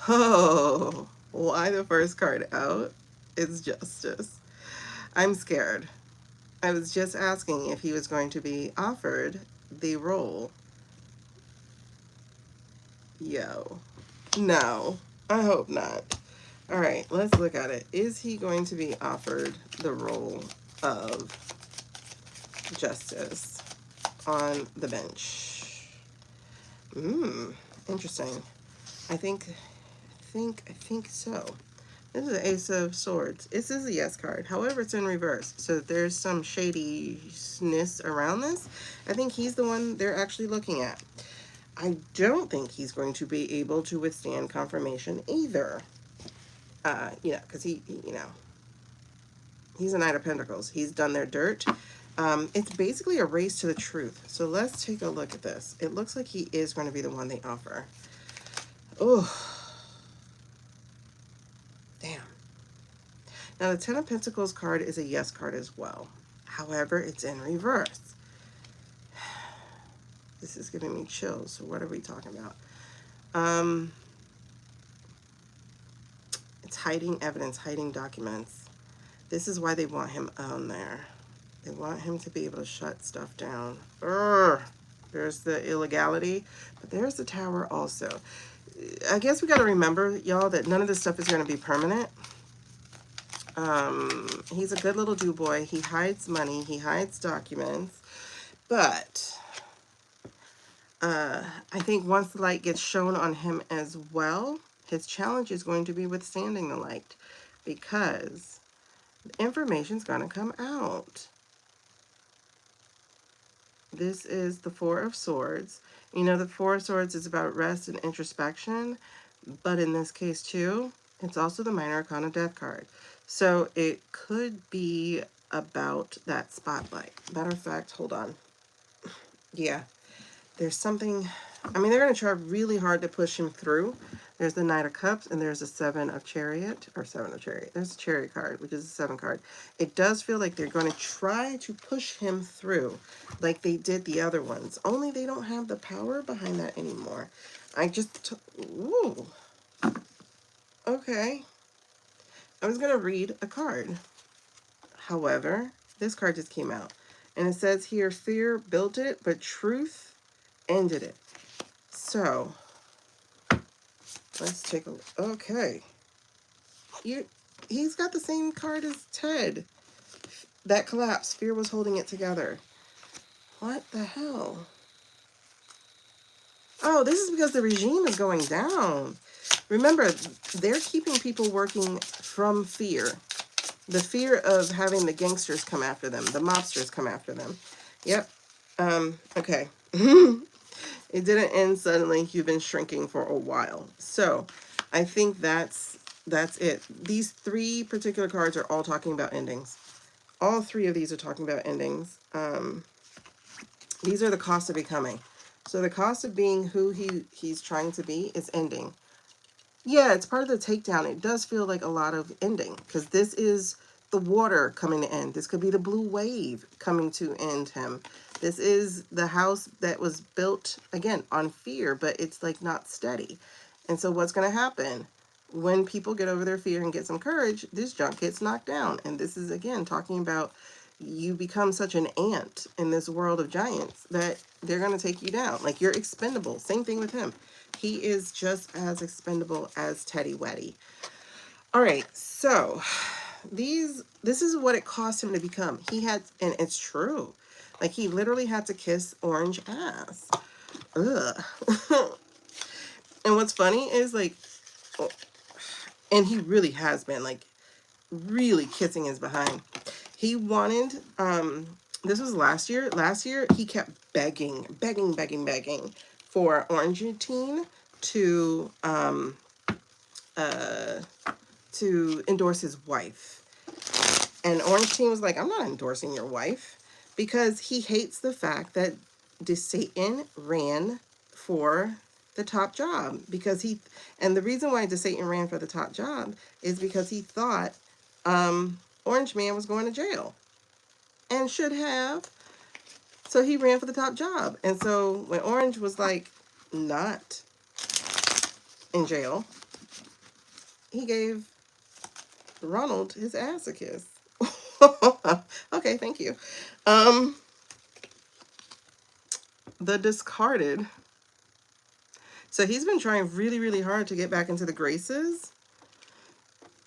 Speaker 1: Oh. Why the first card out is Justice. I'm scared. I was just asking if he was going to be offered the role. Yo. No. I hope not. All right, let's look at it. Is he going to be offered the role of Justice on the bench? Interesting. I think so. This is the Ace of Swords. This is a yes card. However, it's in reverse. So there's some shadiness around this. I think he's the one they're actually looking at. I don't think he's going to be able to withstand confirmation either. You know, because he, you know, he's a Knight of Pentacles. He's done their dirt. It's basically a race to the truth. So let's take a look at this. It looks like he is going to be the one they offer. Oh, damn. Now, the Ten of Pentacles card is a yes card as well. However, it's in reverse. This is giving me chills. So what are we talking about? It's hiding evidence, hiding documents. This is why they want him on there. They want him to be able to shut stuff down. There's the illegality, but there's the Tower also. I guess we got to remember, y'all, that none of this stuff is going to be permanent. He's a good little do-boy. He hides money. He hides documents. But I think once the light gets shown on him as well, his challenge is going to be withstanding the light, because the information's going to come out. This is the Four of Swords. You know, the Four of Swords is about rest and introspection, but in this case too, it's also the Minor Arcana Death card. So it could be about that spotlight. Matter of fact, hold on. Yeah, there's something, I mean, they're going to try really hard to push him through. There's the Knight of Cups, and there's a Seven of Chariot, or Seven of Chariot. There's a Chariot card, which is a 7 card. It does feel like they're going to try to push him through like they did the other ones. Only they don't have the power behind that anymore. I just, ooh. Okay. I was going to read a card. However, this card just came out. And it says here, fear built it, but truth ended it. So, let's take a look. Okay. He's got the same card as Ted. That collapse. Fear was holding it together. What the hell? Oh, this is because the regime is going down. Remember, they're keeping people working from fear. The fear of having the gangsters come after them, the mobsters come after them. Yep. Okay. It didn't end suddenly. You've been shrinking for a while. So I think that's it. These 3 particular cards are all talking about endings. All 3 of these are talking about endings. These are the cost of becoming. So the cost of being who he's trying to be is ending. Yeah, it's part of the takedown. It does feel like a lot of ending, because this is the water coming to end. This could be the blue wave coming to end him. This is the house that was built, again, on fear, but it's like not steady. And so what's going to happen? when people get over their fear and get some courage, this junk gets knocked down. And this is, again, talking about you become such an ant in this world of giants that they're going to take you down. Like, you're expendable. Same thing with him. He is just as expendable as Teddy Weddy. All right, so this is what it cost him to become. He had, and it's true, like, he literally had to kiss orange ass. Ugh. And what's funny is, like, and he really has been, like, really kissing his behind. He wanted, this was last year. Last year, he kept begging for Orangutine to endorse his wife. And Orangutine was like, I'm not endorsing your wife, because he hates the fact that DeSatan ran for the top job, because and the reason why DeSatan ran for the top job is because he thought Orange Man was going to jail and should have. So he ran for the top job. And so when Orange was like not in jail, he gave Ronald his ass a kiss. Okay, thank you. The discarded. So he's been trying really, really hard to get back into the graces.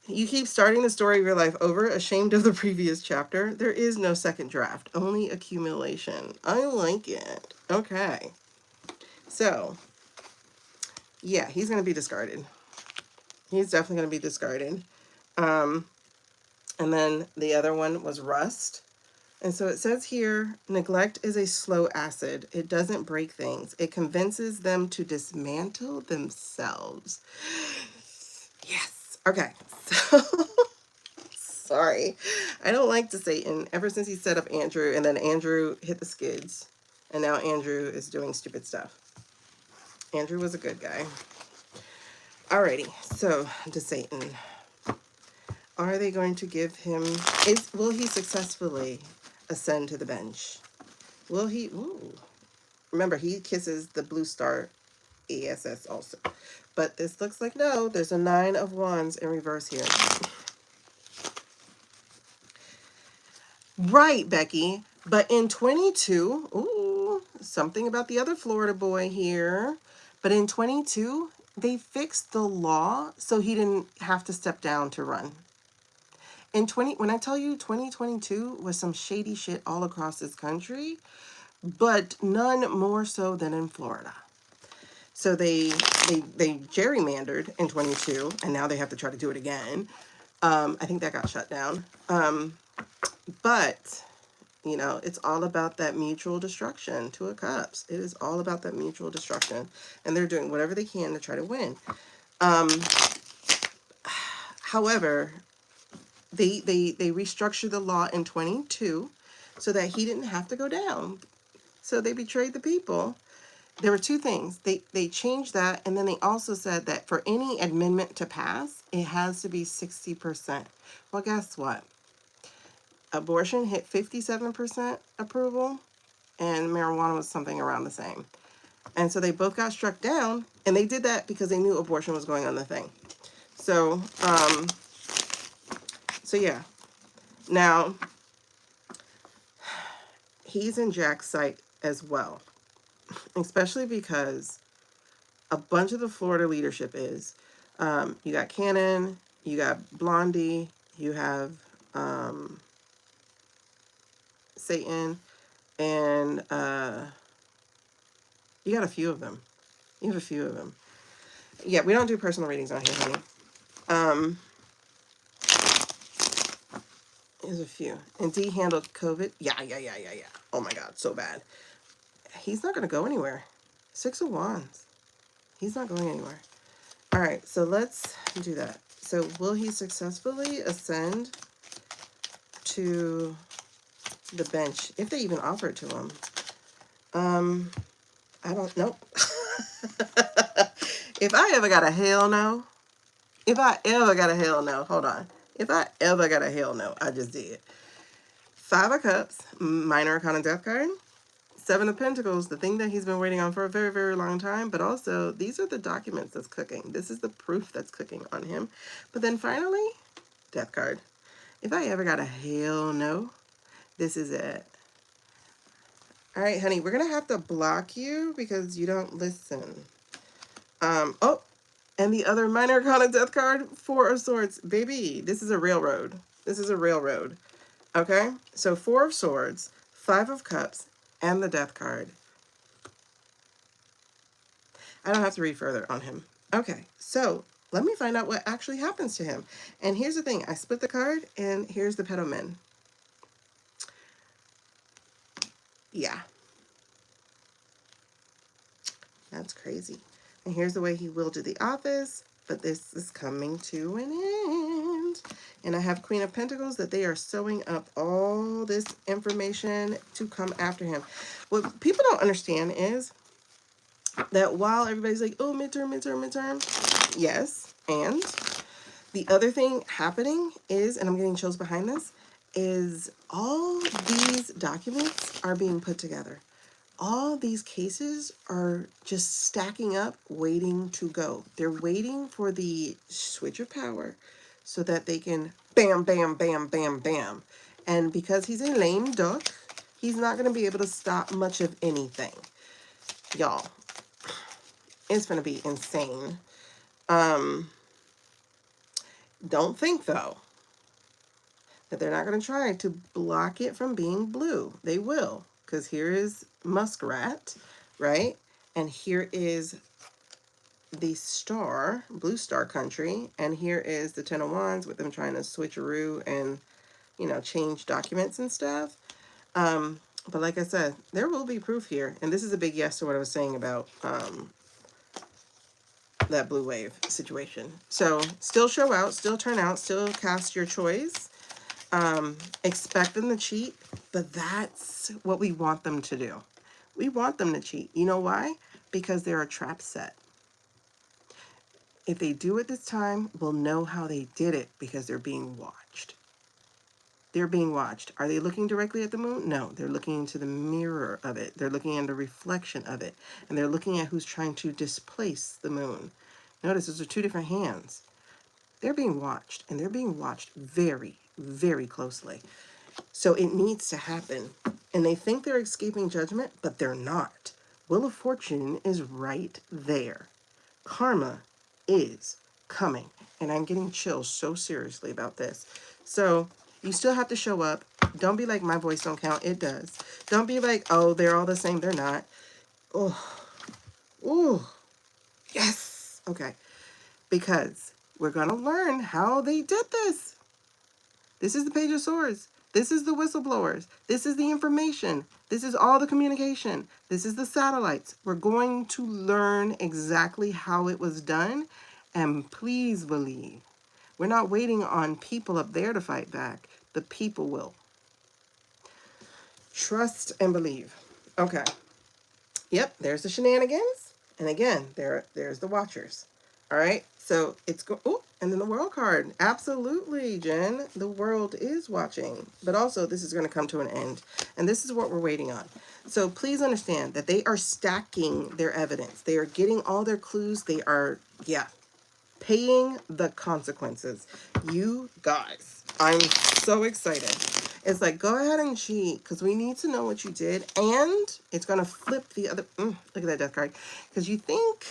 Speaker 1: You keep starting the story of your life over, ashamed of the previous chapter. There is no second draft, only accumulation. I like it. Okay. So, yeah, he's going to be discarded. He's definitely going to be discarded. And then the other one was Rust. And so it says here, neglect is a slow acid. It doesn't break things. It convinces them to dismantle themselves. Yes. Okay. So, sorry. I don't like DeSatan ever since he set up Andrew, and then Andrew hit the skids. And now Andrew is doing stupid stuff. Andrew was a good guy. Alrighty. So, DeSatan. Are they going to give him... will he successfully ascend to the bench? Will he... Ooh. Remember, he kisses the blue star ASS also. But this looks like no. There's a 9 of Wands in reverse here. Right, Becky. But in 22... Ooh, something about the other Florida boy here. But in 22, they fixed the law so he didn't have to step down to run. When I tell you 2022 was some shady shit all across this country, but none more so than in Florida. So they gerrymandered in 22, and now they have to try to do it again. I think that got shut down. But, you know, it's all about that mutual destruction. 2 of Cups. It is all about that mutual destruction. And they're doing whatever they can to try to win. However... They restructured the law in 22 so that he didn't have to go down. So they betrayed the people. There were 2 things. They changed that, and then they also said that for any amendment to pass, it has to be 60%. Well, guess what? Abortion hit 57% approval, and marijuana was something around the same. And so they both got struck down, and they did that because they knew abortion was going on the thing. So, so yeah, now he's in Jack's sight as well, especially because a bunch of the Florida leadership is, you got Cannon, you got Blondie, you have Satan, and you got a few of them. You have a few of them. Yeah, we don't do personal readings on here, honey. There's a few. And D handled COVID. Yeah. Oh my God, so bad. He's not going to go anywhere. 6 of Wands. He's not going anywhere. All right, so let's do that. So will he successfully ascend to the bench, if they even offer it to him? I don't know. If I ever got a hell no, hold on. If I ever got a hell no, I just did. 5 of Cups, Minor Arcana Death card. Seven of Pentacles, the thing that he's been waiting on for a very, very long time, but also these are the documents that's cooking. This is the proof that's cooking on him. But then finally, Death card. If I ever got a hell no, this is it. All right, honey, we're going to have to block you because you don't listen. Oh, and the other minor arcana death card, Four of Swords. Baby, this is a railroad. This is a railroad. Okay, so Four of Swords, Five of Cups, and the death card. I don't have to read further on him. Okay, so let me find out what actually happens to him. And here's the thing. I split the card, and here's the petal men. Yeah. That's crazy. And here's the way he will do the office, but this is coming to an end. And I have Queen of Pentacles, that they are sewing up all this information to come after him. What people don't understand is that while everybody's like, oh, midterm, midterm, midterm, yes, and the other thing happening is, and I'm getting chills behind this, is all these documents are being put together. All these cases are just stacking up, waiting to go. They're waiting for the switch of power so that they can bam, bam, bam, bam, bam. And because he's a lame duck, he's not going to be able to stop much of anything. Y'all, it's going to be insane. Don't think, though, that they're not going to try to block it from being blue. They will, because here is Muskrat, right? And here is the star, blue star country, and here is the Ten of Wands with them trying to switcheroo and, you know, change documents and stuff. But like I said, there will be proof here, and this is a big yes to what I was saying about that blue wave situation. So still show out, still turn out, still cast your choice. Expect them to cheat, but that's what we want them to do. We want them to cheat. You know why? Because they're a trap set. If they do it this time, we'll know how they did it because they're being watched. They're being watched. Are they looking directly at the moon? No, they're looking into the mirror of it. They're looking at the reflection of it. And they're looking at who's trying to displace the moon. Notice those are two different hands. They're being watched, and they're being watched very, very closely. So it needs to happen. And they think they're escaping judgment, but they're not. Wheel of Fortune is right there. Karma is coming. And I'm getting chills so seriously about this. So you still have to show up. Don't be like, my voice don't count. It does. Don't be like, oh, they're all the same. They're not. Oh, oh, yes. Okay. Because we're going to learn how they did this. This is the Page of Swords. This is the whistleblowers. This is the information. This is all the communication. This is the satellites. We're going to learn exactly how it was done. And please believe, we're not waiting on people up there to fight back. The people will. Trust and believe. Okay. Yep, there's the shenanigans. And again, there's the watchers. All right. So it's oh, and then the world card. Absolutely, Jen. The world is watching. But also, this is going to come to an end. And this is what we're waiting on. So please understand that they are stacking their evidence. They are getting all their clues. They are, yeah, paying the consequences. You guys, I'm so excited. It's like, go ahead and cheat, because we need to know what you did. And it's going to flip the other, look at that death card. Because you think,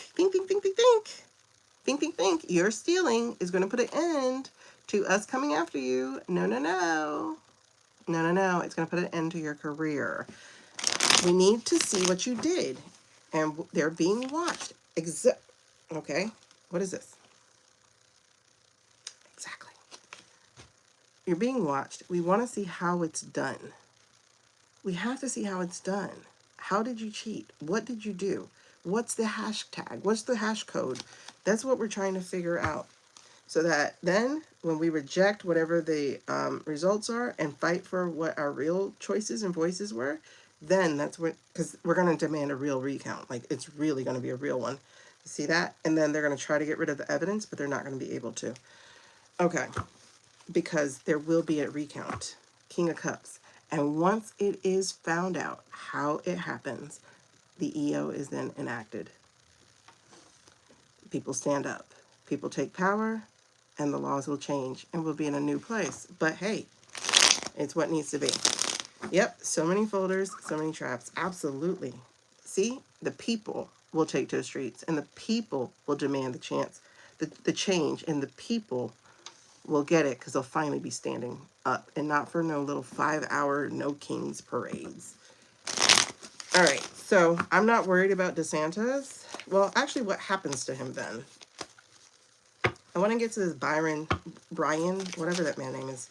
Speaker 1: your stealing is going to put an end to us coming after you. No, no, no. No, no, no. It's going to put an end to your career. We need to see what you did. And they're being watched. Okay. What is this? Exactly. You're being watched. We want to see how it's done. We have to see how it's done. How did you cheat? What did you do? What's the hashtag? What's the hash code? That's what we're trying to figure out. So that then when we reject whatever the results are and fight for what our real choices and voices were, then that's what, because we're going to demand a real recount. Like, it's really going to be a real one. See that? And then they're going to try to get rid of the evidence, but they're not going to be able to. Okay. Because there will be a recount. King of Cups. And once it is found out how it happens, the EO is then enacted. People stand up, people take power, and the laws will change and we'll be in a new place. But hey, it's what needs to be. Yep, so many folders, so many traps. Absolutely. See, the people will take to the streets and the people will demand the change, and the people will get it because they'll finally be standing up and not for no little 5-hour no kings parades. All right, so I'm not worried about DeSantis. Well, actually, what happens to him then? I want to get to this Brian, whatever that man name is.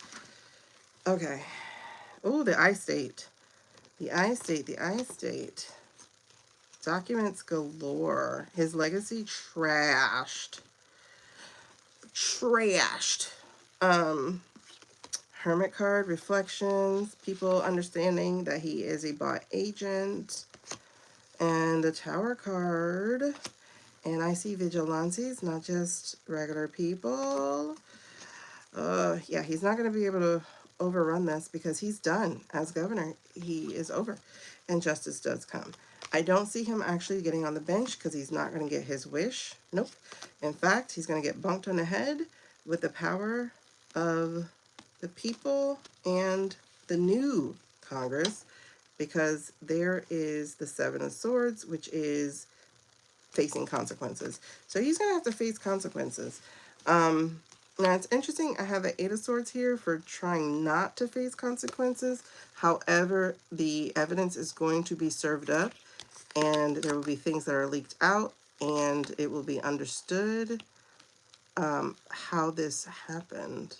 Speaker 1: Okay. Oh, the I-State. The I-State. Documents galore. His legacy trashed. Hermit card, reflections, people understanding that he is a bot agent. And the Tower card. And I see vigilantes, not just regular people. Yeah, he's not going to be able to overrun this because he's done as governor. He is over. And justice does come. I don't see him actually getting on the bench because he's not going to get his wish. Nope. In fact, he's going to get bumped on the head with the power of the people and the new Congress, because there is the Seven of Swords, which is facing consequences. So he's going to have to face consequences. Now, it's interesting. I have the Eight of Swords here for trying not to face consequences. However, the evidence is going to be served up, and there will be things that are leaked out, and it will be understood how this happened.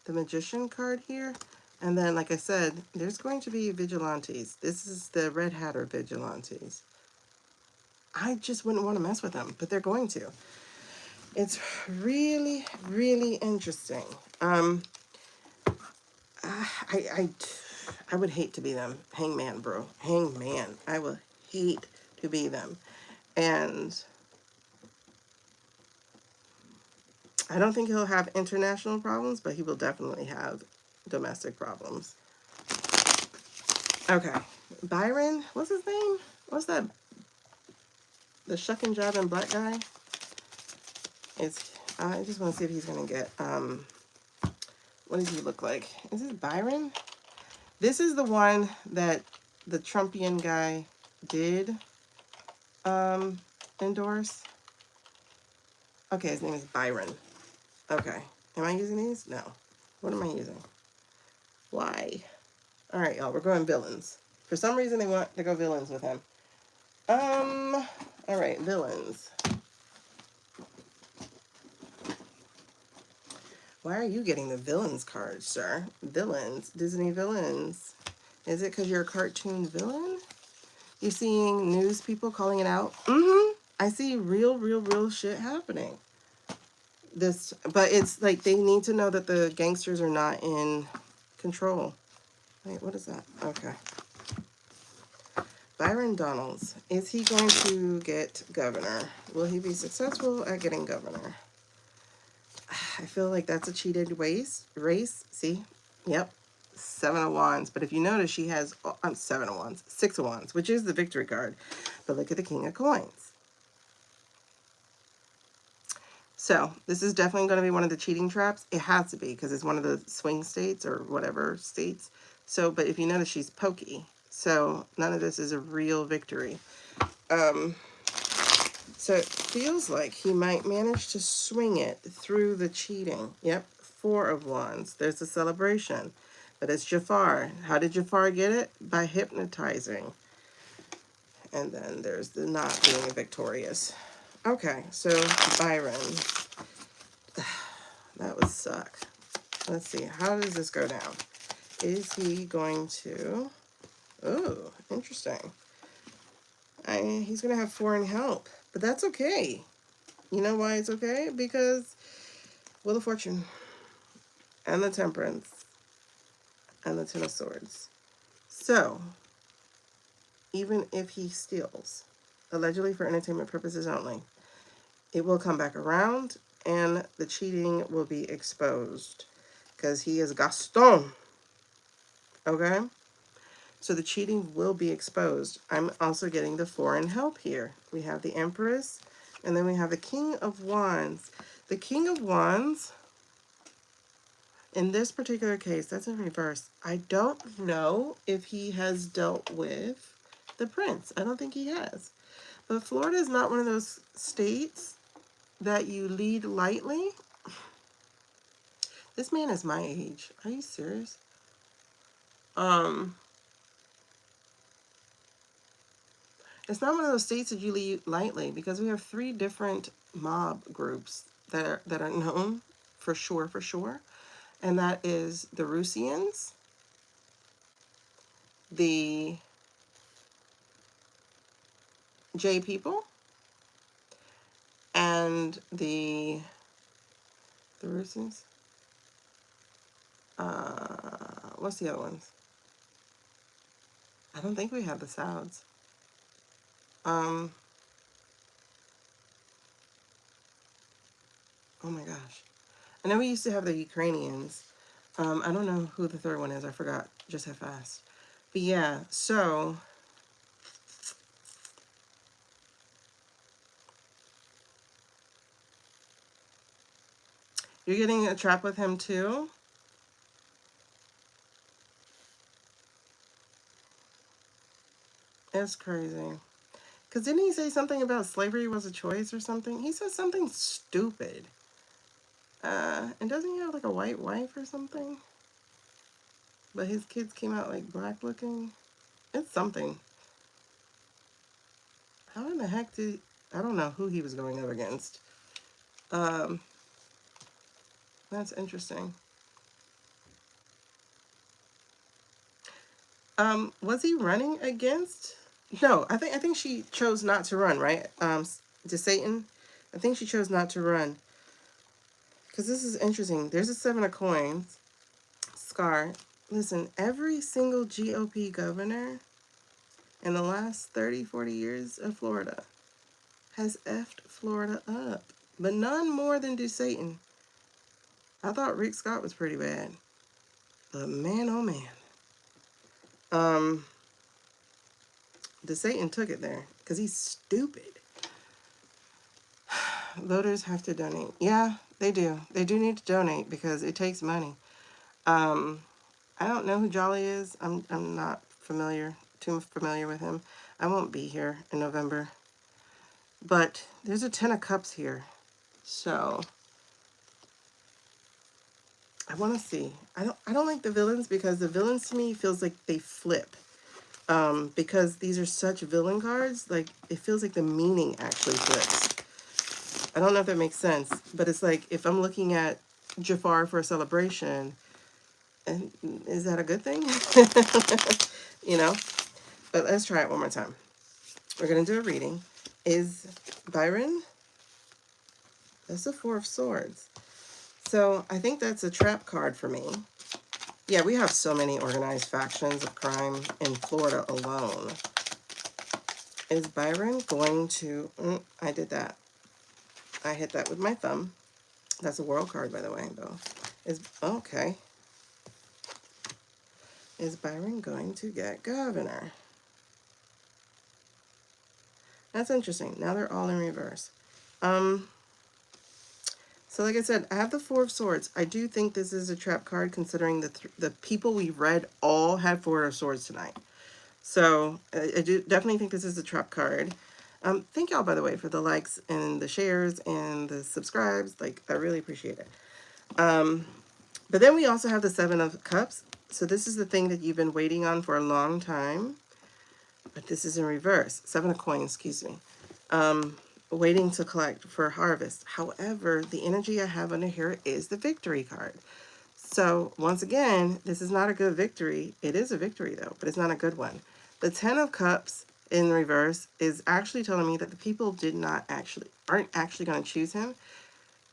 Speaker 1: The Magician card here. And then, like I said, there's going to be vigilantes. This is the Red Hatter vigilantes. I just wouldn't want to mess with them, but they're going to. It's really, really interesting. I would hate to be them. Hangman, bro. Hangman. I will hate to be them. And I don't think he'll have international problems, but he will definitely have domestic problems. Okay. Byron, what's his name? What's that? The shuck and jive and black guy? I just want to see if he's going to get, what does he look like? Is this Byron? This is the one that the Trumpian guy did endorse. Okay, his name is Byron. Okay. Am I using these? No. What am I using? Why? All right, y'all. We're going villains. For some reason, they want to go villains with him. All right, villains. Why are you getting the villains card, sir? Villains. Disney villains. Is it because you're a cartoon villain? You're seeing news people calling it out? Mm-hmm. I see real shit happening. But it's like they need to know that the gangsters are not in control. Wait, what is that? Okay. Byron Donalds. Is he going to get governor? Will he be successful at getting governor? I feel like that's a cheated race. See? Yep. 7 of Wands. But if you notice, she has 7 of Wands. 6 of Wands, which is the victory card. But look at the King of Coins. So this is definitely going to be one of the cheating traps. It has to be because it's one of the swing states or whatever states. So, but if you notice, she's pokey. So none of this is a real victory. So it feels like he might manage to swing it through the cheating. Yep, 4 of Wands. There's the celebration. But it's Jafar. How did Jafar get it? By hypnotizing. And then there's the not being victorious. Okay, so Byron. That would suck. Let's see. How does this go down? Is he going to... Oh, interesting. He's going to have foreign help. But that's okay. You know why it's okay? Because Wheel of Fortune and the Temperance and the Ten of Swords. So, even if he steals, allegedly for entertainment purposes only, it will come back around and the cheating will be exposed because he is Gaston. Okay? So the cheating will be exposed. I'm also getting the foreign help here. We have the Empress, and then we have the King of Wands. The King of Wands, in this particular case, that's in reverse. I don't know if he has dealt with the Prince. I don't think he has. But Florida is not one of those states that you lead lightly. This man is my age. Are you serious? It's not one of those states that you lead lightly because we have 3 different mob groups that are known for sure. And that is the Russians, the J people, and the Russians. What's the other ones? I don't think we have the Sauds. Oh my gosh. I know we used to have the Ukrainians. I don't know who the third one is. I forgot just how fast. But yeah, so you're getting a trap with him too? That's crazy. Because didn't he say something about slavery was a choice or something? He said something stupid. And doesn't he have like a white wife or something? But his kids came out like black looking. It's something. How in the heck did... I don't know who he was going up against. That's interesting. Was he running against... No, I think she chose not to run, right? DeSatan. I think she chose not to run. Because this is interesting. There's a 7 of coins. Scar. Listen, every single GOP governor in the last 30, 40 years of Florida has effed Florida up. But none more than DeSatan. I thought Rick Scott was pretty bad. But man, oh man. DeSatan took it there. Because he's stupid. Voters have to donate. Yeah, they do. They do need to donate because it takes money. I don't know who Jolly is. I'm not too familiar with him. I won't be here in November. But there's a 10 of Cups here. So I want to see. I don't like the villains because the villains to me feels like they flip. Because these are such villain cards, like it feels like the meaning actually flips. I don't know if that makes sense, but it's like if I'm looking at Jafar for a celebration, and is that a good thing? You know? But let's try it one more time. We're going to do a reading. Is Byron? That's the 4 of Swords. So I think that's a trap card for me. Yeah, we have so many organized factions of crime in Florida alone. Is Byron going to... I did that. I hit that with my thumb. That's a world card, by the way, though. Okay. Is Byron going to get governor? That's interesting. Now they're all in reverse. So like I said, I have the 4 of Swords. I do think this is a trap card considering the people we read all had 4 of Swords tonight. So I do definitely think this is a trap card. Thank y'all, by the way, for the likes and the shares and the subscribes. Like, I really appreciate it. But then we also have the 7 of Cups. So this is the thing that you've been waiting on for a long time. But this is in reverse. 7 of Coins, excuse me. Waiting to collect for harvest. However, the energy I have under here is the victory card. So once again, this is not a good victory. It is a victory, though, but it's not a good one. The 10 of Cups in reverse is actually telling me that the people aren't actually going to choose him.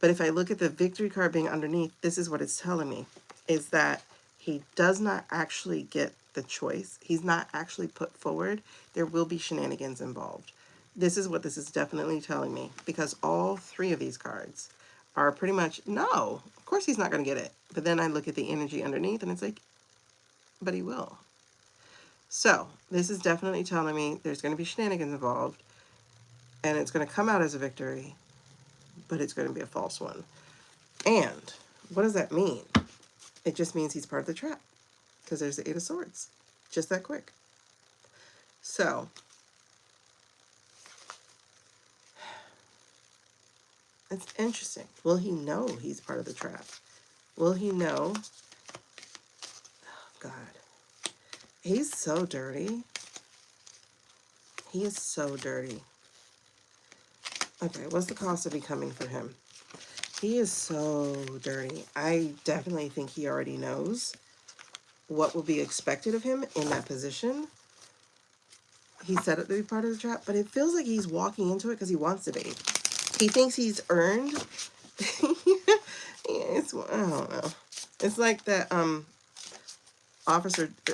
Speaker 1: But if I look at the victory card being underneath, this is what it's telling me, is that he does not actually get the choice. He's not actually put forward. There will be shenanigans involved. This is what this is definitely telling me, because all 3 of these cards are pretty much, no, of course he's not going to get it. But then I look at the energy underneath and it's like, but he will. So this is definitely telling me there's going to be shenanigans involved, and it's going to come out as a victory, but it's going to be a false one. And what does that mean? It just means he's part of the trap, because there's the Eight of Swords. Just that quick. So it's interesting. Will he know he's part of the trap? Will he know? Oh, God. He's so dirty. He is so dirty. Okay, what's the cost of becoming for him? He is so dirty. I definitely think he already knows what will be expected of him in that position. He's set up to be part of the trap, but it feels like he's walking into it because he wants to be. He thinks he's earned. I don't know. It's like that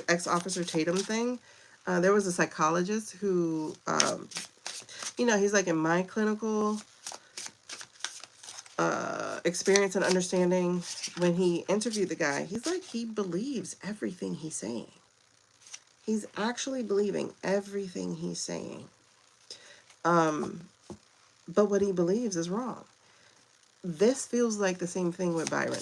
Speaker 1: ex-officer Tatum thing. There was a psychologist who, you know, he's like, in my clinical experience and understanding, when he interviewed the guy, he's like, he believes everything he's saying. He's actually believing everything he's saying. But what he believes is wrong. This feels like the same thing with Byron.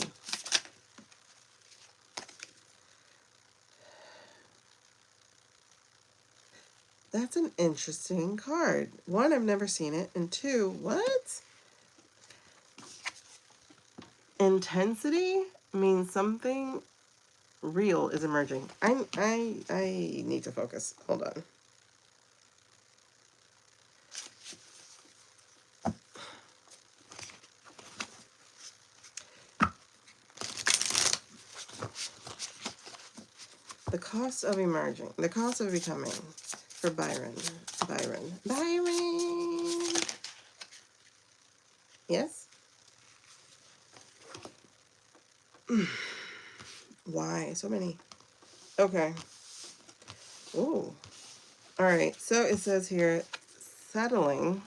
Speaker 1: That's an interesting card. One, I've never seen it. And two, what? Intensity means something real is emerging. I need to focus. Hold on. The cost of emerging. The cost of becoming for Byron. Byron. Yes? Why? So many. Okay. Ooh. All right. So it says here, settling.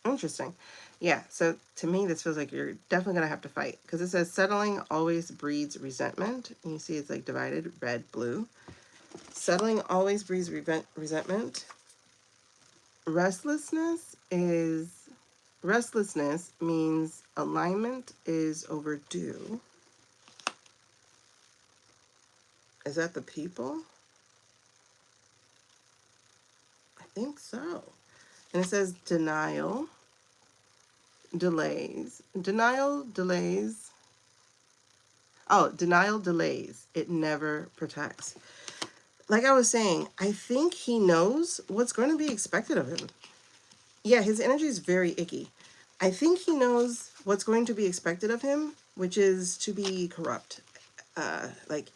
Speaker 1: Interesting. Yeah. So to me, this feels like you're definitely going to have to fight, because it says settling always breeds resentment. And you see it's like divided, red, blue. Settling always breeds resentment. Restlessness means alignment is overdue. Is that the people? I think so. And it says denial, delays. Denial delays. Oh, denial delays. It never protects. Like I was saying, I think he knows what's going to be expected of him. Yeah, his energy is very icky. I think he knows what's going to be expected of him, which is to be corrupt. Like,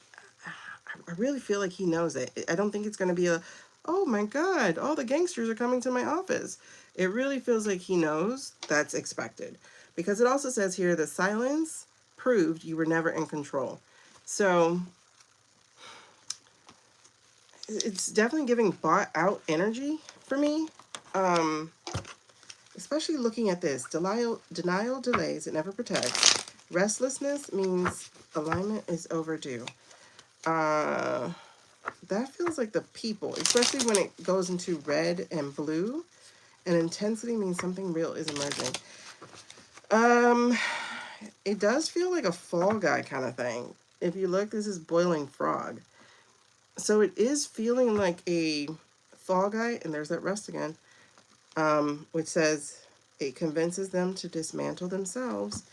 Speaker 1: I really feel like he knows it. I don't think it's going to be a, oh my God, all the gangsters are coming to my office. It really feels like he knows that's expected. Because it also says here, the silence proved you were never in control. So it's definitely giving bought out energy for me. Especially looking at this. Denial delays, it never protects. Restlessness means alignment is overdue. That feels like the people, especially when it goes into red and blue. And intensity means something real is emerging. It does feel like a Fall Guy kind of thing. If you look, this is Boiling Frog. So it is feeling like a Fall Guy, and there's that rest again, which says it convinces them to dismantle themselves.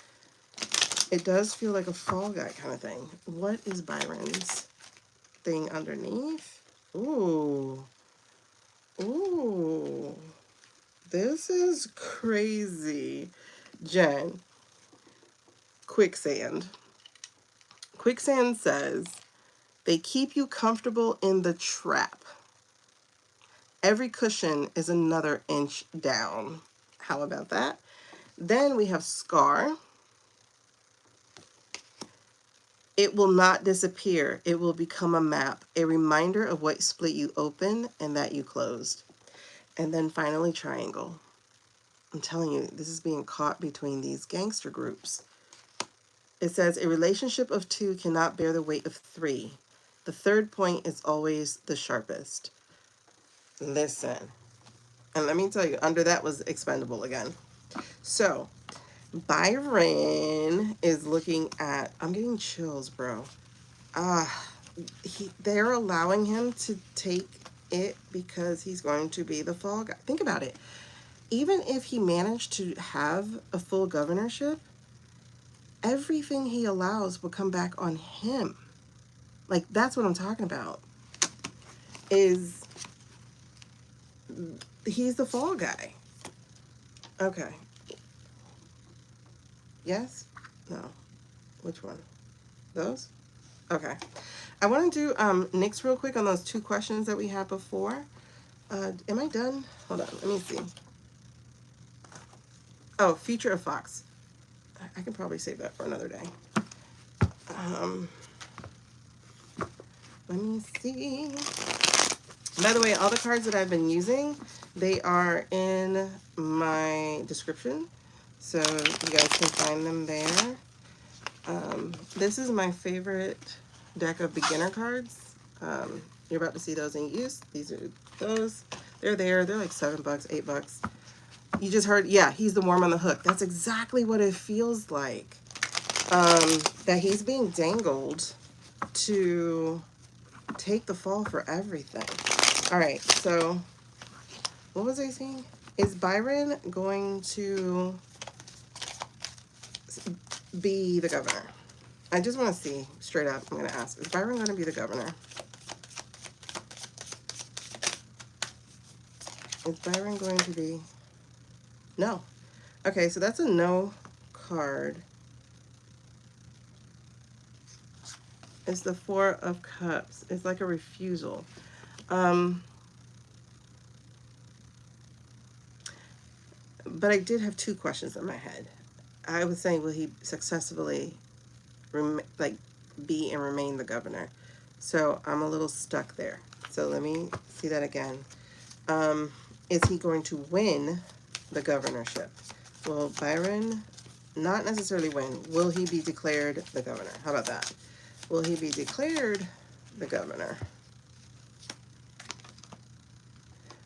Speaker 1: It does feel like a Fall Guy kind of thing. What is Byron's thing underneath? Ooh. Ooh. This is crazy. Jen. Quicksand. Quicksand says, they keep you comfortable in the trap. Every cushion is another inch down. How about that? Then we have Scar. It will not disappear. It will become a map, a reminder of what split you open and that you closed. And then finally, Triangle. I'm telling you, this is being caught between these gangster groups. It says, a relationship of two cannot bear the weight of three. The third point is always the sharpest. Listen. And let me tell you, under that was expendable again. So Byron is looking at, I'm getting chills, bro. They're allowing him to take it because he's going to be the fall guy. Think about it. Even if he managed to have a full governorship, everything he allows will come back on him. Like, that's what I'm talking about. Is he's the fall guy. Okay. Yes? No. Which one? Those? Okay. I want to do Nyx real quick on those 2 questions that we had before. Am I done? Hold on. Let me see. Oh, future of Fox. I can probably save that for another day. Let me see. By the way, all the cards that I've been using, they are in my description, so you guys can find them there. This is my favorite deck of beginner cards. You're about to see those in use. These are those. They're there. They're like $7, $8. You just heard, yeah, he's the worm on the hook. That's exactly what it feels like. That he's being dangled to take the fall for everything. All right, so what was I saying? Is Byron going to be the governor? I just want to see straight up. I'm going to ask, is Byron going to be the governor? Is Byron going to be? No. Okay, so that's a no card. It's the 4 of Cups. It's like a refusal. But I did have 2 questions in my head. I was saying, will he successfully be and remain the governor? So I'm a little stuck there. So let me see that again. Is he going to win the governorship? Will Byron not necessarily win? Will he be declared the governor? How about that? Will he be declared the governor?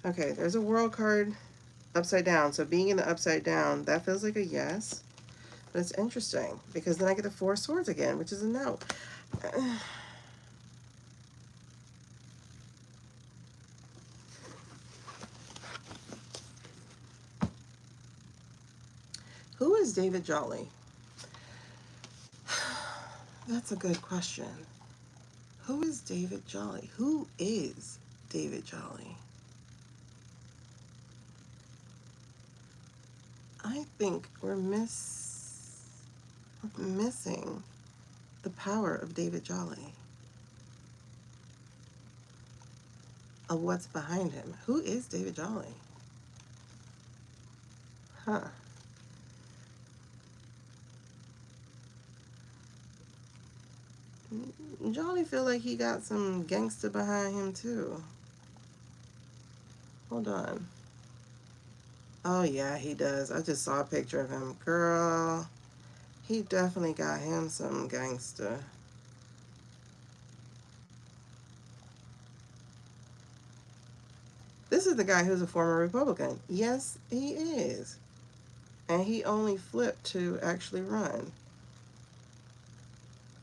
Speaker 1: Okay, there's a world card upside down. So being in the upside down, that feels like a yes. But it's interesting because then I get the 4 swords again, which is a no. Who is David Jolly? That's a good question. Who is David Jolly? Who is David Jolly? I think we're missing the power of David Jolly. Of what's behind him. Who is David Jolly? Huh. Jolly feel like he got some gangster behind him too. Hold on. Oh yeah, he does. I just saw a picture of him. Girl, he definitely got him some gangster. This is the guy who's a former Republican. Yes, he is. And he only flipped to actually run.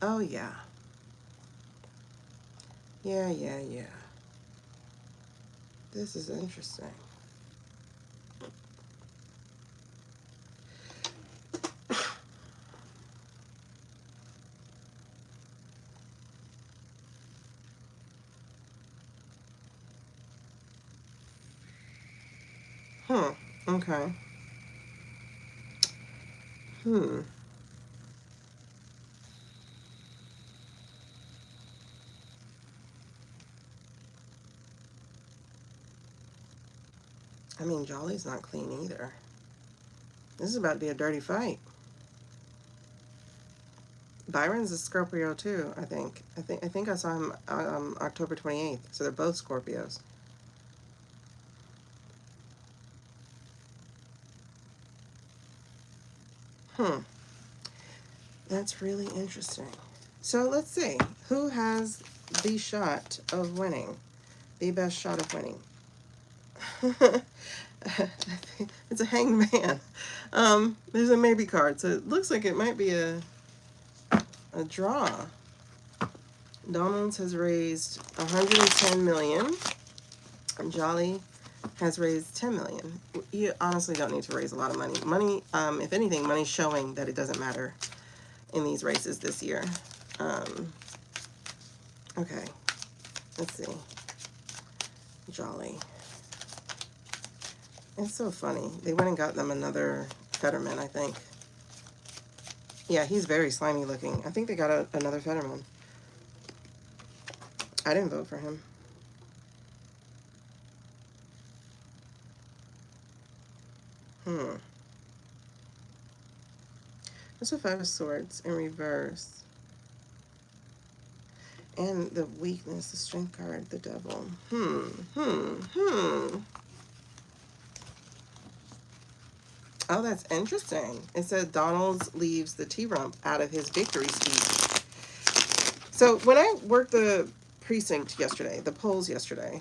Speaker 1: Oh yeah. Yeah. This is interesting. Okay. I mean, Jolly's not clean either. This is about to be a dirty fight. Byron's a Scorpio too, I think. I think I saw him October 28th. So they're both Scorpios. That's really interesting. So let's see. Who has the shot of winning? The best shot of winning. It's a hanged man. There's a maybe card, so it looks like it might be a draw. Donalds has raised 110 million. And Jolly has raised 10 million. You honestly don't need to raise a lot of money. Money, if anything, money's showing that it doesn't matter in these races this year. Okay, let's see. Jolly. It's so funny. They went and got them another Fetterman, I think. Yeah, he's very slimy looking. I think they got another Fetterman. I didn't vote for him. There's a 5 of Swords in reverse. And the weakness, the strength card, the devil. Oh, that's interesting. It said Donalds leaves the T-Rump out of his victory speech. So when I worked the precinct yesterday, the polls yesterday,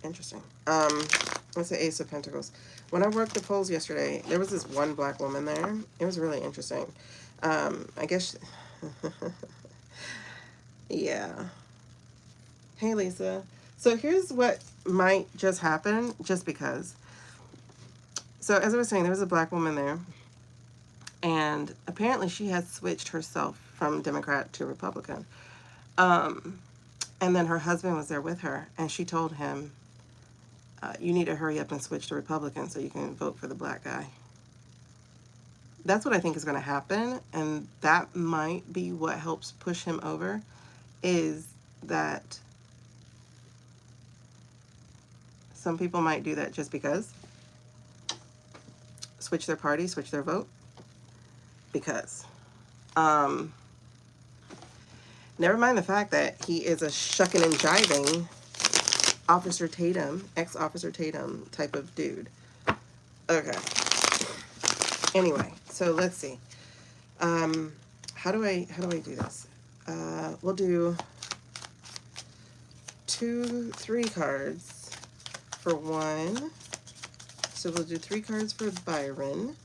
Speaker 1: interesting. Let's say Ace of Pentacles. When I worked the polls yesterday, there was this one black woman there. It was really interesting. I guess, yeah. Hey, Lisa. So here's what might just happen, just because. So as I was saying, there was a black woman there, and apparently she had switched herself from Democrat to Republican. And then her husband was there with her, and she told him, you need to hurry up and switch to Republican so you can vote for the black guy. That's what I think is going to happen, and that might be what helps push him over, is that some people might do that just because. Switch their party, switch their vote, because. Never mind the fact that he is a shucking and jiving Officer Tatum, ex-Officer Tatum type of dude. Okay. Anyway, so let's see. How do I do this? We'll do 3 cards for one. So we'll do 3 cards for Byron.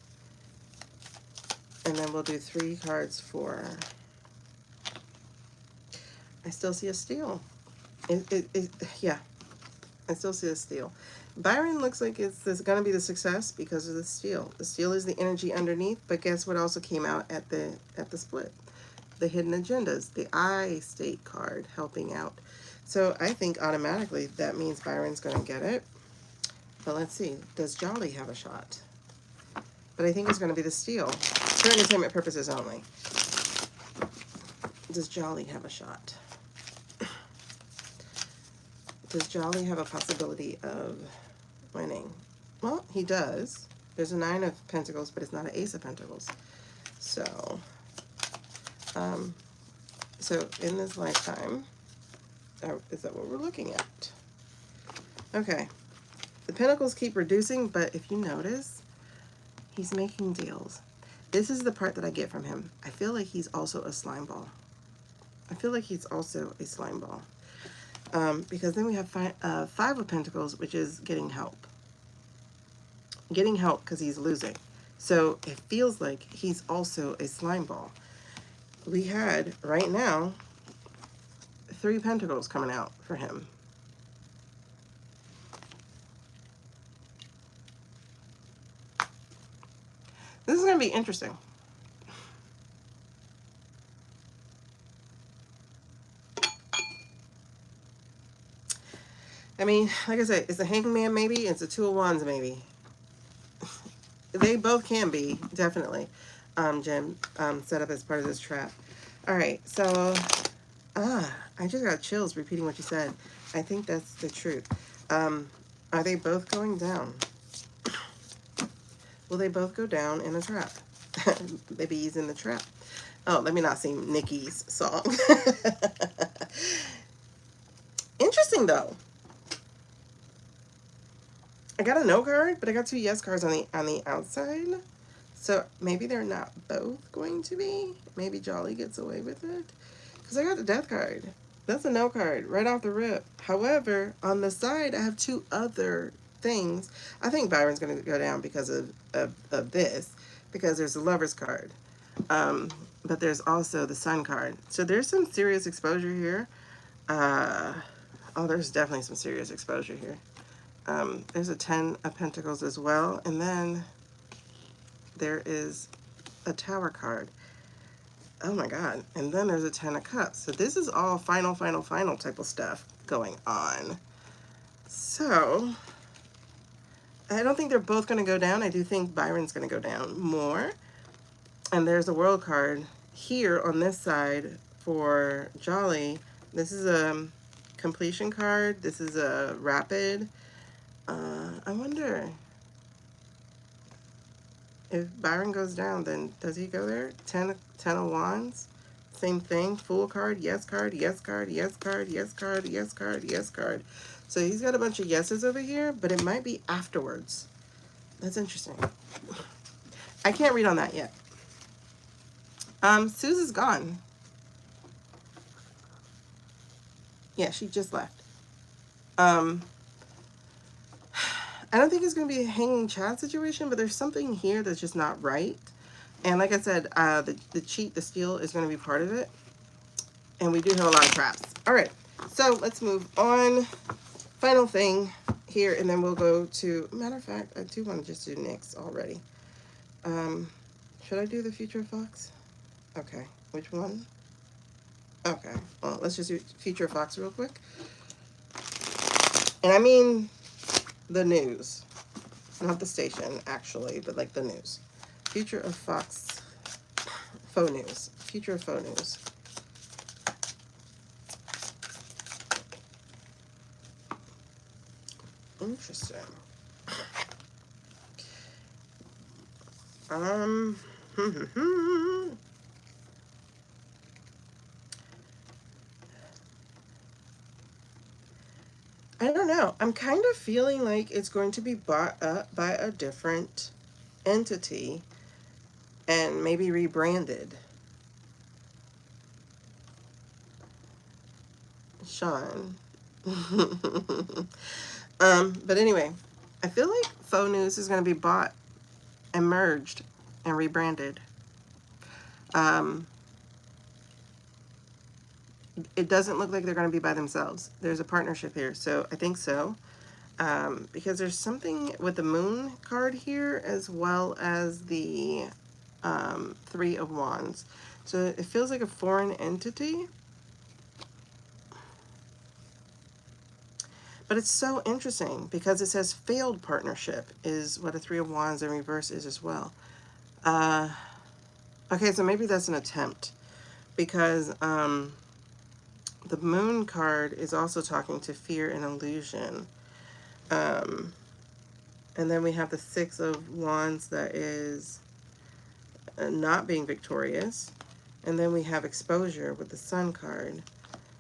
Speaker 1: And then we'll do 3 cards for... I still see a steal. Yeah. I still see a steal. Byron looks like it's going to be the success because of the steal. The steal is the energy underneath, but guess what also came out at the split? The hidden agendas, the I state card helping out. So I think automatically that means Byron's going to get it. But let's see, does Jolly have a shot? But I think it's going to be the steal for entertainment purposes only. Does Jolly have a shot? Does Jolly have a possibility of winning? Well, he does. There's a 9 of Pentacles, but it's not an Ace of Pentacles. So, so in this lifetime, is that what we're looking at? Okay. The Pentacles keep reducing, but if you notice, he's making deals. This is the part that I get from him. I feel like he's also a slime ball. I feel like he's also a slime ball. Because then we have 5 of Pentacles, which is getting help. Getting help because he's losing. So it feels like he's also a slime ball. We had, right now, 3 Pentacles coming out for him. This is going to be interesting. I mean, like I said, it's a hangman maybe, it's a 2 of wands maybe. They both can be, definitely. Jen, set up as part of this trap. All right, so, I just got chills repeating what you said. I think that's the truth. Are they both going down? Will they both go down in a trap? Maybe he's in the trap. Oh, let me not sing Nikki's song. Interesting, though. I got a no card, but I got 2 yes cards on the outside. So maybe they're not both going to be. Maybe Jolly gets away with it. because I got the death card. That's a no card right off the rip. However, on the side, I have two other things. I think Byron's going to go down because of this, because there's a lover's card. But there's also the sun card. So there's some serious exposure here. Oh, there's definitely some serious exposure here. There's a 10 of Pentacles as well. And then there is a Tower card. Oh my God. And then there's a 10 of Cups. So this is all final type of stuff going on. So I don't think they're both going to go down. I do think Byron's going to go down more. And there's a World card here on this side for Jolly. This is a completion card. This is a rapid. I wonder if Byron goes down, then does he go there? 10 of Wands. Same thing. Fool card, yes card, yes card, yes card, yes card, yes card, yes card. So he's got a bunch of yeses over here, but it might be afterwards. That's interesting. I can't read on that yet. Suze is gone. Yeah, she just left. I don't think it's going to be a hanging Chad situation, but there's something here that's just not right. And like I said, the cheat, the steal is going to be part of it. And we do have a lot of traps. All right, so let's move on. Final thing here, and then we'll go to, matter of fact, I do want to just do Nyx already. Should I do the Future of Fox? Okay, which one? Okay, well, let's just do Future of Fox real quick. And I mean the news, not the station, actually, but like the news. Future of Fox, faux news. Future of faux news. Interesting. I don't know. I'm kind of feeling like it's going to be bought up by a different entity and maybe rebranded. Sean. But anyway, I feel like faux news is going to be bought and merged and rebranded. It doesn't look like they're going to be by themselves. There's a partnership here, so I think so. Because there's something with the Moon card here, as well as the 3 of Wands. So it feels like a foreign entity. But it's so interesting because it says failed partnership is what a 3 of Wands in reverse is as well. Okay, so maybe that's an attempt, because the Moon card is also talking to fear and illusion. And then we have the 6 of Wands that is not being victorious. And then we have exposure with the Sun card.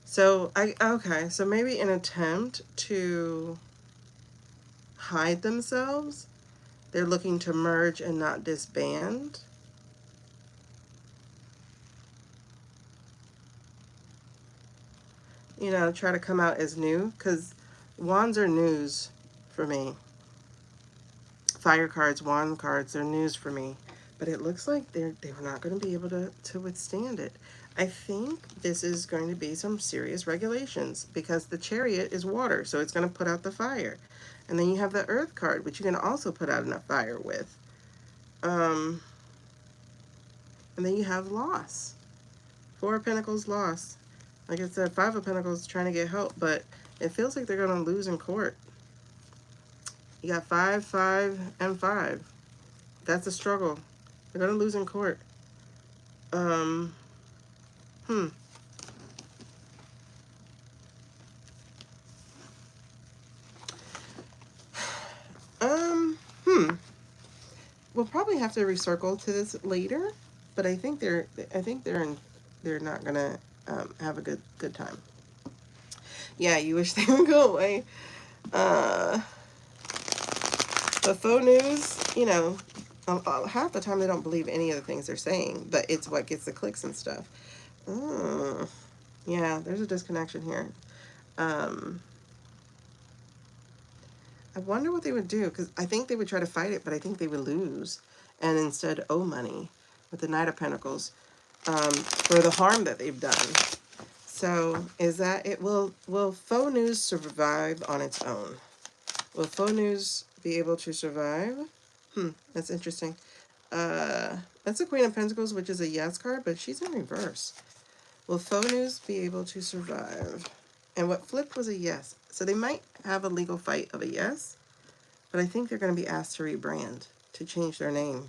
Speaker 1: So, okay, so maybe an attempt to hide themselves. They're looking to merge and not disband. You know, try to come out as new, because Wands are news for me. Fire cards, Wand cards, they're news for me. But it looks like they were not going to be able to withstand it. I think this is going to be some serious regulations, because the Chariot is water, so it's going to put out the fire. And then you have the Earth card, which you can also put out enough fire with. And then you have loss. 4 of Pentacles, loss. Like I said, 5 of Pentacles trying to get help, but it feels like they're going to lose in court. You got 5, 5, and 5. That's a struggle. They're going to lose in court. We'll probably have to recircle to this later, but I think they're not gonna have a good time. Yeah, you wish they would go away. The faux news, you know, half the time they don't believe any of the things they're saying, but it's what gets the clicks and stuff. Yeah, there's a disconnection here. I wonder what they would do, because I think they would try to fight it, but I think they would lose and instead owe money with the Knight of Pentacles for the harm that they've done. So is that it? Will faux news survive on its own? Will faux news be able to survive? That's interesting. That's a Queen of Pentacles, which is a yes card, but she's in reverse. Will faux news be able to survive? And what flipped was a yes. So they might have a legal fight of a yes, but I think they're going to be asked to rebrand, to change their name.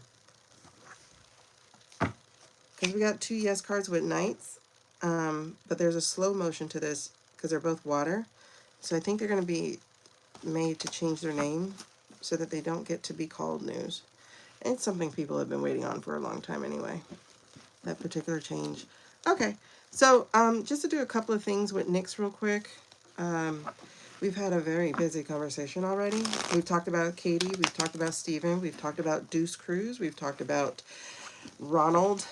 Speaker 1: Because we got 2 yes cards with knights, but there's a slow motion to this because they're both water. So I think they're going to be made to change their name so that they don't get to be called news. And it's something people have been waiting on for a long time anyway, that particular change. Okay, so just to do a couple of things with Nyx real quick. We've had a very busy conversation already. We've talked about Katie, we've talked about Steven, we've talked about Deuce Cruz, we've talked about Ronald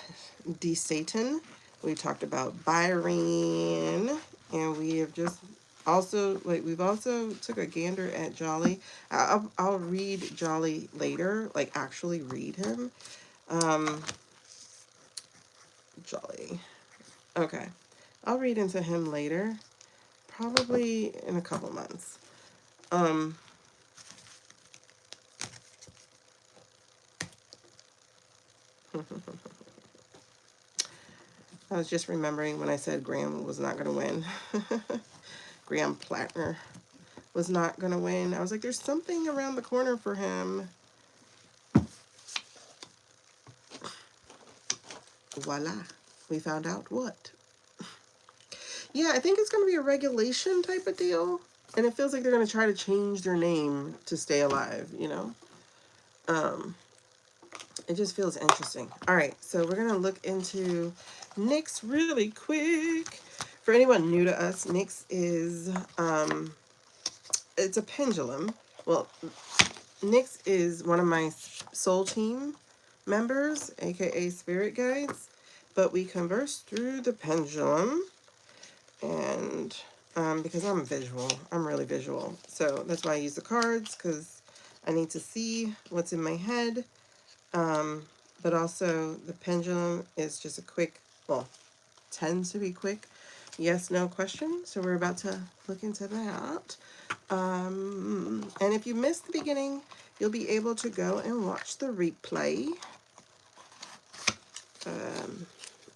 Speaker 1: DeSatan, we've talked about Byron, and we have just also, like, we've also took a gander at Jolly. I'll read Jolly later, like actually read him. Jolly. Okay. I'll read into him later, probably in a couple months. I was just remembering when I said Graham was not going to win. Graham Plattner was not going to win. I was like, there's something around the corner for him. Voila. We found out what. Yeah, I think it's going to be a regulation type of deal. And it feels like they're going to try to change their name to stay alive, you know? It just feels interesting. All right, so we're going to look into Nyx really quick. For anyone new to us, Nyx is, it's a pendulum. Well, Nyx is one of my soul team members, aka spirit guides, but we converse through the pendulum. And because I'm visual, I'm really visual. So that's why I use the cards, because I need to see what's in my head. But also the pendulum is just a quick, well, tends to be quick yes, no question. So we're about to look into that. And if you missed the beginning, you'll be able to go and watch the replay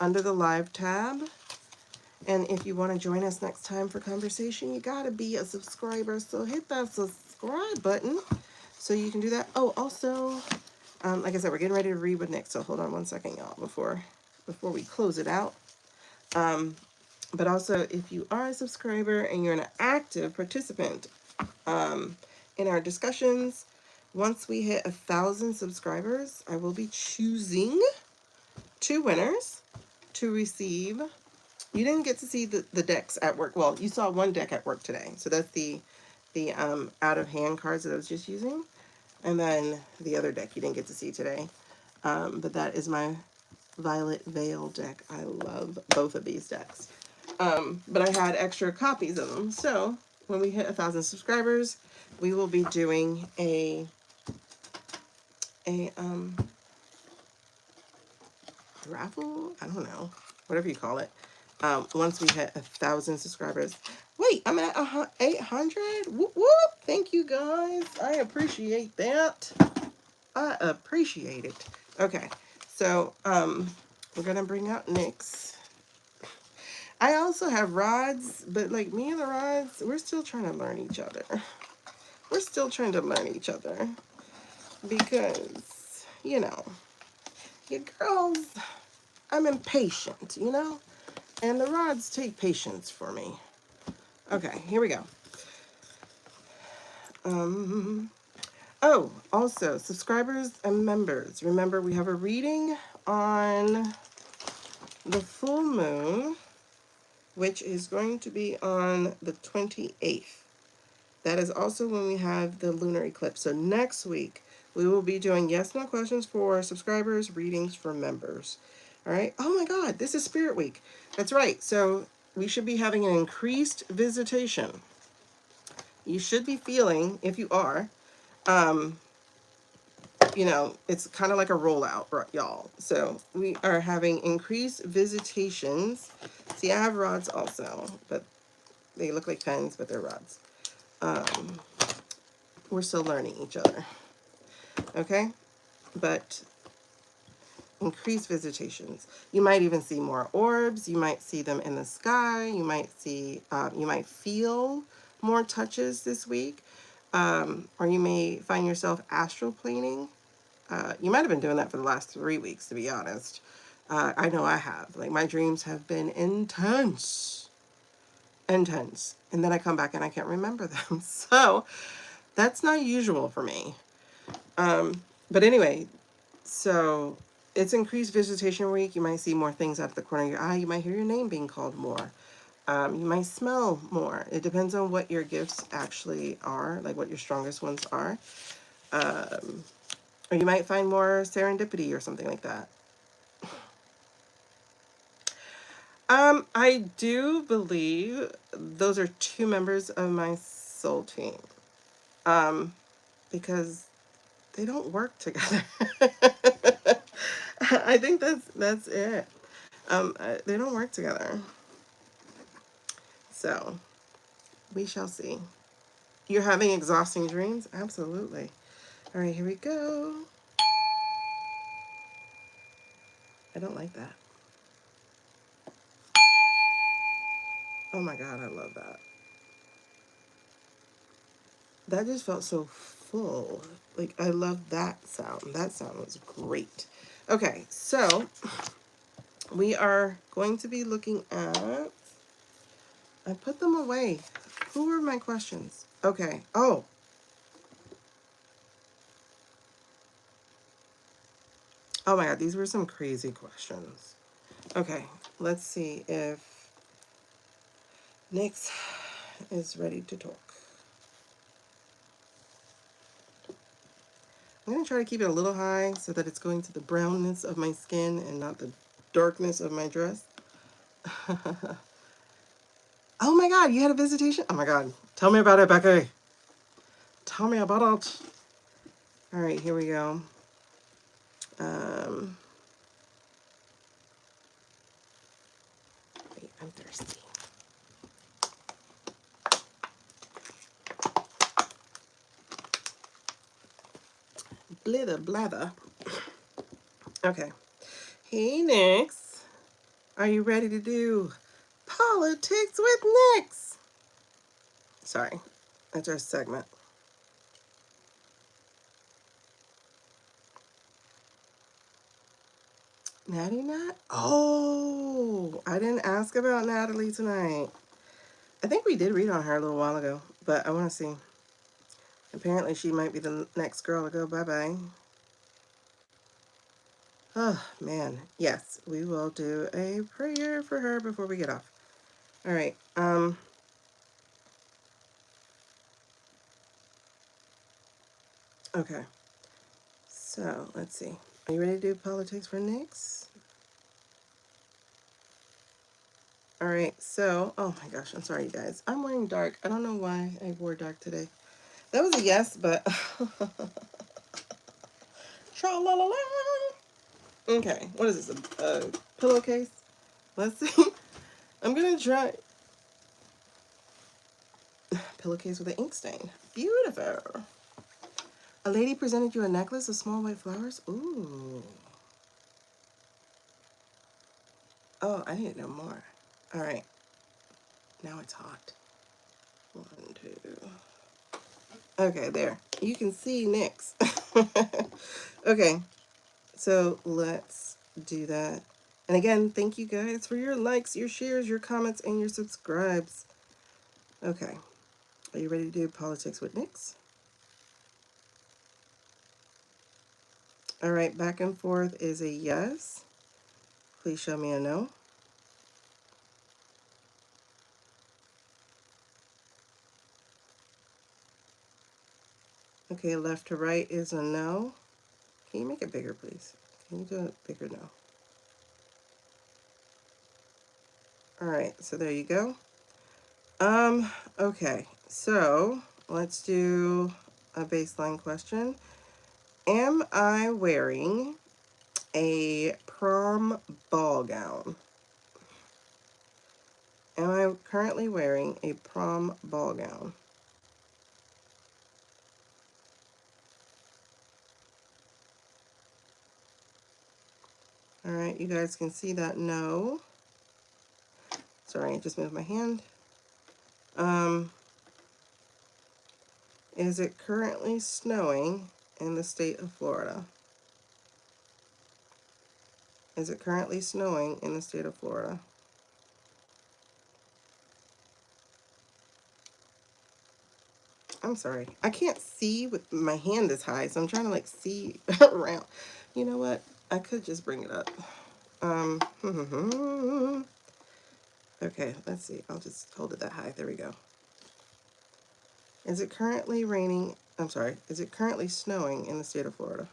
Speaker 1: under the live tab. And if you want to join us next time for conversation, you got to be a subscriber. So hit that subscribe button so you can do that. Oh, also, like I said, we're getting ready to read with Nyx. So hold on one second, y'all, before we close it out. But also, if you are a subscriber and you're an active participant in our discussions, once we hit 1,000 subscribers, I will be choosing 2 winners to receive. You didn't get to see the decks at work. Well, you saw 1 deck at work today. So that's the out of hand cards that I was just using. And then the other deck you didn't get to see today. But that is my Violet Veil deck. I love both of these decks. But I had extra copies of them. So when we hit 1,000 subscribers, we will be doing a raffle. I don't know, whatever you call it. Once we hit 1,000 subscribers. Wait, I'm at 800. Whoop whoop! Thank you guys. I appreciate that. I appreciate it. Okay, so we're gonna bring out Nyx. I also have rods, but like me and the rods, we're still trying to learn each other. We're still trying to learn each other because, you know, you girls, I'm impatient, you know, and the rods take patience for me. Okay, here we go. Oh, also, subscribers and members, remember we have a reading on the full moon, which is going to be on the 28th. That is also when we have the lunar eclipse. So next week, we will be doing yes, no questions for subscribers, readings for members. All right. Oh my God, this is Spirit Week. That's right. So we should be having an increased visitation. You should be feeling, if you are, you know, it's kind of like a rollout, y'all. So we are having increased visitations. See, I have rods also, but they look like pens, but they're rods. We're still learning each other. Okay? But increased visitations. You might even see more orbs. You might see them in the sky. You might see, you might feel more touches this week. Or you may find yourself astral planing. You might have been doing that for the last 3 weeks, to be honest. I know I have. Like, my dreams have been intense. Intense. And then I come back and I can't remember them. So that's not usual for me. But anyway, so it's increased visitation week. You might see more things out of the corner of your eye. You might hear your name being called more. You might smell more. It depends on what your gifts actually are, like what your strongest ones are. Or you might find more serendipity or something like that. I do believe those are 2 members of my soul team. Because they don't work together. I think that's it. They don't work together. So we shall see. You're having exhausting dreams? Absolutely. All right, here we go. I don't like that. Oh my God, I love that. That just felt so full. Like, I love that sound. That sound was great. Okay, so we are going to be looking at, I put them away. Who were my questions? Okay. Oh. Oh my God, these were some crazy questions. Okay, let's see if Nyx is ready to talk. I'm going to try to keep it a little high so that it's going to the brownness of my skin and not the darkness of my dress. Oh my God, you had a visitation? Oh my God. Tell me about it, Becky. Tell me about it. All right, here we go. Wait, I'm thirsty. Blather, blather. Okay. Hey, Nyx. Are you ready to do Politics with Nyx? Sorry, that's our segment. Natty Nat? Oh, I didn't ask about Natalie tonight. I think we did read on her a little while ago, but I want to see. Apparently she might be the next girl to go bye-bye. Oh, man. Yes, we will do a prayer for her before we get off. All right. Okay. So, let's see. Are you ready to do politics for Nyx? All right. So, oh my gosh, I'm sorry, you guys. I'm wearing dark. I don't know why I wore dark today. That was a yes, but tra-la-la-la. Okay, what is this? A pillowcase? Let's see. I'm gonna try pillowcase with an ink stain. Beautiful. A lady presented you a necklace of small white flowers. Ooh. Oh, I need to know more. All right. Now it's hot. 1, 2. Okay, there. You can see Nyx. Okay, so let's do that. And again, thank you guys for your likes, your shares, your comments, and your subscribes. Okay. Are you ready to do politics with Nyx? All right, back and forth is a yes. Please show me a no. Okay, left to right is a no. Can you make it bigger, please? Can you do it bigger? No. All right, so there you go. Okay, so let's do a baseline question. Am I wearing a prom ball gown? Am I currently wearing a prom ball gown? All right, you guys can see that no. Sorry, I just moved my hand. Is it currently snowing in the state of Florida? Is it currently snowing in the state of Florida? I'm sorry. I can't see with my hand this high, so I'm trying to like see around. You know what? I could just bring it up. Okay, let's see. I'll just hold it that high. There we go. Is it currently raining? I'm sorry. Is it currently snowing in the state of Florida?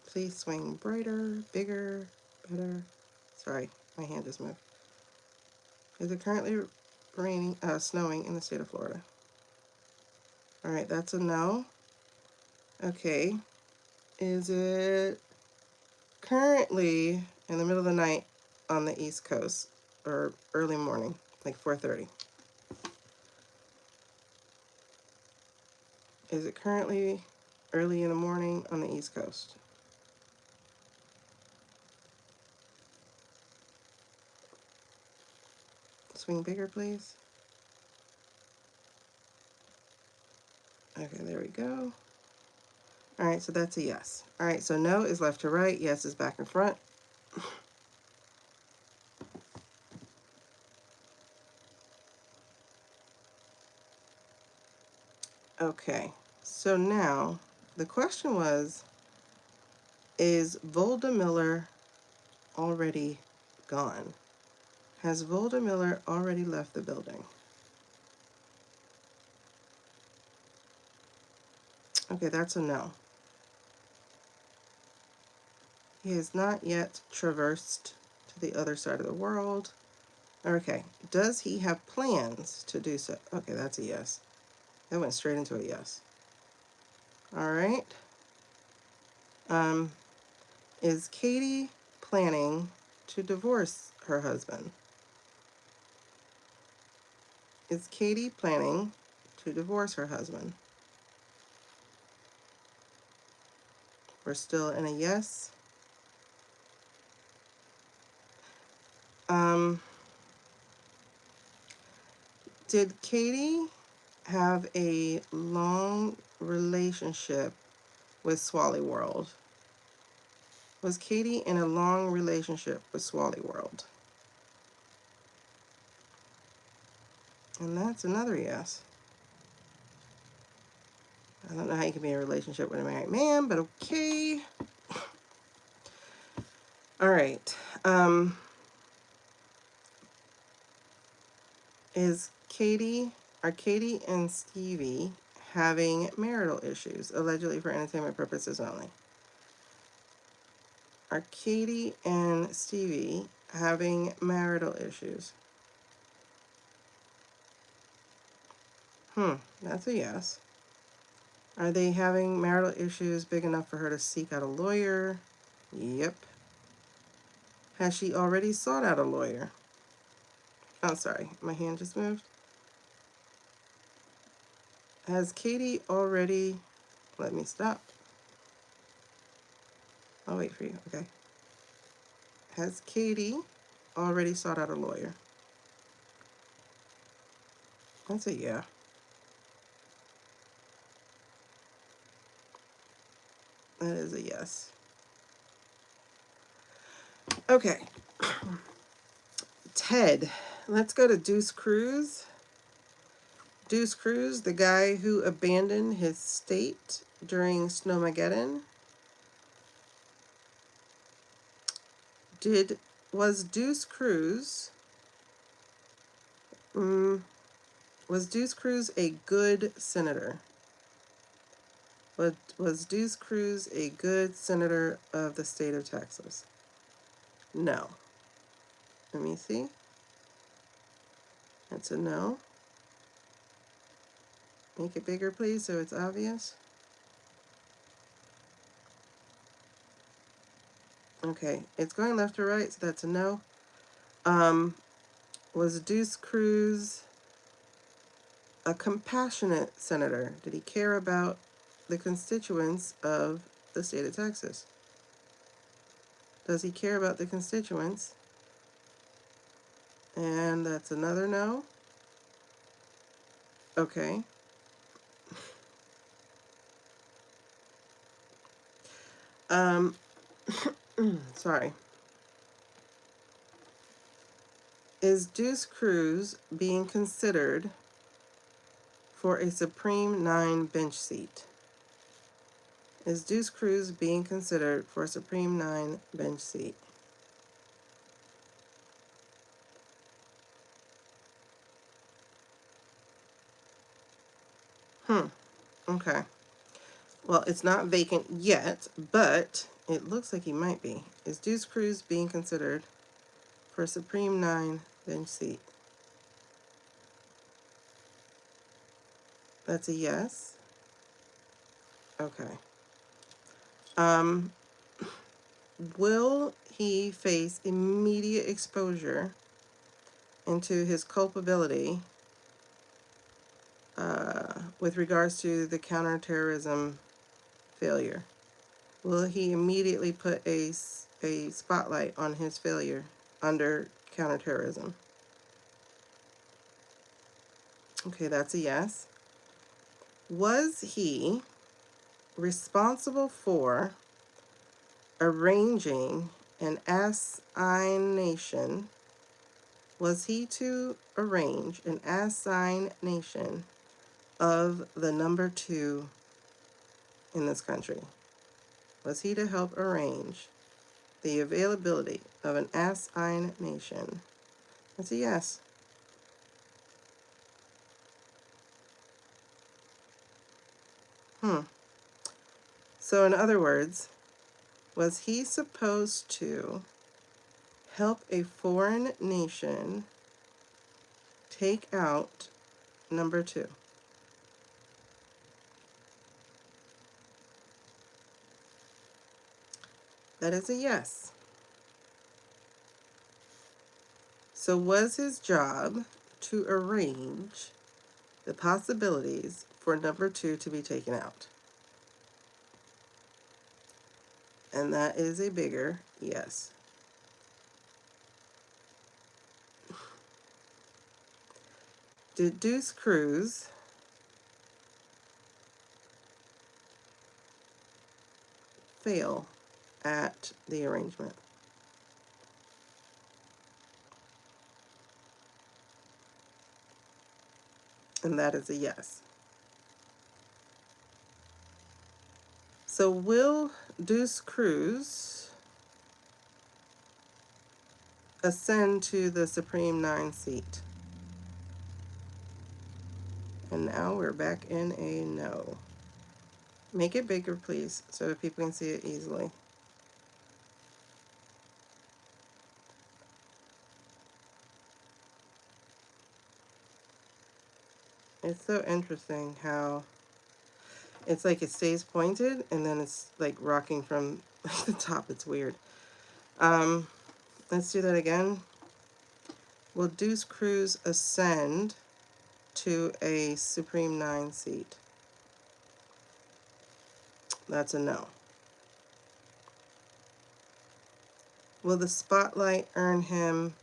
Speaker 1: Please swing brighter, bigger, better. Sorry, my hand just moved. Is it currently raining, snowing in the state of Florida? All right, that's a no. Okay. Is it currently in the middle of the night on the East Coast or early morning, like 4:30? Is it currently early in the morning on the East Coast? Swing bigger, please. Okay, there we go. All right, so that's a yes. All right, so no is left to right, yes is back and front. Okay, so now the question was, is Bouldermiller already gone? Has Bouldermiller already left the building? Okay, that's a no. He has not yet traversed to the other side of the world. Okay, does he have plans to do so? Okay, that's a yes. That went straight into a yes. All right. Is Katie planning to divorce her husband? Is Katie planning to divorce her husband? We're still in a yes. Did Katie have a long relationship with Swally World? Was Katie in a long relationship with Swally World? And that's another yes. I don't know how you can be in a relationship with a married man, but okay. All right. Are Katie and Stevie having marital issues, allegedly for entertainment purposes only? Are Katie and Stevie having marital issues? That's a yes. Are they having marital issues big enough for her to seek out a lawyer? Yep. Has she already sought out a lawyer? Oh, sorry, my hand just moved. Has Katie already, let me stop. I'll wait for you, okay. Has Katie already sought out a lawyer? That's a yeah. That is a yes. Okay. Ted. Let's go to Deuce Cruz. Deuce Cruz, the guy who abandoned his state during Snowmageddon. Was Deuce Cruz a good senator? Was Deuce Cruz a good senator of the state of Texas? No. Let me see. That's a no. Make it bigger, please, so it's obvious. Okay, it's going left to right, so that's a no. Was Deuce Cruz a compassionate senator? Did he care about the constituents of the state of Texas? Does he care about the constituents? And that's another no. Okay. Sorry. Is Deuce Cruz being considered for a Supreme 9 bench seat? Is Deuce Cruz being considered for a Supreme 9 bench seat? Okay. Well, it's not vacant yet, but it looks like he might be. Is Deuce Cruz being considered for a Supreme 9 bench seat? That's a yes. Okay. Will he face immediate exposure into his culpability with regards to the counterterrorism failure? Will he immediately put a spotlight on his failure under counterterrorism? Okay, that's a yes. Was he responsible for arranging an assignation? Was he to arrange an assignation of the number 2 in this country? Was he to help arrange the availability of an assignation? That's a yes. So in other words, was he supposed to help a foreign nation take out number 2? That is a yes. So was his job to arrange the possibilities for number 2 to be taken out? And that is a bigger yes. Did Deuce Cruz fail at the arrangement? And that is a yes. So will Deuce Cruz ascend to the Supreme 9 seat? And now we're back in a no. Make it bigger, please, so that people can see it easily. It's so interesting how it's like it stays pointed and then it's like rocking from the top. It's weird. Let's do that again. Will Deuce Cruz ascend to a Supreme 9 seat? That's a no. Will the spotlight earn him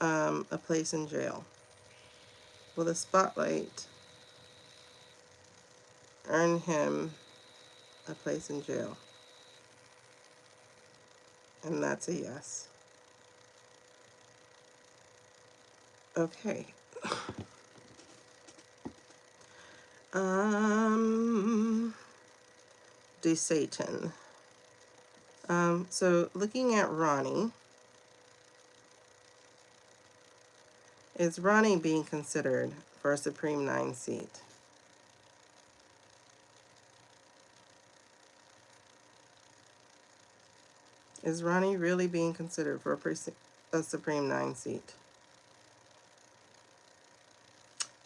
Speaker 1: a place in jail? Will the spotlight earn him a place in jail? And that's a yes. Okay. DeSatan. So looking at Ronnie, is Ronnie being considered for a Supreme 9 seat? Is Ronnie really being considered for a Supreme 9 seat?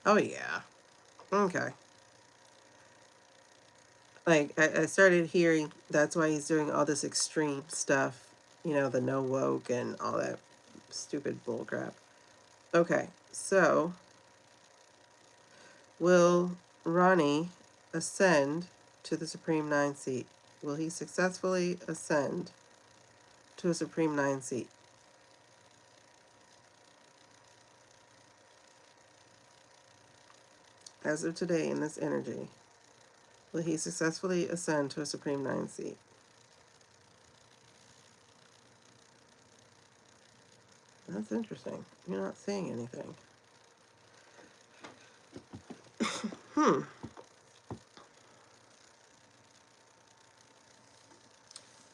Speaker 1: Oh, yeah. Okay. Like, I started hearing that's why he's doing all this extreme stuff, you know, the no woke and all that stupid bullcrap. Okay, so will Ronnie ascend to the Supreme 9 seat? Will he successfully ascend to a Supreme 9 seat? As of today, in this energy, will he successfully ascend to a Supreme 9 seat? That's interesting. You're not saying anything.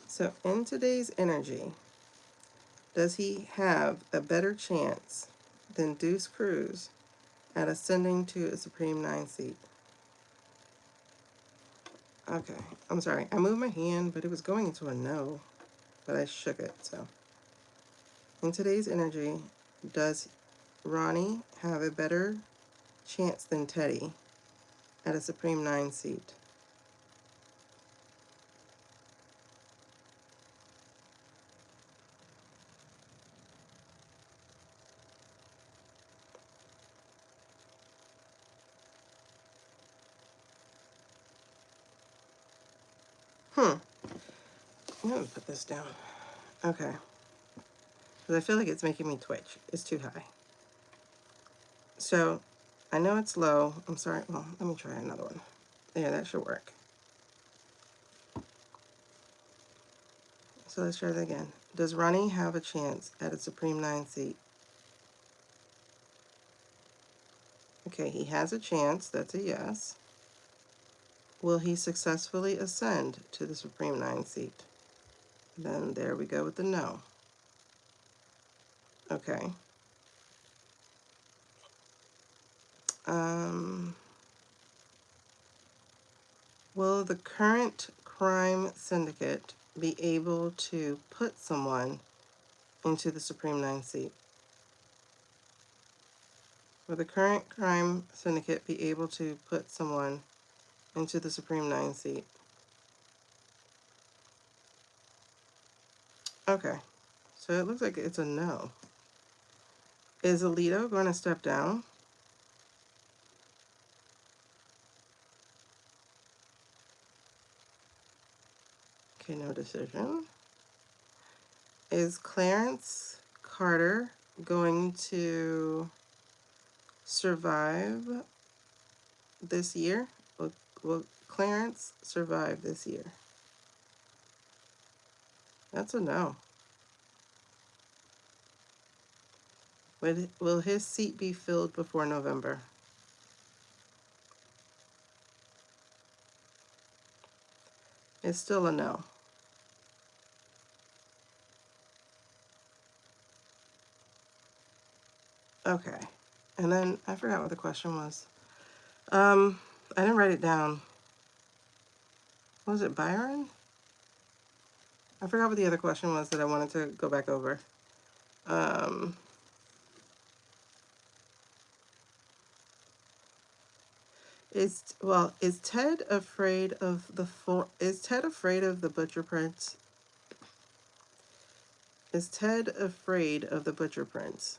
Speaker 1: So in today's energy, does he have a better chance than Deuce Cruz at ascending to a Supreme 9 seat? Okay, I'm sorry. I moved my hand, but it was going into a no, but I shook it, so. In today's energy, does Ronnie have a better chance than Teddy at a Supreme 9 seat? I'm gonna put this down. Okay. Because I feel like it's making me twitch. It's too high. So, I know it's low. I'm sorry. Well, let me try another one. Yeah, that should work. So let's try that again. Does Ronnie have a chance at a Supreme 9 seat? Okay, he has a chance. That's a yes. Will he successfully ascend to the Supreme 9 seat? Then there we go with the no. Okay. Will the current crime syndicate be able to put someone into the Supreme 9 seat? Will the current crime syndicate be able to put someone into the Supreme 9 seat? Okay, so it looks like it's a no. Is Alito going to step down? Okay, no decision. Is Clarence Carter going to survive this year? Will Clarence survive this year? That's a no. Will his seat be filled before November? It's still a no. Okay. And then I forgot what the question was. I didn't write it down. Was it Byron? I forgot what the other question was that I wanted to go back over. Is Ted afraid of the Butcher Prince? Is Ted afraid of the Butcher Prince?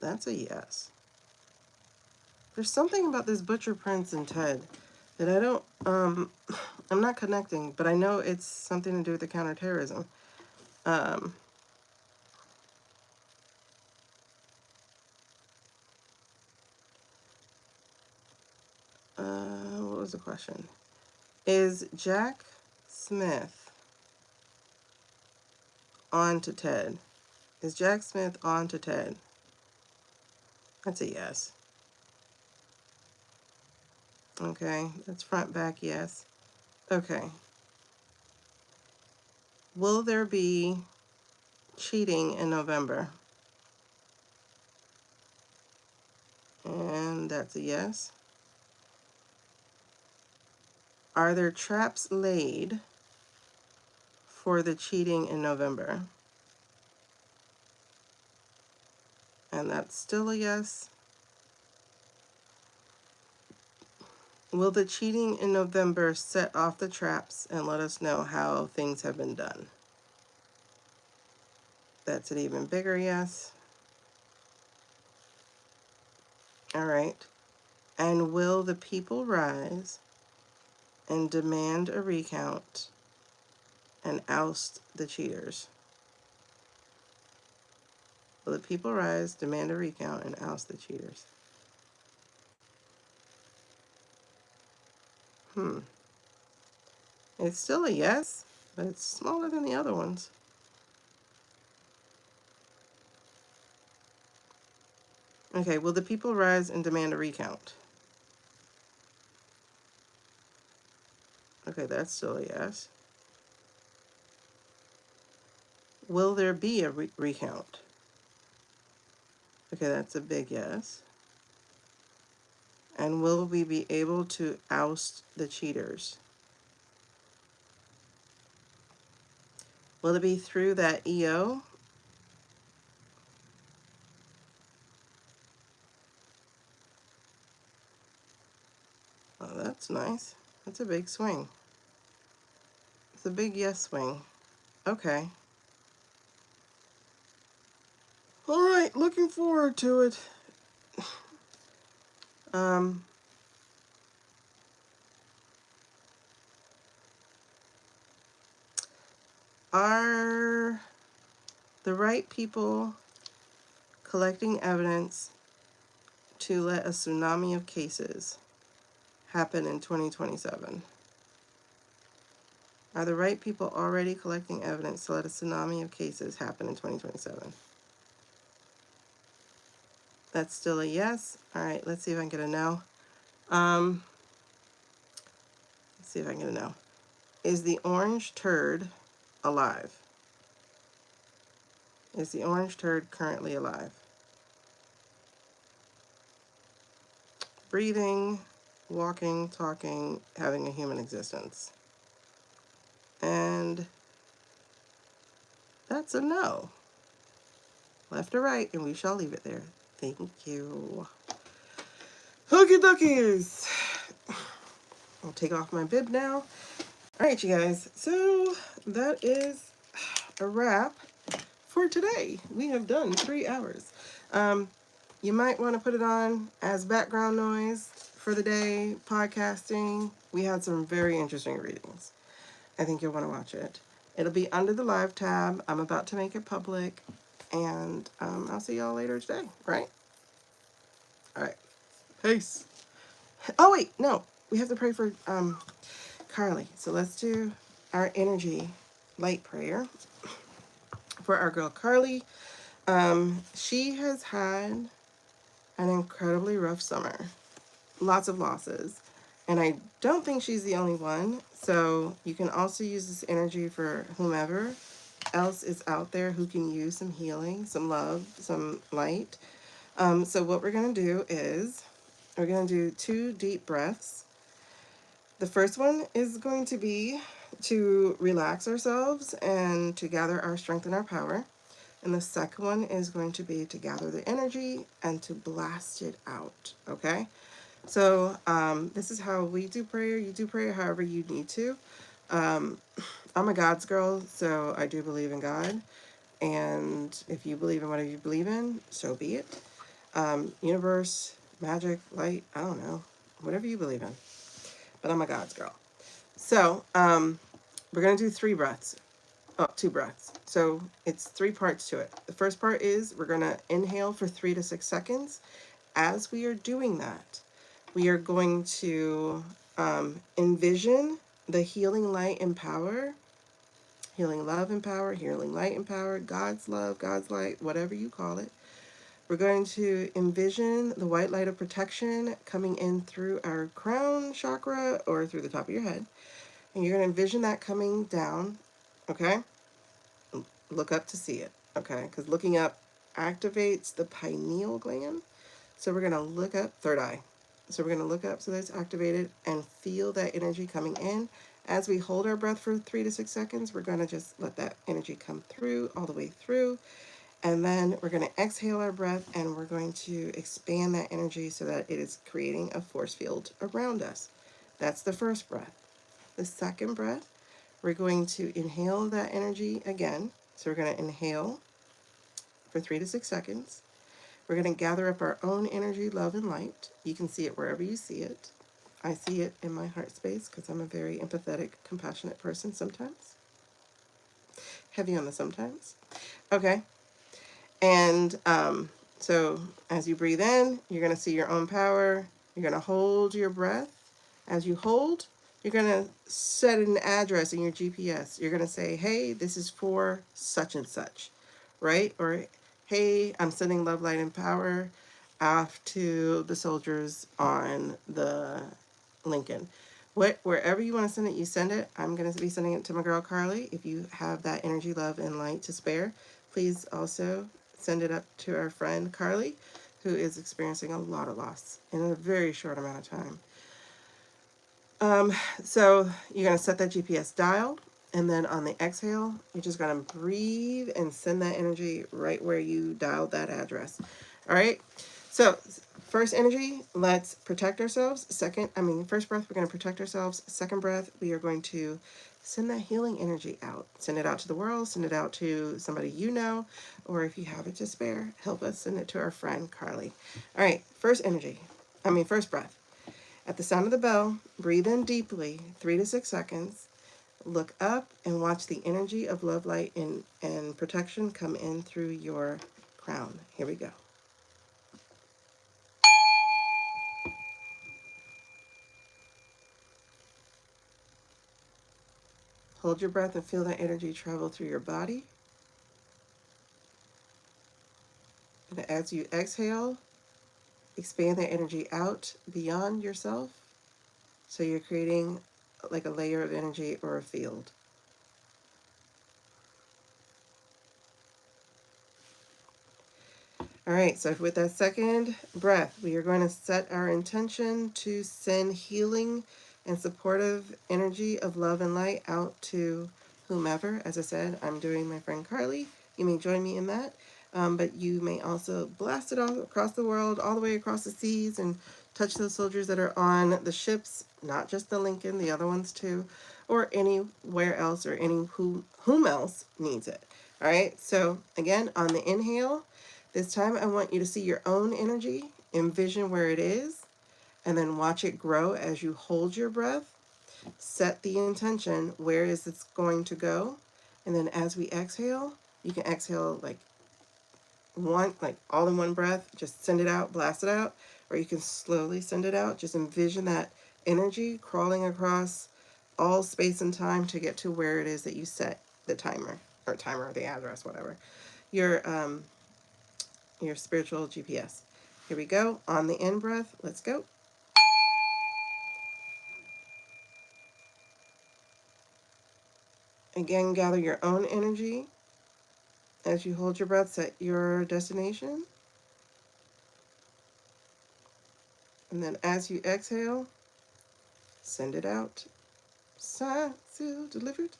Speaker 1: That's a yes. There's something about this Butcher Prince and Ted that I don't, I'm not connecting, but I know it's something to do with the counterterrorism. What was the question? Is Jack Smith on to Ted? Is Jack Smith on to Ted? That's a yes. Okay, that's front, back, yes. Okay. Will there be cheating in November? And that's a yes. Are there traps laid for the cheating in November? And that's still a yes. Will the cheating in November set off the traps and let us know how things have been done? That's an even bigger yes. All right. And will the people rise and demand a recount and oust the cheaters? Will the people rise, demand a recount, and oust the cheaters? It's still a yes, but it's smaller than the other ones. Okay, will the people rise and demand a recount? Okay, that's still a yes. Will there be a recount? Okay, that's a big yes. And will we be able to oust the cheaters? Will it be through that EO? Oh, that's nice. That's a big swing. It's a big yes swing. Okay. All right, looking forward to it. Are the right people collecting evidence to let a tsunami of cases happen in 2027? Are the right people already collecting evidence to let a tsunami of cases happen in 2027? That's still a yes. All right, let's see if I can get a no. Let's see if I can get a no. Is the orange turd alive? Is the orange turd currently alive? Breathing, walking, talking, having a human existence. And that's a no. Left or right, and we shall leave it there. Thank you. Hooky duckies. I'll take off my bib now. All right, you guys. So that is a wrap for today. We have done 3 hours. You might want to put it on as background noise for the day, podcasting. We had some very interesting readings. I think you'll want to watch it. It'll be under the live tab. I'm about to make it public. And I'll see y'all later today, right? All right. Peace. Oh, wait. No. We have to pray for Carly. So let's do our energy light prayer for our girl Carly. She has had an incredibly rough summer. Lots of losses. And I don't think she's the only one. So you can also use this energy for whomever else is out there who can use some healing, some love, some light. So what we're going to do is we're going to do 2 deep breaths. The first one is going to be to relax ourselves and to gather our strength and our power. And the second one is going to be to gather the energy and to blast it out, okay? So this is how we do prayer. You do prayer however you need to. I'm a God's girl, so I do believe in God. And if you believe in whatever you believe in, so be it. Universe, magic, light, I don't know. Whatever you believe in. But I'm a God's girl. So we're going to do 3 breaths. Oh, 2 breaths. So it's 3 parts to it. The first part is we're going to inhale for 3 to 6 seconds. As we are doing that, we are going to envision the healing light and power, healing love and power, healing light and power, God's love, God's light, whatever you call it. We're going to envision the white light of protection coming in through our crown chakra or through the top of your head. And you're going to envision that coming down, okay? Look up to see it, okay? Because looking up activates the pineal gland. So we're going to look up, third eye. So we're going to look up so that's activated and feel that energy coming in. As we hold our breath for 3 to 6 seconds, we're going to just let that energy come through, all the way through. And then we're going to exhale our breath and we're going to expand that energy so that it is creating a force field around us. That's the first breath. The second breath, we're going to inhale that energy again. So we're going to inhale for 3 to 6 seconds. We're going to gather up our own energy, love, and light. You can see it wherever you see it. I see it in my heart space because I'm a very empathetic, compassionate person sometimes. Heavy on the sometimes. Okay. And so as you breathe in, you're going to see your own power. You're going to hold your breath. As you hold, you're going to set an address in your GPS. You're going to say, hey, this is for such and such, right? Or, hey, I'm sending love, light, and power off to the soldiers on the Lincoln. Wherever you want to send it, you send it. I'm going to be sending it to my girl Carly. If you have that energy, love, and light to spare, please also send it up to our friend Carly, who is experiencing a lot of loss in a very short amount of time. So you're going to set that GPS dial, and then on the exhale, you're just going to breathe and send that energy right where you dialed that address. All right. So first energy, let's protect ourselves. First breath, we're going to protect ourselves. Second breath, we are going to send that healing energy out. Send it out to the world. Send it out to somebody you know, or if you have it to spare, help us send it to our friend Carly. All right. First breath. At the sound of the bell, breathe in deeply, 3 to 6 seconds. Look up and watch the energy of love, light, and protection come in through your crown. Here we go. Hold your breath and feel that energy travel through your body. And as you exhale, expand that energy out beyond yourself. So you're creating like a layer of energy or a field. All right, so with that second breath, we are going to set our intention to send healing and supportive energy of love and light out to whomever. As I said, I'm doing my friend Carly. You may join me in that, but you may also blast it all across the world, all the way across the seas, and touch those soldiers that are on the ships, not just the Lincoln, the other ones too, or anywhere else or whom else needs it. All right, so again, on the inhale, this time I want you to see your own energy, envision where it is, and then watch it grow as you hold your breath. Set the intention, where is this going to go? And then as we exhale, you can exhale like all in one breath, just send it out, blast it out, or you can slowly send it out. Just envision that energy crawling across all space and time to get to where it is that you set the timer, the address, whatever. Your spiritual GPS. Here we go. On the in breath, let's go. Again, gather your own energy. As you hold your breath, set your destination. And then as you exhale, send it out. Signed, sealed, delivered.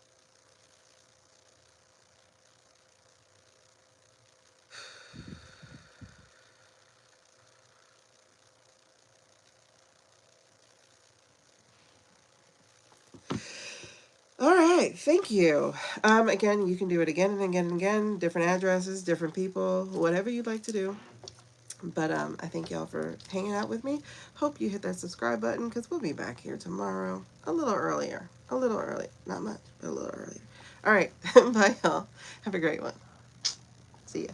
Speaker 1: All right, thank you. Again, you can do it again and again and again, different addresses, different people, whatever you'd like to do. But I thank y'all for hanging out with me. Hope you hit that subscribe button because we'll be back here tomorrow a little earlier. Not much, but a little earlier. All right, bye y'all. Have a great one. See ya.